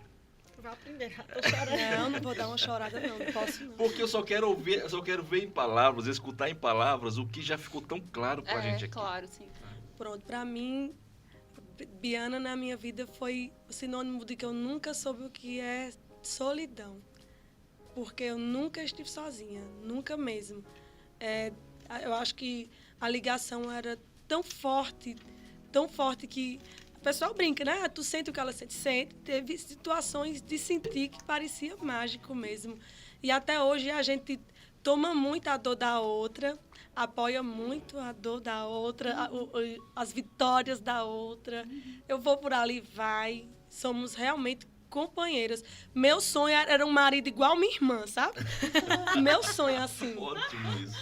Vai aprender, tô chorando. Não vou dar uma chorada, não posso não. Porque eu só quero ver em palavras, escutar em palavras o que já ficou tão claro pra gente aqui. Claro, sim. Pronto, pra mim, Biana na minha vida foi o sinônimo de que eu nunca soube o que é solidão. Porque eu nunca estive sozinha, nunca mesmo. Eu acho que a ligação era tão forte que o pessoal brinca, né? Tu sente o que ela sente. Sente. Teve situações de sentir que parecia mágico mesmo. E até hoje a gente toma muito a dor da outra, apoia muito a dor da outra, as vitórias da outra. Eu vou por ali, vai. Somos realmente companheiras. Meu sonho era um marido igual minha irmã, sabe? Meu sonho assim. Ótimo isso.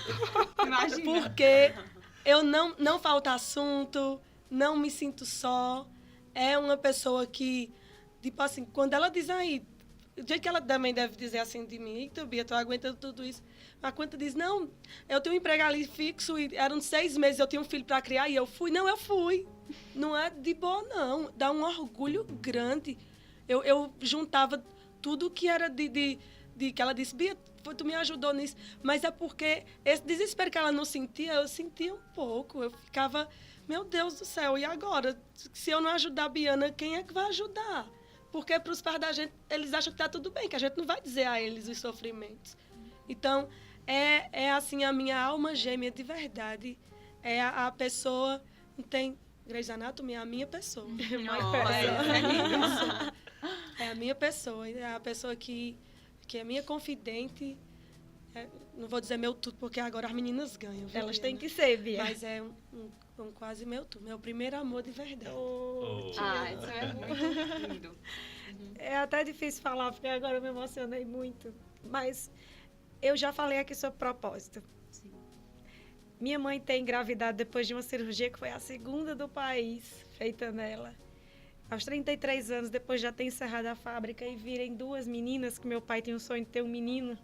Imagina. Porque eu não falta assunto, não me sinto só. É uma pessoa que, tipo assim, quando ela diz aí, do jeito que ela também deve dizer assim de mim, eita, Bia, tô aguentando tudo isso. Mas quando diz, não, eu tenho um emprego ali fixo e eram 6 meses, eu tinha um filho para criar e eu fui. Não, eu fui. Não é de boa, não. Dá um orgulho grande. Eu juntava tudo que era de que ela disse, Bia, tu me ajudou nisso. Mas é porque esse desespero que ela não sentia, eu sentia um pouco. Eu ficava, meu Deus do céu, e agora? Se eu não ajudar a Biana, quem é que vai ajudar? Porque para os pais da gente, eles acham que está tudo bem, que a gente não vai dizer a eles os sofrimentos. Então, é assim, a minha alma gêmea de verdade. É a pessoa, não tem Grey's Anatomy, é a minha pessoa. É a minha pessoa, é a pessoa que é minha confidente. Não vou dizer meu tudo, porque agora as meninas ganham. Viu, Elas Biana? têm que ser, Bia. Mas é um quase meu tudo. Meu primeiro amor de verdade. Isso é muito lindo. É até difícil falar, porque agora eu me emocionei muito. Mas eu já falei aqui sobre propósito. Sim. Minha mãe tem engravidado depois de uma cirurgia que foi a segunda do país feita nela. Aos 33 anos, depois já ter encerrado a fábrica e virem 2 meninas, que meu pai tinha um sonho de ter um menino.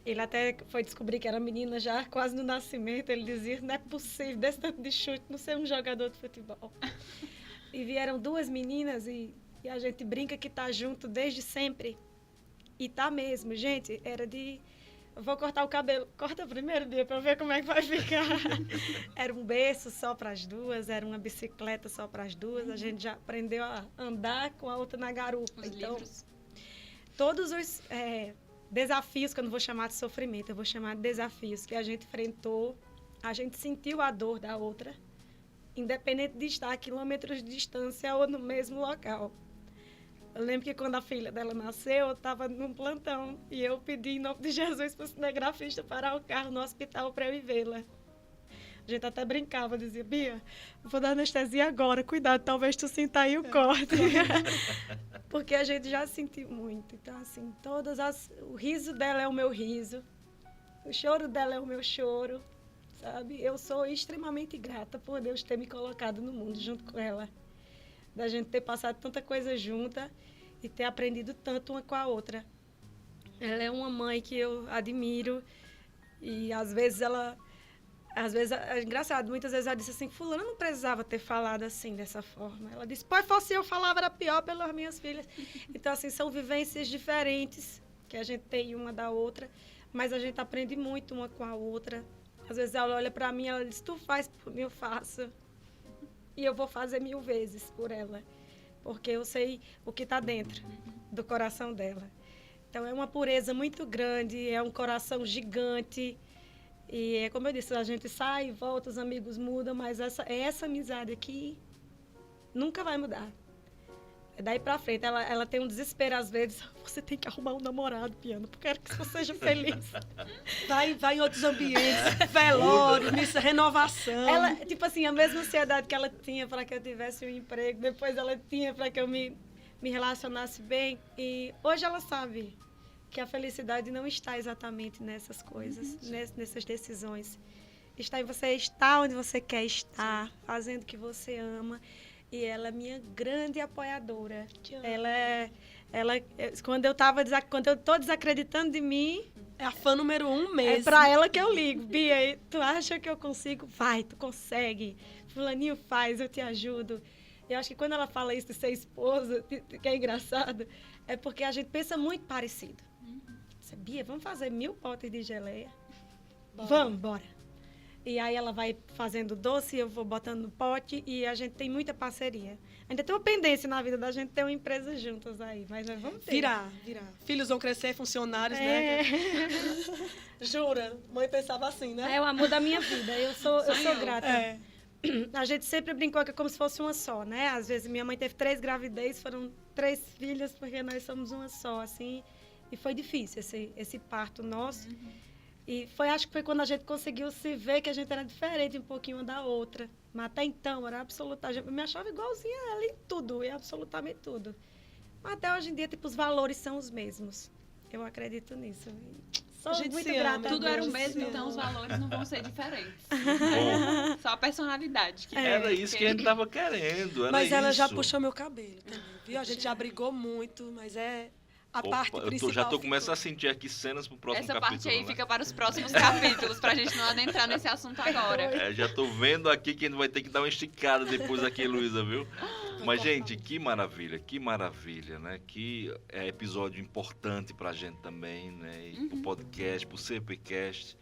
Ele até foi descobrir que era menina já quase no nascimento. Ele dizia, não é possível, desse tanto de chute, não ser um jogador de futebol. E vieram 2 meninas e a gente brinca que tá junto desde sempre. E tá mesmo, gente, era de... Eu vou cortar o cabelo. Corta primeiro, Bia, para ver como é que vai ficar. Era um berço só para as 2, era uma bicicleta só para as 2. A gente já aprendeu a andar com a outra na garupa. Os então, livros. todos os desafios, que eu não vou chamar de sofrimento, eu vou chamar de desafios que a gente enfrentou, a gente sentiu a dor da outra, independente de estar a quilômetros de distância ou no mesmo local. Eu lembro que quando a filha dela nasceu, eu estava num plantão e eu pedi em nome de Jesus para o cinegrafista parar o carro no hospital para eu ir vê-la. A gente até brincava, dizia, Bia, eu vou dar anestesia agora, cuidado, talvez tu sinta aí o corte. Porque a gente já sentiu muito. Então, assim, o riso dela é o meu riso. O choro dela é o meu choro, sabe? Eu sou extremamente grata por Deus ter me colocado no mundo junto com ela. Da gente ter passado tanta coisa junta e ter aprendido tanto uma com a outra. Ela é uma mãe que eu admiro e às vezes é engraçado, muitas vezes ela disse assim, fulana não precisava ter falado assim, dessa forma. Ela disse, pô, fosse eu falava era pior pelas minhas filhas. Então, assim, são vivências diferentes que a gente tem uma da outra, mas a gente aprende muito uma com a outra. Às vezes ela olha pra mim e ela diz, tu faz por mim, eu faço. E eu vou fazer 1000 vezes por ela, porque eu sei o que está dentro do coração dela. Então, é uma pureza muito grande, é um coração gigante. E é como eu disse, a gente sai, volta, os amigos mudam, mas essa amizade aqui nunca vai mudar. É daí pra frente. Ela tem um desespero às vezes. Você tem que arrumar um namorado, Piano, porque eu quero que você seja feliz. Vai em outros ambientes, velório, missa, renovação. Ela, tipo assim, a mesma ansiedade que ela tinha para que eu tivesse um emprego, depois ela tinha para que eu me relacionasse bem. E hoje ela sabe que a felicidade não está exatamente nessas coisas, nessas decisões. Está em você estar onde você quer estar, fazendo o que você ama. E ela é minha grande apoiadora. Quando eu estou desacreditando de mim, é a fã número 1 mesmo. é para ela que eu ligo. Bia, tu acha que eu consigo? Vai, tu consegue. Fulaninho faz, eu te ajudo. Eu acho que quando ela fala isso de ser esposa, que é engraçado, é porque a gente pensa muito parecido. Bia, vamos fazer 1000 potes de geleia? Vamos, bora. E aí ela vai fazendo doce, eu vou botando no pote e a gente tem muita parceria. Ainda tem uma pendência na vida da gente ter uma empresa juntas aí, mas nós vamos ter. Virar. Filhos vão crescer, funcionários, né? Jura? Mãe pensava assim, né? É o amor da minha vida, eu sou grata. É. A gente sempre brincou que é como se fosse uma só, né? Às vezes minha mãe teve 3 gravidez, foram 3 filhas, porque nós somos uma só, assim. E foi difícil esse parto nosso. E acho que foi quando a gente conseguiu se ver que a gente era diferente um pouquinho uma da outra. Mas até então, era absoluta. Eu me achava igualzinha a ela em tudo, em absolutamente tudo. Mas até hoje em dia, tipo, os valores são os mesmos. Eu acredito nisso. Sou A gente muito se grata ama. a Tudo era o Deus. mesmo, então os valores não vão ser diferentes. Bom, Só a personalidade. Que era isso que a gente tava querendo. Era Mas ela já isso. puxou meu cabelo também, viu? A gente já brigou muito, mas é a parte Opa, principal. já tô ficou. começando a sentir aqui cenas pro próximo Essa capítulo. parte aí né? fica para os próximos capítulos, pra gente não adentrar nesse assunto agora. É, já tô vendo aqui que a gente vai ter que dar uma esticada depois aqui, Luísa, viu? Mas, gente, que maravilha, né? Que episódio importante pra gente também, né? E pro podcast, pro CPcast.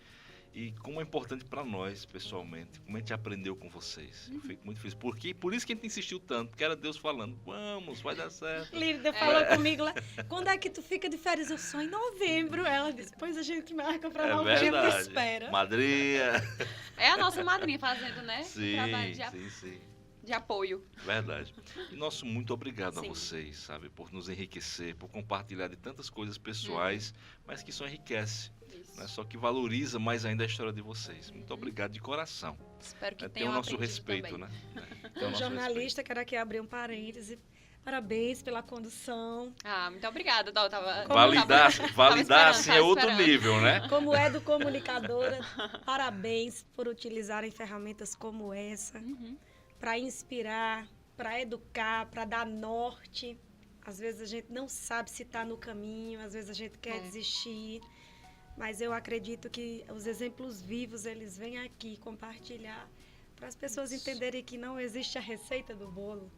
E como é importante pra nós, pessoalmente. Como a gente aprendeu com vocês. Eu fico muito feliz. Por isso que a gente insistiu tanto, porque era Deus falando, vamos, vai dar certo. Lívia falou comigo lá, quando é que tu fica de férias? Eu só em novembro. Ela disse, pois a gente marca pra É novembro. verdade. espera. Madrinha. É a nossa madrinha fazendo, né? Sim, Trabalho sim. de apoio. Verdade. E nosso muito obrigado a Sim. vocês, sabe? Por nos enriquecer, por compartilhar de tantas coisas pessoais, mas que só enriquece. Isso. Né? Só que valoriza mais ainda a história de vocês. Muito obrigado de coração. Espero que Tem tenham o nosso aprendido respeito, também. né? Tem o Um nosso jornalista, quero aqui abrir um parêntese. Parabéns pela condução. Ah, muito obrigada. Eu tava, respeito. Validar esperando, assim é outro esperando. nível, né? Como comunicadora, parabéns por utilizarem ferramentas como essa para inspirar, para educar, para dar norte. Às vezes a gente não sabe se está no caminho, às vezes a gente quer desistir. Mas eu acredito que os exemplos vivos, eles vêm aqui compartilhar para as pessoas entenderem que não existe a receita do bolo.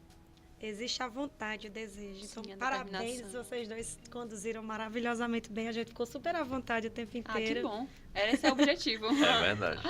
Existe a vontade, o desejo. Sim, Então, a parabéns, determinação. vocês dois conduziram maravilhosamente bem. A gente ficou super à vontade o tempo Ah, inteiro. que bom. Esse é o objetivo. É verdade.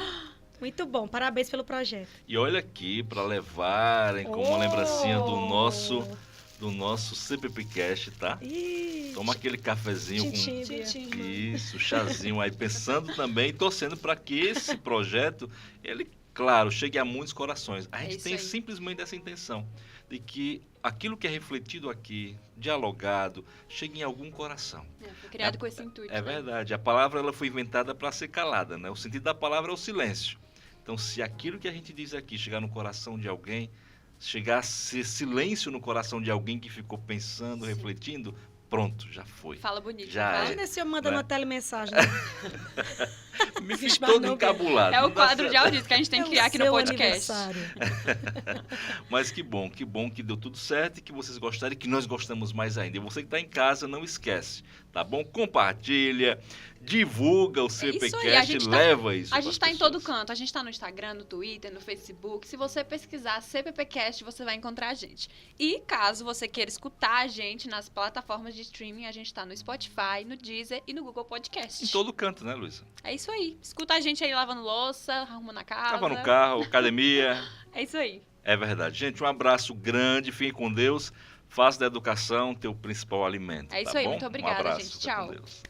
Muito bom, parabéns pelo projeto. E olha aqui, para levarem como uma lembrancinha do nosso CPPcast, tá? Ih, Toma aquele cafezinho tintim, com isso, chazinho aí, pensando também e torcendo para que esse projeto, ele, claro, chegue a muitos corações. A gente isso tem aí. simplesmente essa intenção de que aquilo que é refletido aqui, dialogado, chegue em algum coração. Foi criado com esse intuito. É né? verdade, a palavra ela foi inventada para ser calada, né? O sentido da palavra é o silêncio. Então, se aquilo que a gente diz aqui chegar no coração de alguém, chegar a ser silêncio no coração de alguém que ficou pensando, refletindo, pronto, já foi. Fala bonito. Já fala. Imagina se eu mandando né? uma telemensagem. Né? Me Vixe, fiz mas todo não, encabulado. É não o dá quadro de certo. audiência que a gente tem que É o criar aqui no seu podcast. aniversário. Mas que bom que deu tudo certo e que vocês gostaram e que nós gostamos mais ainda. E você que está em casa, não esquece, tá bom? Compartilha, divulga o isso aí, a CPCast, gente tá- leva isso A pras gente tá em todo pessoas. canto. A gente tá no Instagram, no Twitter, no Facebook. Se você pesquisar CPPcast, você vai encontrar a gente. E caso você queira escutar a gente nas plataformas de streaming, a gente tá no Spotify, no Deezer e no Google Podcast. Em todo canto, né, Luísa? É isso aí. Escuta a gente aí lavando louça, arrumando a casa. Tava no carro, academia. É isso aí. É verdade. Gente, um abraço grande, fiquem com Deus. Faça da educação teu principal alimento. É isso tá aí, bom? muito obrigada, um abraço, gente. fica com Tchau. Deus.